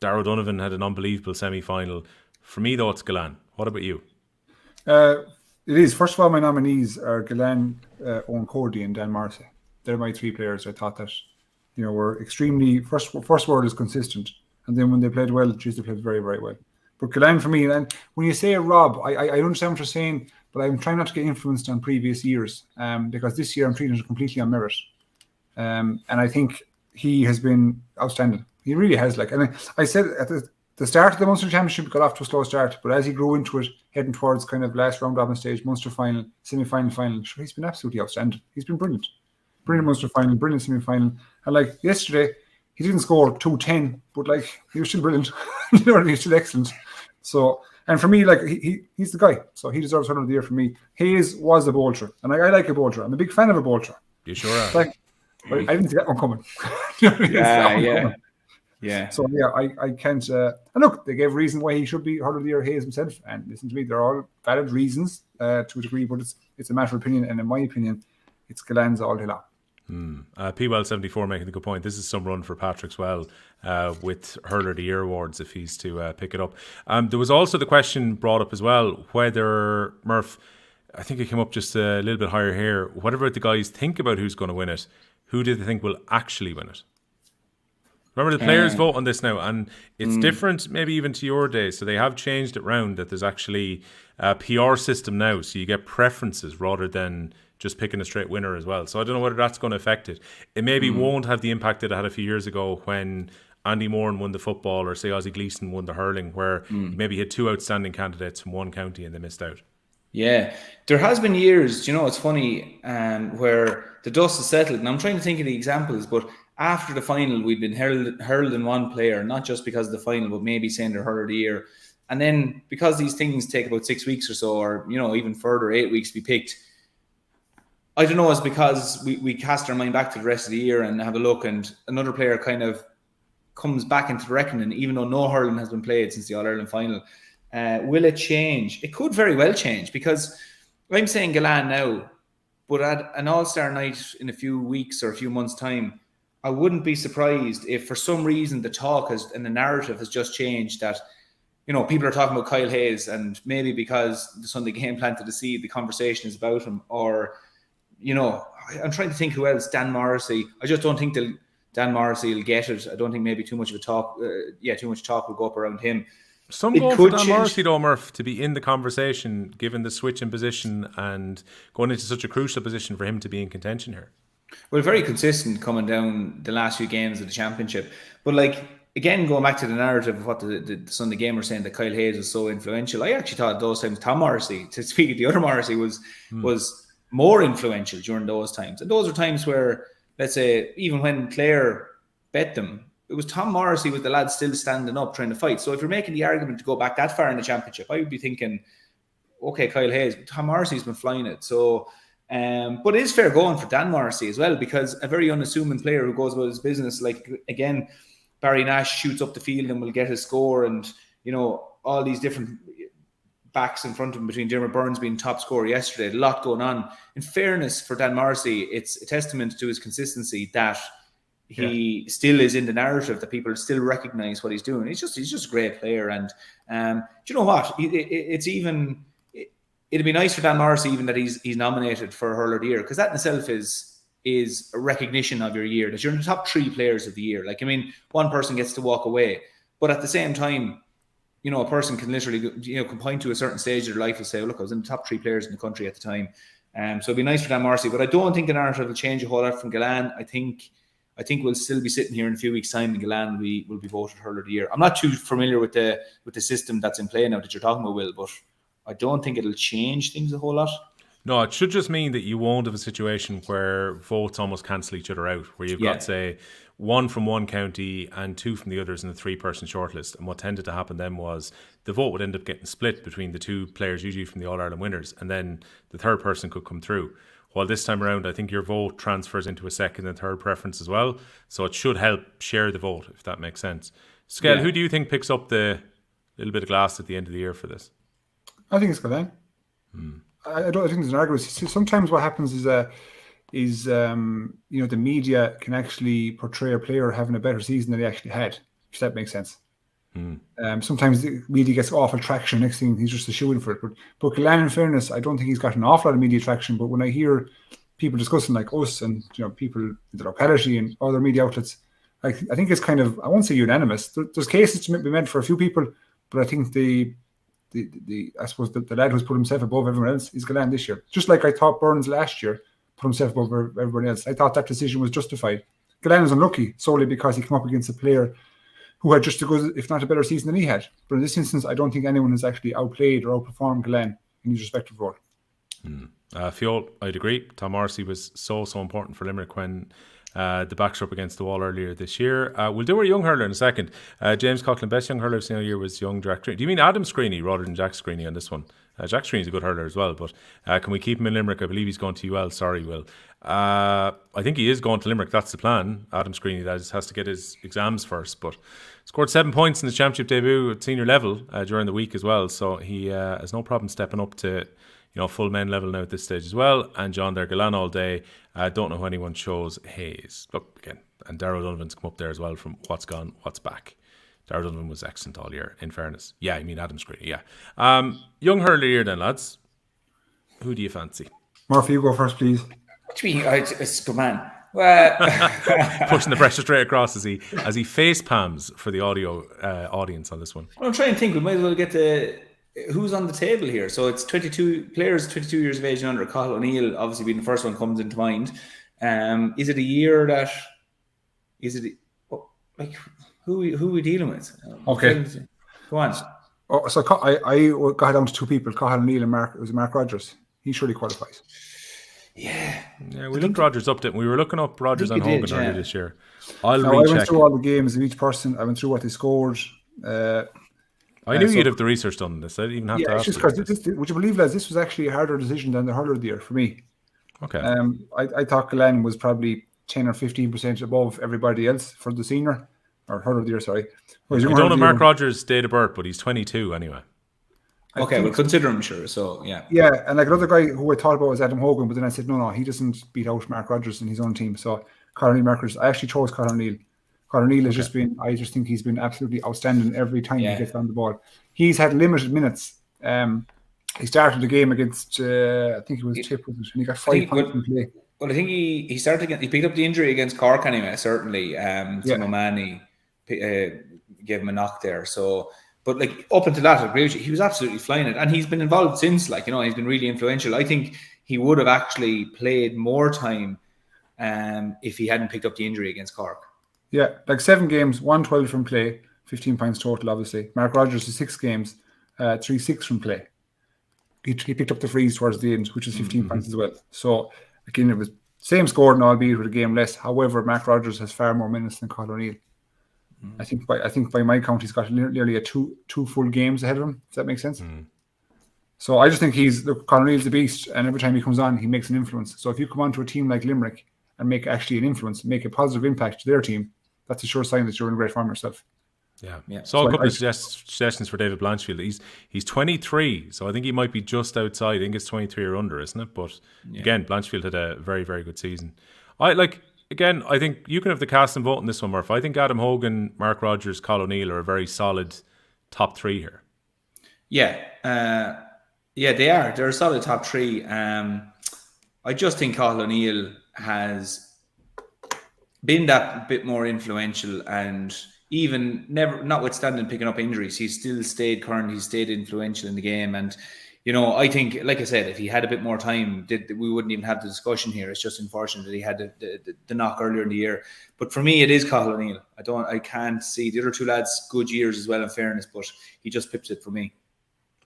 Darragh Donovan had an unbelievable semi-final. For me, though, it's Gillane. What about you? It is. First of all, my nominees are Gillane, Owen Cody and Dan Morrissey. They're my 3 players. I thought that, were extremely... First word is consistent. And then when they played well, they played very, very well. But Gillane for me, and when you say Rob, I understand what you're saying, but I'm trying not to get influenced on previous years because this year I'm treating it completely on merit. And I think he has been outstanding. He really has. And I said at the start of the Munster Championship, got off to a slow start, but as he grew into it, heading towards kind of last round robin stage, Munster final, semi-final, final, sure, he's been absolutely outstanding. He's been brilliant. Brilliant Munster final, brilliant semi-final. And yesterday, he didn't score 2-10, but he was still brilliant. He's still excellent. So, and for me, he's the guy. So he deserves Hurler of the Year for me. Hayes was a bolter, and I like a bolter. I'm a big fan of a bolter. You sure are. I didn't see that one coming. Yeah. So I can't. And look, they gave reason why he should be Hurler of the Year, Hayes himself. And listen to me, they're all valid reasons to a degree, but it's a matter of opinion. And in my opinion, it's Gillane's all day long. P-Well74 making a good point. This is some run for Patrick's well with Hurler of the Year awards if he's to pick it up. There was also the question brought up as well whether Murph, I think it came up just a little bit higher here, what about the guys think about who's going to win it? Who do they think will actually win it? Remember, the players vote on this now, and it's different maybe even to your days. So they have changed it round that there's actually a PR system now, so you get preferences rather than just picking a straight winner as well. So I don't know whether that's going to affect it. It maybe won't have the impact that it had a few years ago when Andy Moran won the football or say Ozzie Gleeson won the hurling, where maybe he had 2 outstanding candidates from one county and they missed out. Yeah, there has been years, it's funny, where the dust has settled, and I'm trying to think of the examples, but after the final, we'd been hurled in one player, not just because of the final, but maybe saying they're Hurler of the Year. And then because these things take about 6 weeks or so, or, even further, 8 weeks to be picked, I don't know, it's because we cast our mind back to the rest of the year and have a look, and another player kind of comes back into the reckoning, even though no hurling has been played since the All-Ireland final. Will it change? It could very well change, because I'm saying Gillane now, but at an All-Star night in a few weeks or a few months' time, I wouldn't be surprised if for some reason the talk and the narrative has just changed that, people are talking about Kyle Hayes, and maybe because the Sunday game planted the seed, the conversation is about him, or, I'm trying to think who else. Dan Morrissey. I just don't think Dan Morrissey will get it. I don't think maybe too much talk will go up around him. Some go for Dan Morrissey though, Murph, to be in the conversation, given the switch in position and going into such a crucial position for him to be in contention here. Well, very consistent coming down the last few games of the championship. But again, going back to the narrative of what the Sunday game were saying that Kyle Hayes was so influential, I actually thought at those times Tom Morrissey, to speak of the other Morrissey, was more influential during those times. And those were times where, let's say, even when Clare bet them, it was Tom Morrissey was the lad still standing up trying to fight. So if you're making the argument to go back that far in the championship, I would be thinking, okay, Kyle Hayes, Tom Morrissey's been flying it. So, but it is fair going for Dan Morrissey as well, because a very unassuming player who goes about his business, again, Barry Nash shoots up the field and will get his score, and all these different backs in front of him, between Dermot Burns being top scorer yesterday, a lot going on. In fairness for Dan Morrissey, it's a testament to his consistency that he still is in the narrative, that people still recognise what he's doing. He's just a great player, and do you know what? It'd be nice for Dan Morrissey even that he's nominated for Hurler of the Year, because that in itself is a recognition of your year, that you're in the top 3 players of the year. One person gets to walk away, but at the same time, a person can literally, can point to a certain stage of their life and say, look, I was in the top 3 players in the country at the time. So it'd be nice for Dan Morrissey, but I don't think the narrative will change a whole lot from Gillane. I think we'll still be sitting here in a few weeks' time, and Gillane will be voted Hurler of the Year. I'm not too familiar with the system that's in play now that you're talking about, Will, but I don't think it'll change things a whole lot. No, it should just mean that you won't have a situation where votes almost cancel each other out, where you've got, say, one from one county and two from the others in a 3-person shortlist. And what tended to happen then was the vote would end up getting split between the two players, usually from the All-Ireland winners, and then the third person could come through. While this time around, I think your vote transfers into a second and third preference as well. So it should help share the vote, if that makes sense. Skehill, who do you think picks up the little bit of glass at the end of the year for this? I think it's Gillane. I don't think there's an argument. Sometimes what happens is the media can actually portray a player having a better season than he actually had, if that makes sense. Sometimes the media gets awful traction. Next thing, he's just a shoo-in for it. But Gillane, in fairness, I don't think he's got an awful lot of media traction. But when I hear people discussing like us and people in the locality and other media outlets, I think it's kind of, I won't say unanimous. There's cases to be made for a few people, but I think the lad who's put himself above everyone else is Gillane this year. Just like I thought Burns last year put himself above everybody else. I thought that decision was justified. Gillane is unlucky solely because he came up against a player who had just as good, if not a better season than he had. But in this instance, I don't think anyone has actually outplayed or outperformed Gillane in his respective role. Fiol, I'd agree. Tom Morrissey was so important for Limerick when the backs were up against the wall earlier this year. We'll do our young hurler in a second. James Coughlin, best young hurler I've seen all year was young Jack Screeney. Do you mean Adam Screeney rather than Jack Screeney on this one? Jack Screeney's a good hurler as well, but can we keep him in Limerick? I believe he's going to UL. Sorry, Will. I think he is going to Limerick. That's the plan. Adam Screeney has to get his exams first, but scored 7 points in his championship debut at senior level during the week as well. So he has no problem stepping up to full men level now at this stage as well. And John there, Gillane all day. Don't know who anyone chose Hayes. Look, again, and Darrell Donovan's come up there as well from What's Gone, What's Back. Darrell Donovan was excellent all year, in fairness. Yeah, I mean Adam Screeney, yeah. Young hurler here then, lads. Who do you fancy? Murphy, you go first, please. What do you mean? It's good man. Pushing the pressure straight across as he face palms for the audio audience on this one. Well, I'm trying to think. We might as well get to who's on the table here. So it's 22 players, 22 years of age and under. Cathal O'Neill, obviously being the first one, comes into mind. Is it a year that? Is it like who are we dealing with? Okay, go on. So I got down to two people: Cathal O'Neill and Mark Rogers. He surely qualifies. Yeah, we looked Rogers up. We were looking up Rogers and Hogan earlier this year. I went through all the games of each person. I went through what they scored. I knew you'd have the research done on this. I didn't even have to ask. Just because would you believe, lads, this was actually a harder decision than the hurler of the year for me. Okay. I thought Gillane was probably 10 or 15% above everybody else for the senior or hurler of the year. Sorry. I don't know Mark Rogers' date of birth, but he's 22 anyway. Okay, we'll consider him, sure. So, yeah. Yeah, and like another guy who I thought about was Adam Hogan, but then I said, no, he doesn't beat out Mark Rogers in his own team. So, Cathal O'Neill, Mark Rogers. I actually chose Cathal O'Neill. Cathal O'Neill has just been, I just think he's been absolutely outstanding every time he gets on the ball. He's had limited minutes. He started the game against, I think it was Tip, and he got 5 points in play. Well, I think he started again. He picked up the injury against Cork anyway, certainly. Tim O'Mahony gave him a knock there. So, but like up until that, I agree with you, he was absolutely flying it, and he's been involved since. He's been really influential. I think he would have actually played more time if he hadn't picked up the injury against Cork. Yeah, 7 games, 112 from play, 15 points total. Obviously, Mark Rogers is 6 games, 3-6 from play. He picked up the freeze towards the end, which is 15 points as well. So again, it was same score, and albeit with a game less. However, Mark Rogers has far more minutes than Cathal O'Neill. I think by my count, he's got nearly a two full games ahead of him. If that makes sense. So I just think Cathal O'Neill's a beast, and every time he comes on, he makes an influence. So if you come onto a team like Limerick and make actually an influence, make a positive impact to their team, that's a sure sign that you're in great form yourself. Yeah. So a couple of suggestions for David Blanchfield. He's 23, so I think he might be just outside. I think it's 23 or under, isn't it? But again, Blanchfield had a very, very good season. I think you can have the cast and vote on this one, Murph. I think Adam Hogan, Mark Rogers, Cathal O'Neill are a very solid top 3 here. Yeah, they are. They're a solid top 3. I just think Cathal O'Neill has been that bit more influential, and even notwithstanding picking up injuries, he's still stayed current. He's stayed influential in the game, and I think, like I said, if he had a bit more time, we wouldn't even have the discussion here. It's just unfortunate that he had the knock earlier in the year. But for me, it is Cathal O'Neill. I can't see the other two lads good years as well, in fairness, but he just pips it for me.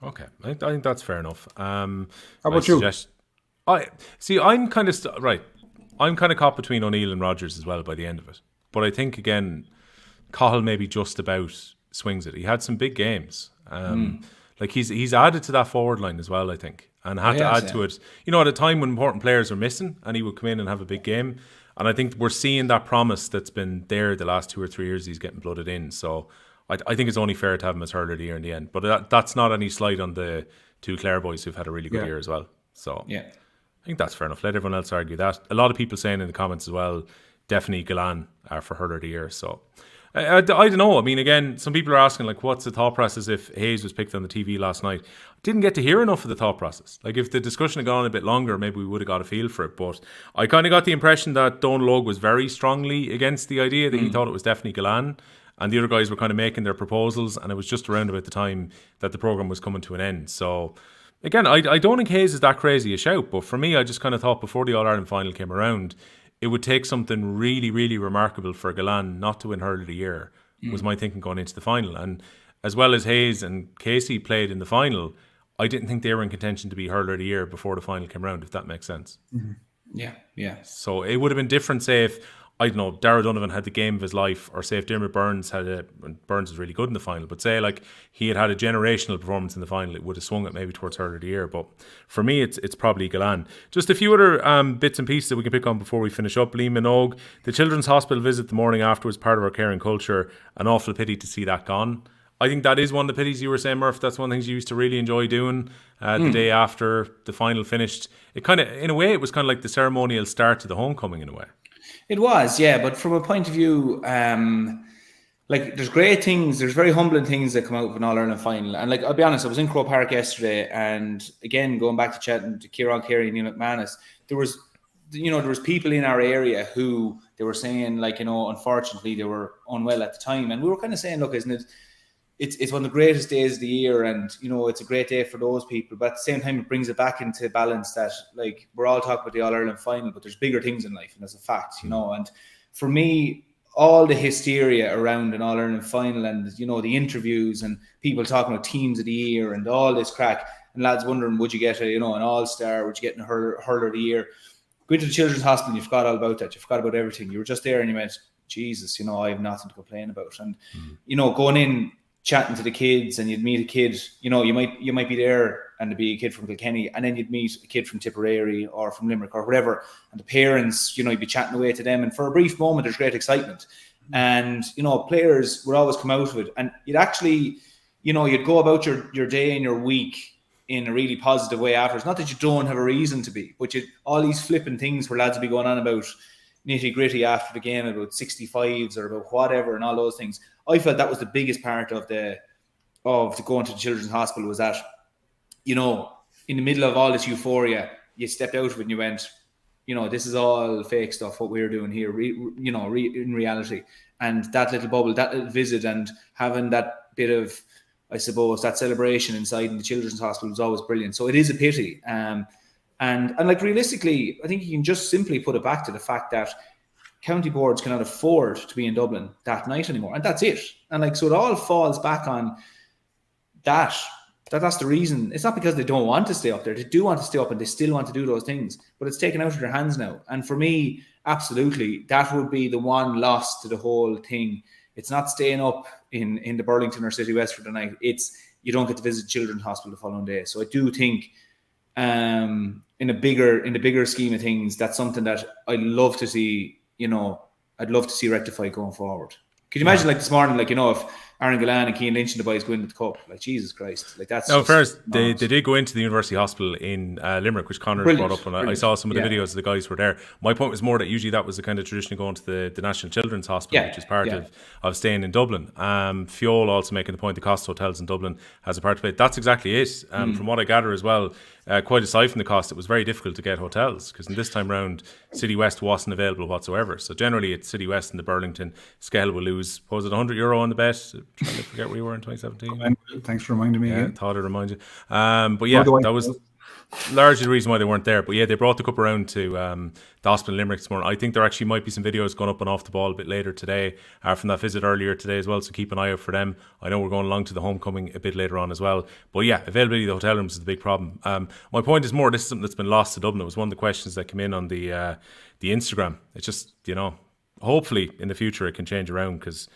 Okay, I think that's fair enough. How about you? I'm kind of right. I'm kind of caught between O'Neill and Rodgers as well by the end of it. But I think again, Cahill maybe just about swings it. He had some big games. Like he's added to that forward line as well, I think, and had to add to it. At a time when important players are missing, and he would come in and have a big game. And I think we're seeing that promise that's been there the last 2 or 3 years. He's getting blooded in. So I think it's only fair to have him as Hurler of the Year in the end. But that's not any slight on the two Clare boys who've had a really good year as well. So I think that's fair enough. Let everyone else argue that. A lot of people saying in the comments as well, definitely Gillane for Hurler of the Year. So I don't know. I mean, again, some people are asking, like, what's the thought process if Hayes was picked on the TV last night? Didn't get to hear enough of the thought process. Like, if the discussion had gone on a bit longer, maybe we would have got a feel for it. But I kind of got the impression that Donal Logue was very strongly against the idea, that he thought it was definitely Gillane. And the other guys were kind of making their proposals. And it was just around about the time that the programme was coming to an end. So, again, I don't think Hayes is that crazy a shout. But for me, I just kind of thought before the All-Ireland final came around, it would take something really, really remarkable for Gillane not to win Hurler of the Year, was my thinking going into the final. And as well as Hayes and Casey played in the final, I didn't think they were in contention to be Hurler of the Year before the final came around, if that makes sense. Yeah. So it would have been different, say, if, I don't know, Darragh Donovan had the game of his life, or say if Dermot Burns Burns was really good in the final, but say like he had a generational performance in the final, it would have swung it maybe towards Hurler of the Year. But for me, it's probably Gillane. Just a few other bits and pieces that we can pick on before we finish up. Liam Minogue, the Children's Hospital visit the morning after was part of our caring culture. An awful pity to see that gone. I think that is one of the pities. You were saying, Murph, that's one of the things you used to really enjoy doing the day after the final finished. It kind of, in a way, it was kind of like the ceremonial start to the homecoming in a way. It was, yeah, but from a point of view, like there's great things, there's very humbling things that come out of an All-Ireland final. And like, I'll be honest, I was in Croke Park yesterday, and again, going back to chatting to Kieran Carey and Neil McManus, there was people in our area who they were saying, like, unfortunately they were unwell at the time. And we were kind of saying, look, isn't it, it's one of the greatest days of the year, and it's a great day for those people, but at the same time it brings it back into balance that, like, we're all talking about the All-Ireland final, but there's bigger things in life, and that's a fact. And for me, all the hysteria around an All-Ireland final, and the interviews and people talking about teams of the year and all this crack, and lads wondering, would you get an All-Star, would you get a Hurler of the Year? Going to the Children's Hospital, you forgot all about that, you forgot about everything. You were just there and you went, Jesus, I have nothing to complain about. And going in, chatting to the kids, and you'd meet a kid, you might be there and there'd be a kid from Kilkenny, and then you'd meet a kid from Tipperary or from Limerick or whatever, and the parents, you'd be chatting away to them, and for a brief moment there's great excitement, and players would always come out of it, and you'd actually, you'd go about your day and your week in a really positive way afterwards. Not that you don't have a reason to be, but all these flipping things where lads would be going on about nitty gritty after the game, about 65s or about whatever, and all those things. I felt that was the biggest part of the going to the Children's Hospital, was that, in the middle of all this euphoria, you stepped out of it and you went, this is all fake stuff, what we're doing here, in reality. And that little bubble, that little visit, and having that bit of, I suppose, that celebration inside in the Children's Hospital was always brilliant. So it is a pity. And like, realistically, I think you can just simply put it back to the fact that county boards cannot afford to be in Dublin that night anymore, and that's it. And like, so it all falls back on that. That's the reason. It's not because they don't want to stay up there. They do want to stay up, and they still want to do those things, but it's taken out of their hands now. And for me, absolutely, that would be the one loss to the whole thing. It's not staying up in the Burlington or City West for the night. It's, you don't get to visit Children's Hospital the following day. So I do think, in the bigger scheme of things, that's something that I'd love to see. I'd love to see rectified going forward. Could you imagine, like, this morning, like, if Aaron Gillane and Keane Lynch and the boys go into the cup, like, Jesus Christ, like, that's. No, first they did go into the University Hospital in Limerick, which Conor brought up, and I saw some of the videos of the guys who were there. My point was more that usually that was the kind of tradition of going to the National Children's Hospital, which is part of staying in Dublin. Fiol also making the point the cost of hotels in Dublin has a part to play. That's exactly it. From what I gather as well, quite aside from the cost, it was very difficult to get hotels, because in this time round, City West wasn't available whatsoever. So generally it's City West and the Burlington. Skehill will lose, was it €100 on the bet? I'm trying to forget where you were in 2017. Thanks for reminding me. Yeah, thought I'd remind you. But yeah, that was largely the reason why they weren't there. But yeah, they brought the cup around to the hospital in Limerick this morning. I think there actually might be some videos going up on Off the Ball a bit later today from that visit earlier today as well, so keep an eye out for them. I know we're going along to the homecoming a bit later on as well. But yeah, availability of the hotel rooms is the big problem. My point is more, this is something that's been lost to Dublin. It was one of the questions that came in on the Instagram. It's just, hopefully in the future it can change around, because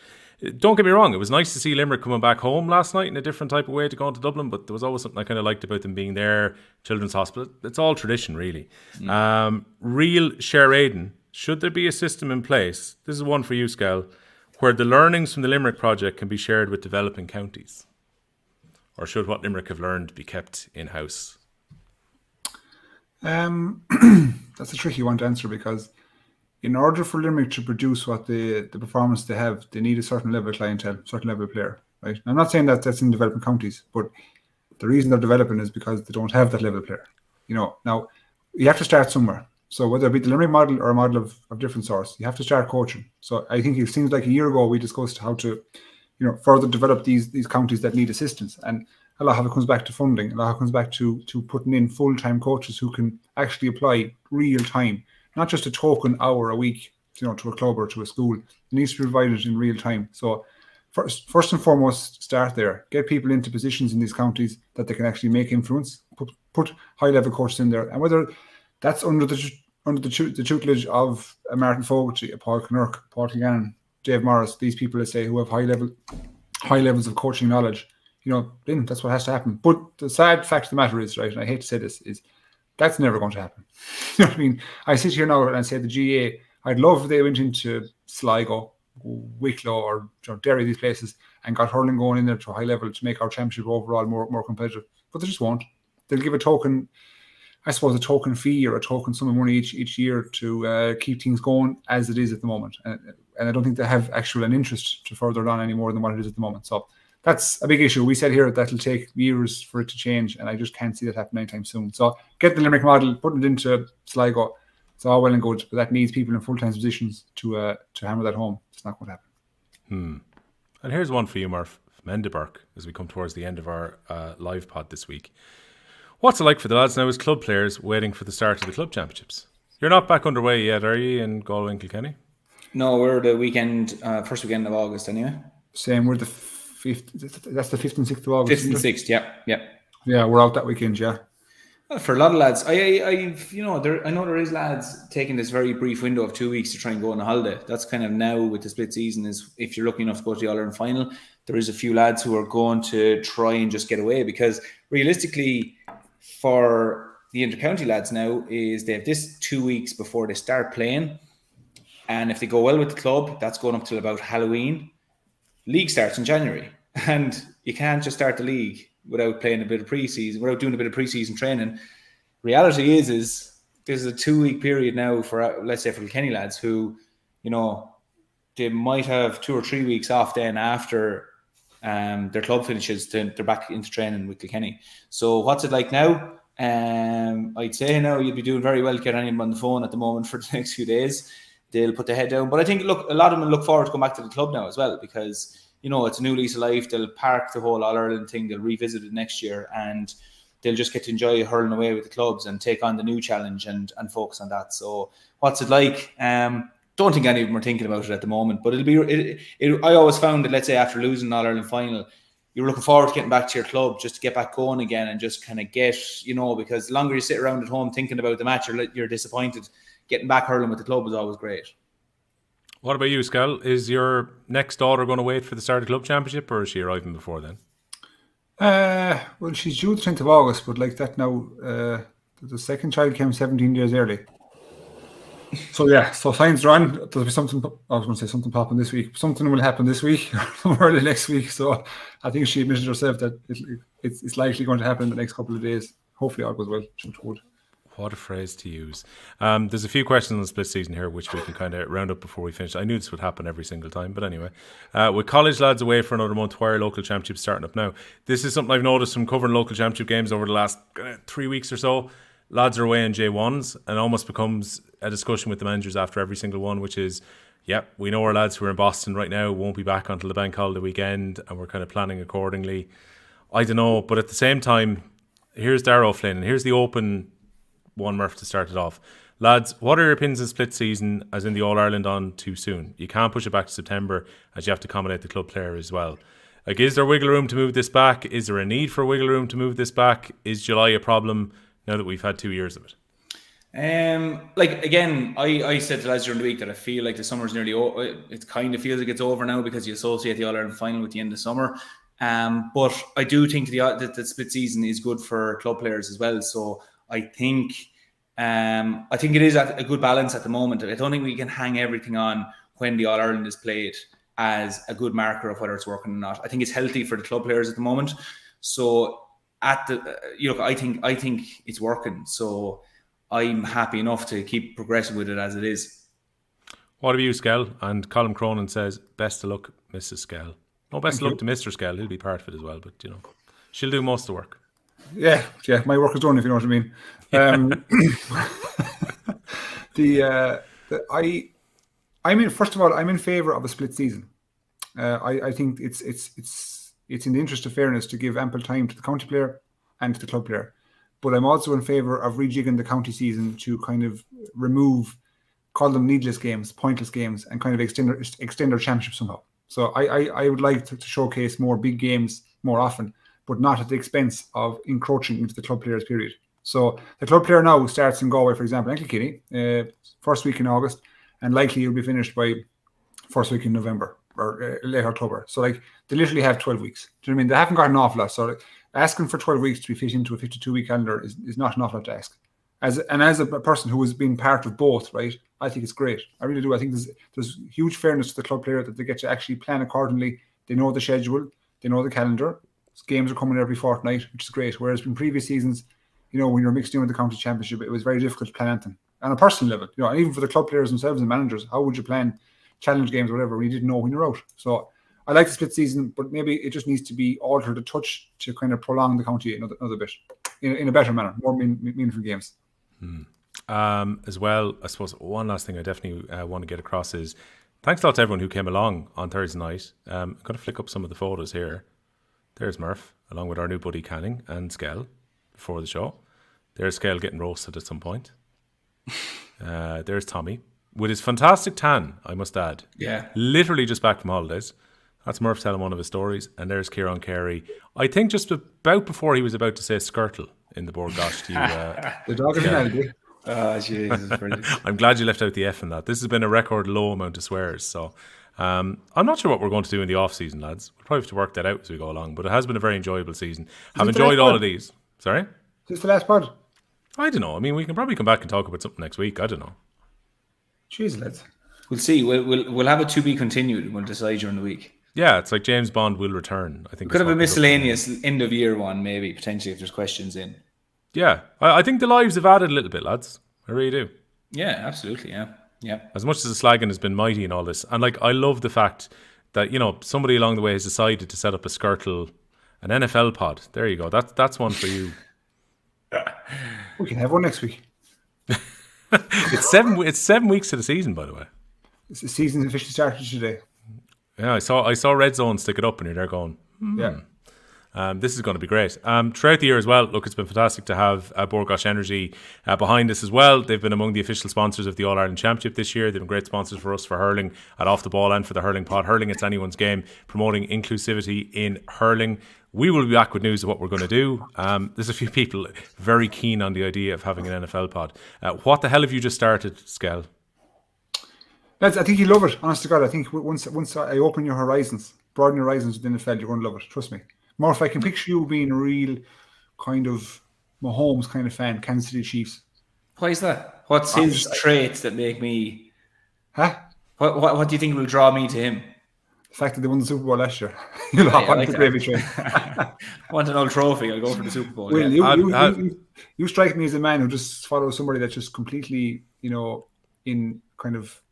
don't get me wrong, it was nice to see Limerick coming back home last night in a different type of way to go into Dublin, but there was always something I kind of liked about them being there. Children's Hospital, it's all tradition, really. Real Share Aiden, should there be a system in place, this is one for you, Skehill, where the learnings from the Limerick project can be shared with developing counties? Or should what Limerick have learned be kept in-house? That's a tricky one to answer, because in order for Limerick to produce what the performance they have, they need a certain level of clientele, certain level of player. Right? I'm not saying that that's in developing counties, but the reason they're developing is because they don't have that level of player. Now you have to start somewhere. So whether it be the Limerick model or a model of different source, you have to start coaching. So I think it seems like a year ago we discussed how to, further develop these counties that need assistance, and a lot of it comes back to funding. A lot of it comes back to putting in full-time coaches who can actually apply real time. Not just a token hour a week, to a club or to a school. It needs to be provided in real time. So first and foremost, start there. Get people into positions in these counties that they can actually make influence. Put high-level coaches in there, and whether that's under the tutelage of a Martin Fogarty, a Paul Kinnerk, Paul Gillane, Dave Morris, these people, let's say, who have high levels of coaching knowledge. Then that's what has to happen. But the sad fact of the matter is, right, and I hate to say this, is that's never going to happen. You know what I mean? I sit here now and say the GA, I'd love if they went into Sligo, Wicklow, or Derry, these places, and got hurling going in there to a high level to make our championship overall more competitive. But they just won't. They'll give a token fee or a token sum of money each year to keep things going as it is at the moment. And I don't think they have an interest to further it on any more than what it is at the moment. So that's a big issue. We said here that'll take years for it to change, and I just can't see that happening anytime soon. So get the Limerick model, put it into Sligo. It's all well and good, but that needs people in full-time positions to hammer that home. It's not going to happen. And here's one for you, Murph, from Endeburg, as we come towards the end of our live pod this week. What's it like for the lads now as club players waiting for the start of the club championships? You're not back underway yet, are you, in Galway and Kilkenny? No, we're the first weekend of August anyway. Same, we're the 5th, that's the 5th and 6th of August. 5th and 6th, yeah. Yeah, we're out that weekend, yeah. For a lot of lads, I know there is lads taking this very brief window of 2 weeks to try and go on a holiday. That's kind of now with the split season, is if you're lucky enough to go to the All-Ireland final, there is a few lads who are going to try and just get away, because realistically for the inter-county lads now is they have this 2 weeks before they start playing, and if they go well with the club, that's going up till about Halloween. League starts in January, and you can't just start the league without playing a bit of pre-season, without doing a bit of pre-season training. Reality is this is a 2 week period now for, let's say, for Kilkenny lads who, they might have 2 or 3 weeks off then after their club finishes, they're back into training with Kilkenny. So what's it like now? I'd say now you'd be doing very well to get anyone on the phone at the moment for the next few days. They'll put their head down. But I think, look, a lot of them look forward to going back to the club now as well, because, it's a new lease of life. They'll park the whole All-Ireland thing. They'll revisit it next year, and they'll just get to enjoy hurling away with the clubs and take on the new challenge and focus on that. So what's it like? Don't think any of them are thinking about it at the moment, but I always found that, let's say, after losing the All-Ireland final, you were looking forward to getting back to your club just to get back going again and just kind of get, because the longer you sit around at home thinking about the match, you're disappointed. Getting back hurling with the club was always great. What about you, Skehill? Is your next daughter going to wait for the start of the club championship, or is she arriving before then? Well, she's due the 10th of August, but like that now, the second child came 17 days early. So yeah, so signs are on. There'll be something, I was going to say something popping this week. Something will happen this week or early next week. So I think she admitted herself that it's likely going to happen in the next couple of days. Hopefully all goes well. What a phrase to use. There's a few questions on the split season here which we can kind of round up before we finish. I knew this would happen every single time, but anyway. With college lads away for another month, why are local championships starting up now? This is something I've noticed from covering local championship games over the last 3 weeks or so. Lads are away in J1s, and almost becomes a discussion with the managers after every single one, which is, we know our lads who are in Boston right now won't be back until the bank holiday weekend, and we're kind of planning accordingly. I don't know, but at the same time, here's Darrow Flynn, and here's the open one, Murph, to start it off. Lads, what are your opinions of split season, as in the All-Ireland on too soon? You can't push it back to September, as you have to accommodate the club player as well. Like, is there wiggle room to move this back? Is there a need for wiggle room to move this back? Is July a problem now that we've had 2 years of it? Again, I said to lads during the week that I feel like the summer's nearly over. It kind of feels like it's over now because you associate the All-Ireland final with the end of summer. But I do think that the split season is good for club players as well. So I think it is a good balance at the moment. I don't think we can hang everything on when the All-Ireland is played as a good marker of whether it's working or not. I think it's healthy for the club players at the moment. So I think it's working. So I'm happy enough to keep progressing with it as it is. What about you, Skehill? And Colin Cronin says, best of luck, Mrs. Skehill. No, best of luck to Mr. Skehill. He'll be part of it as well, but she'll do most of the work. Yeah, my work is done, if you know what I mean. First of all, I'm in favour of a split season. I think it's in the interest of fairness to give ample time to the county player and to the club player. But I'm also in favour of rejigging the county season to kind of call them needless games, pointless games, and kind of extend our championship somehow. So I would like to showcase more big games more often, but not at the expense of encroaching into the club players' period. So the club player now starts in Galway, for example, and Kilkenny, first week in August, and likely it'll be finished by first week in November or late October. So they literally have 12 weeks. Do you know what I mean? They haven't got an awful lot. So asking for 12 weeks to be fit into a 52-week calendar is not an awful lot to ask. As a person who has been part of both, right, I think it's great. I really do. I think there's huge fairness to the club player that they get to actually plan accordingly. They know the schedule. They know the calendar. Games are coming every fortnight, which is great. Whereas in previous seasons, when you're mixed in with the county championship, it was very difficult to plan anything. On a personal level, and even for the club players themselves and managers, how would you plan challenge games or whatever when you didn't know when you're out? So I like the split season, but maybe it just needs to be altered a touch to kind of prolong the county another bit in a better manner, more meaningful games. As well, I suppose one last thing I definitely want to get across is thanks a lot to everyone who came along on Thursday night. I'm going to flick up some of the photos here. There's Murph, along with our new buddy Canning and Skehill before the show. There's Skehill getting roasted at some point. There's Tommy with his fantastic tan, I must add. Yeah. Literally just back from holidays. That's Murph telling one of his stories. And there's Kieran Carey. I think just about before he was about to say skirtle in the Bord Gais to the dog is melody. Oh, Jesus, brilliant. I'm glad you left out the F in that. This has been a record low amount of swears. So I'm not sure what we're going to do in the off season, lads. We'll probably have to work that out as we go along. But it has been a very enjoyable season. I've enjoyed all of these. Sorry? Is this the last pod? I don't know. I mean, we can probably come back and talk about something next week. I don't know. Jeez, lads. We'll see. We'll have it to be continued and we'll decide during the week. Yeah, it's like James Bond will return. I think could have a miscellaneous end of year one, maybe potentially if there's questions in. Yeah, I think the lives have added a little bit, lads. I really do. Yeah, absolutely. Yeah. As much as the slagging has been mighty in all this, and I love the fact that somebody along the way has decided to set up a skirtle, an NFL pod. There you go. That's one for you. We can have one next week. It's 7 weeks to the season, by the way. The season officially started today. Yeah, I saw Red Zone stick it up, and you're there going, Yeah. This is going to be great. Throughout the year as well, look, it's been fantastic to have Bord Gais Energy behind us as well. They've been among the official sponsors of the All-Ireland Championship this year. They've been great sponsors for us for hurling at Off the Ball and for the Hurling Pod. Hurling, it's anyone's game, promoting inclusivity in hurling. We will be back with news of what we're going to do. There's a few people very keen on the idea of having an NFL pod. What the hell have you just started, Skehill? Lads, I think you love it, honest to God. I think once I open your horizons, broaden your horizons within the NFL, you're going to love it. Trust me. Murph, I can picture you being a real kind of Mahomes kind of fan, Kansas City Chiefs. Why is that? What's his traits that make me... Huh? What do you think will draw me to him? The fact that they won the Super Bowl last year. You'll hop on the gravy train. I want an old trophy. I'll go for the Super Bowl. Well, yeah. you strike me as a man who just follows somebody that's just completely, in kind of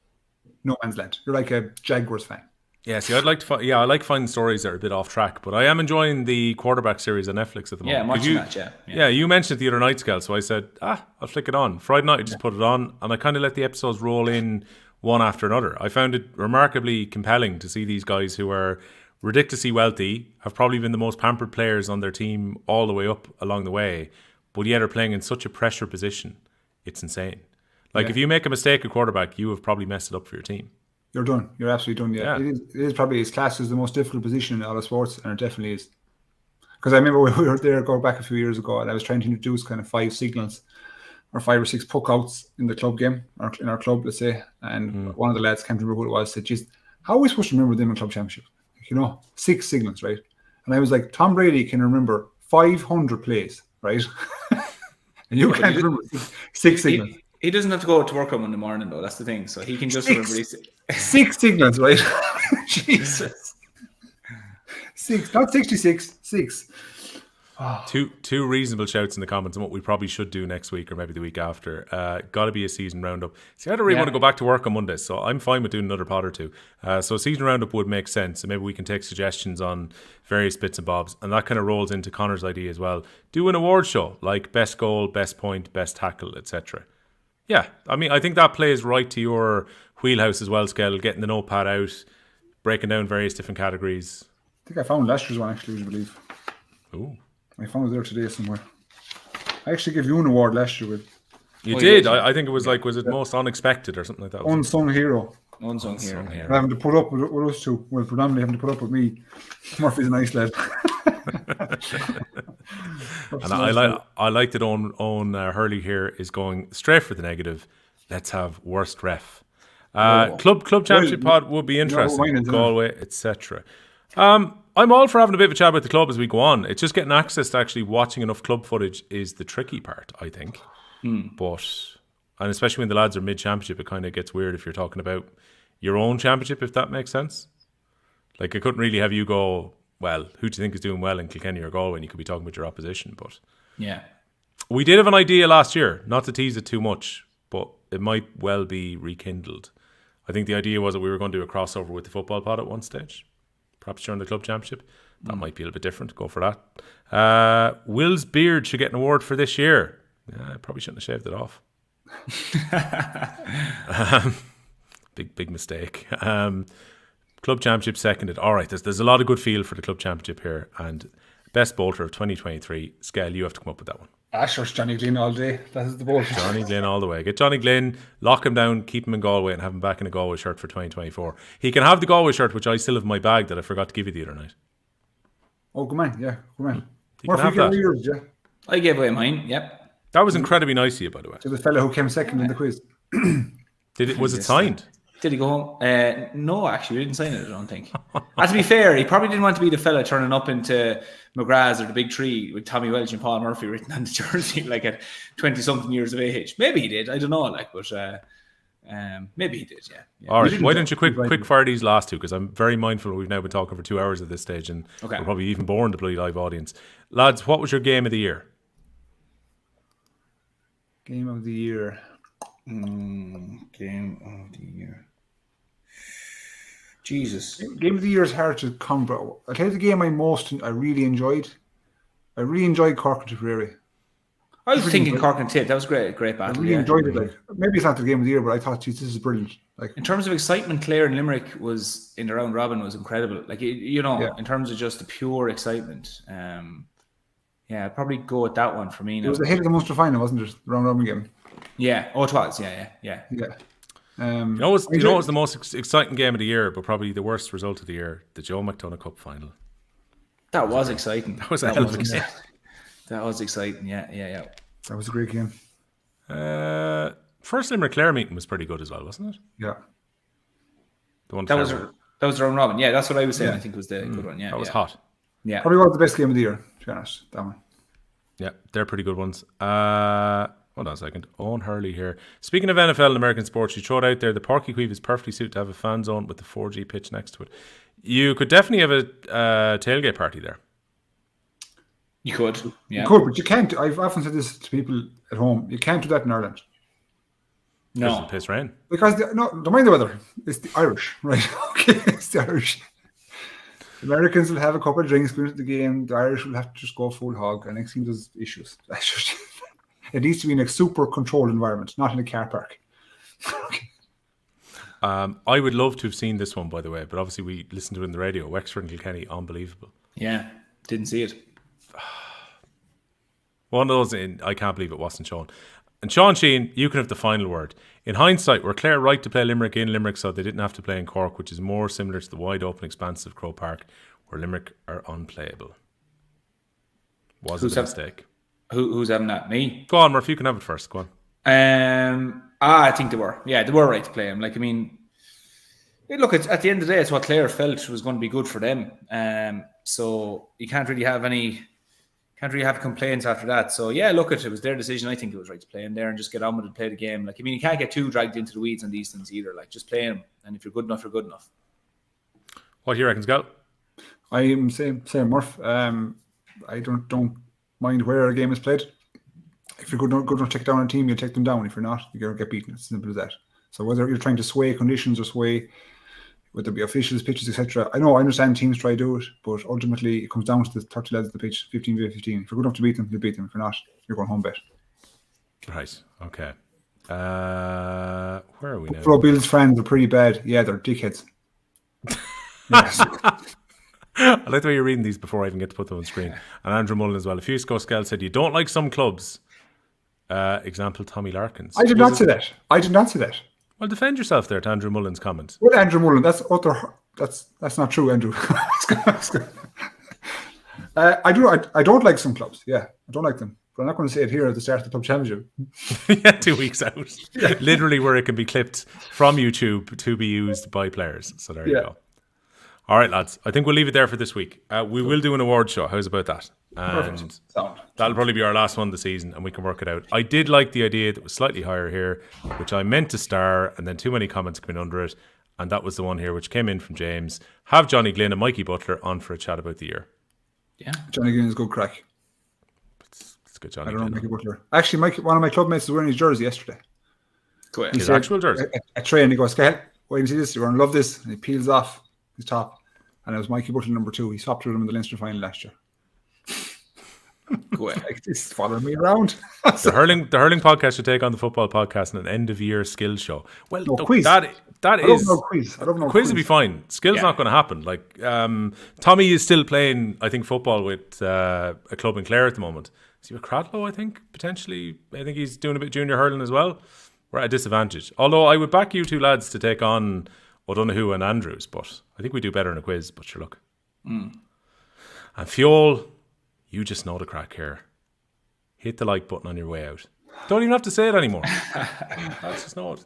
no man's land. You're like a Jaguars fan. Yeah, see, I like finding stories that are a bit off track, but I am enjoying the quarterback series on Netflix at the moment. Yeah, I'm watching that, yeah. Yeah, you mentioned it the other night, Skehill, so I said, I'll flick it on. Friday night, I just put it on, and I kind of let the episodes roll in one after another. I found it remarkably compelling to see these guys who are ridiculously wealthy, have probably been the most pampered players on their team all the way up along the way, but yet are playing in such a pressure position. It's insane. Like, if you make a mistake at quarterback, you have probably messed it up for your team. You're done. You're absolutely done. Yeah. It is probably, his class is the most difficult position in all of sports, and it definitely is. Because I remember we were there going back a few years ago, and I was trying to introduce kind of 5 signals or 5 or 6 puck outs in the club game, or in our club, let's say. And one of the lads, can't remember who it was, said, "Geez, how are we supposed to remember them in club championship? 6 signals, right?" And I was like, Tom Brady can remember 500 plays, right? And you can't remember 6 signals. He doesn't have to go to work on Monday morning, though. That's the thing. So he can just remember these 6 signals, right? Jesus. 6, not 66, 6. Oh. Two reasonable shouts in the comments on what we probably should do next week or maybe the week after. Got to be a season roundup. See, I don't really want to go back to work on Monday, so I'm fine with doing another pod or two. So a season roundup would make sense, and maybe we can take suggestions on various bits and bobs, and that kind of rolls into Connor's idea as well. Do an award show, like best goal, best point, best tackle, etc. Yeah, I mean, I think that plays right to your wheelhouse as well, Skehill, getting the notepad out, breaking down various different categories. I think I found last year's one, actually, would you believe? Ooh. I found it there today somewhere. I actually gave you an award last year with. You did? I think it was was it most unexpected or something like that? Unsung hero. Unsung hero. Having to put up with us two. Well, predominantly having to put up with me. Murphy's a nice lad. And I like that own Hurley here is going straight for the negative. Let's have worst ref. Club championship pod would be interesting. Galway, etc. I'm all for having a bit of a chat about the club as we go on. It's just getting access to actually watching enough club footage is the tricky part, I think. But, and especially when the lads are mid-championship, it kind of gets weird if you're talking about your own championship, if that makes sense. Like, I couldn't really have you go, well, who do you think is doing well in Kilkenny or Galway? And you could be talking about your opposition. But yeah, we did have an idea last year, not to tease it too much, but it might well be rekindled. I think the idea was that we were going to do a crossover with the football pod at one stage. Perhaps during the club championship. That might be a little bit different. Go for that. Will's beard should get an award for this year. I probably shouldn't have shaved it off. Big mistake. Club championship seconded. All right, there's a lot of good feel for the club championship here. And best bolter of 2023. Skehill, you have to come up with that one. Asher's Johnny Glynn all day. That is the bolter. Johnny Glynn all the way. Get Johnny Glynn, lock him down, keep him in Galway, and have him back in a Galway shirt for 2024. He can have the Galway shirt, which I still have in my bag that I forgot to give you the other night. Oh, come on. Yeah, come on. You can have that. Yours, yeah. I gave away mine, yep. That was incredibly nice of you, by the way. To the fellow who came second in the quiz. Was it signed? Did he go home? No, actually, we didn't sign it, I don't think. To be fair, he probably didn't want to be the fella turning up into McGrath's or the Big Tree with Tommy Welch and Paul Murphy written on the jersey, like at 20-something years of age. Maybe he did. I don't know, but maybe he did, yeah. All right, why don't you quick fire these last two, because I'm very mindful we've now been talking for 2 hours at this stage, and we're probably even boring the bloody live audience. Lads, what was your game of the year? Game of the year. Game of the year. Jesus. Game of the year is hard to come, bro. I'll tell you the game I really enjoyed. I really enjoyed Cork and Tipperary. I was thinking Cork and Tip. That was great battle. I really enjoyed it. Like, maybe it's not the game of the year, but I thought, geez, this is brilliant. Like, in terms of excitement, Clare and Limerick was in the round robin was incredible. Like, in terms of just the pure excitement. I'd probably go with that one for me now. It was ahead of the Munster final, wasn't it? The round robin game. Yeah. Oh, it was. Yeah. You know what's the most exciting game of the year, but probably the worst result of the year? The Joe McDonagh Cup final. That was exciting. That was a hell of a game. That was exciting. Yeah. That was a great game. First Limerick Clare meeting was pretty good as well, wasn't it? Yeah. The one that was the round robin. Yeah, that's what I was saying. I think was the good one. Yeah, that was hot. Yeah, probably was the best game of the year. To be honest, that one. Yeah, they're pretty good ones. Hold on a second. Owen Hurley here. Speaking of NFL and American sports, you throw it out there. The Porky Queeve is perfectly suited to have a fan zone with the 4G pitch next to it. You could definitely have a tailgate party there. You could, yeah. You could, but you can't. I've often said this to people at home. You can't do that in Ireland. No. Because of the piss rain. Because, don't mind the weather. It's the Irish, right? Okay, it's the Irish. The Americans will have a couple of drinks going into the game. The Irish will have to just go full hog. And next thing there's issues. It needs to be in a super controlled environment, not in a car park. Okay. I would love to have seen this one, by the way, but obviously we listened to it in the radio. Wexford and Kilkenny, unbelievable. Yeah, didn't see it. One of those, I can't believe it wasn't shown. And Sean Sheehan, you can have the final word. In hindsight, were Clare right to play Limerick in Limerick so they didn't have to play in Cork, which is more similar to the wide open expanse of Croke Park, where Limerick are unplayable? Was it a mistake? Who's having that? Me? Go on, Murph, you can have it first. Go on. I think they were. Yeah, they were right to play him. Like, I mean, look, at the end of the day, it's what Clare felt was going to be good for them. So you can't really have complaints after that. So yeah, look, it was their decision. I think it was right to play him there and just get on with it, play the game. Like, I mean, you can't get too dragged into the weeds on these things either. Like, just play him, and if you're good enough, you're good enough. What do you reckon, Scott? I am same Murph. I don't mind where a game is played. If you're good enough to take down a team, you take them down. If you're not, you're going to get beaten. It's simple as that. So whether you're trying to sway conditions or sway, whether it be officials, pitches, etc. I understand teams try to do it, but ultimately it comes down to the 30 lads at the pitch, 15 v 15. If you're good enough to beat them, you beat them. If you're not, you're going home bet. Right. Okay. Where are we now? Buffalo Bill's friends are pretty bad. Yeah, they're dickheads. Yes. I like the way you're reading these before I even get to put them on screen. And Andrew Mullen as well. A few Skehill said, you don't like some clubs. Example, Tommy Larkins. I did not say that. Well, defend yourself there to Andrew Mullen's comment. Well, Andrew Mullen, that's not true, Andrew. I don't like some clubs. Yeah, I don't like them. But I'm not going to say it here at the start of the club championship. Yeah, 2 weeks out. Yeah. Literally where it can be clipped from YouTube to be used by players. So there you go. All right, lads. I think we'll leave it there for this week. We will do an award show. How's about that? And that'll probably be our last one of the season, and we can work it out. I did like the idea that was slightly higher here, which I meant to star, and then too many comments came in under it, and that was the one here, which came in from James. Have Johnny Glynn and Mikey Butler on for a chat about the year. Yeah, Johnny Glynn is good crack. Let's get Johnny. I don't know Mikey Butler. Actually, one of my club mates was wearing his jersey yesterday. Cool. His actual jersey. At train, he goes, "Skehill, wait and see this. You're going to love this." And he peels off his top, and it was Mikey Butler number 2. He swapped with him in the Leinster final last year. Go ahead. Like, this is following me around. The hurling podcast should take on the football podcast and an end of year skills show. Well, quiz. That is Quiz. I don't know. Quiz will be fine. Skills not going to happen. Like Tommy is still playing, I think, football with a club in Clare at the moment. Is he with Cradlow? I think potentially. I think he's doing a bit junior hurling as well. We're at a disadvantage. Although I would back you two lads to take on O'Donoghue and Andrews, but I think we do better in a quiz. But sure, look. And Fiol, you just know the crack here. Hit the like button on your way out. Don't even have to say it anymore. That's just know it.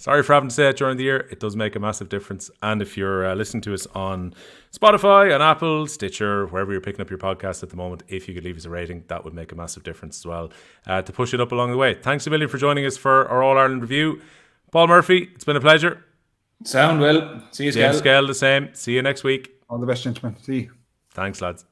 Sorry for having to say it during the year. It does make a massive difference. And if you're listening to us on Spotify, on Apple, Stitcher, wherever you're picking up your podcast at the moment, if you could leave us a rating, that would make a massive difference as well to push it up along the way. Thanks a million for joining us for our All-Ireland review. Paul Murphy, it's been a pleasure. Sound well. See you, James Skehill, the same. See you next week. All the best, gentlemen. See you. Thanks, lads.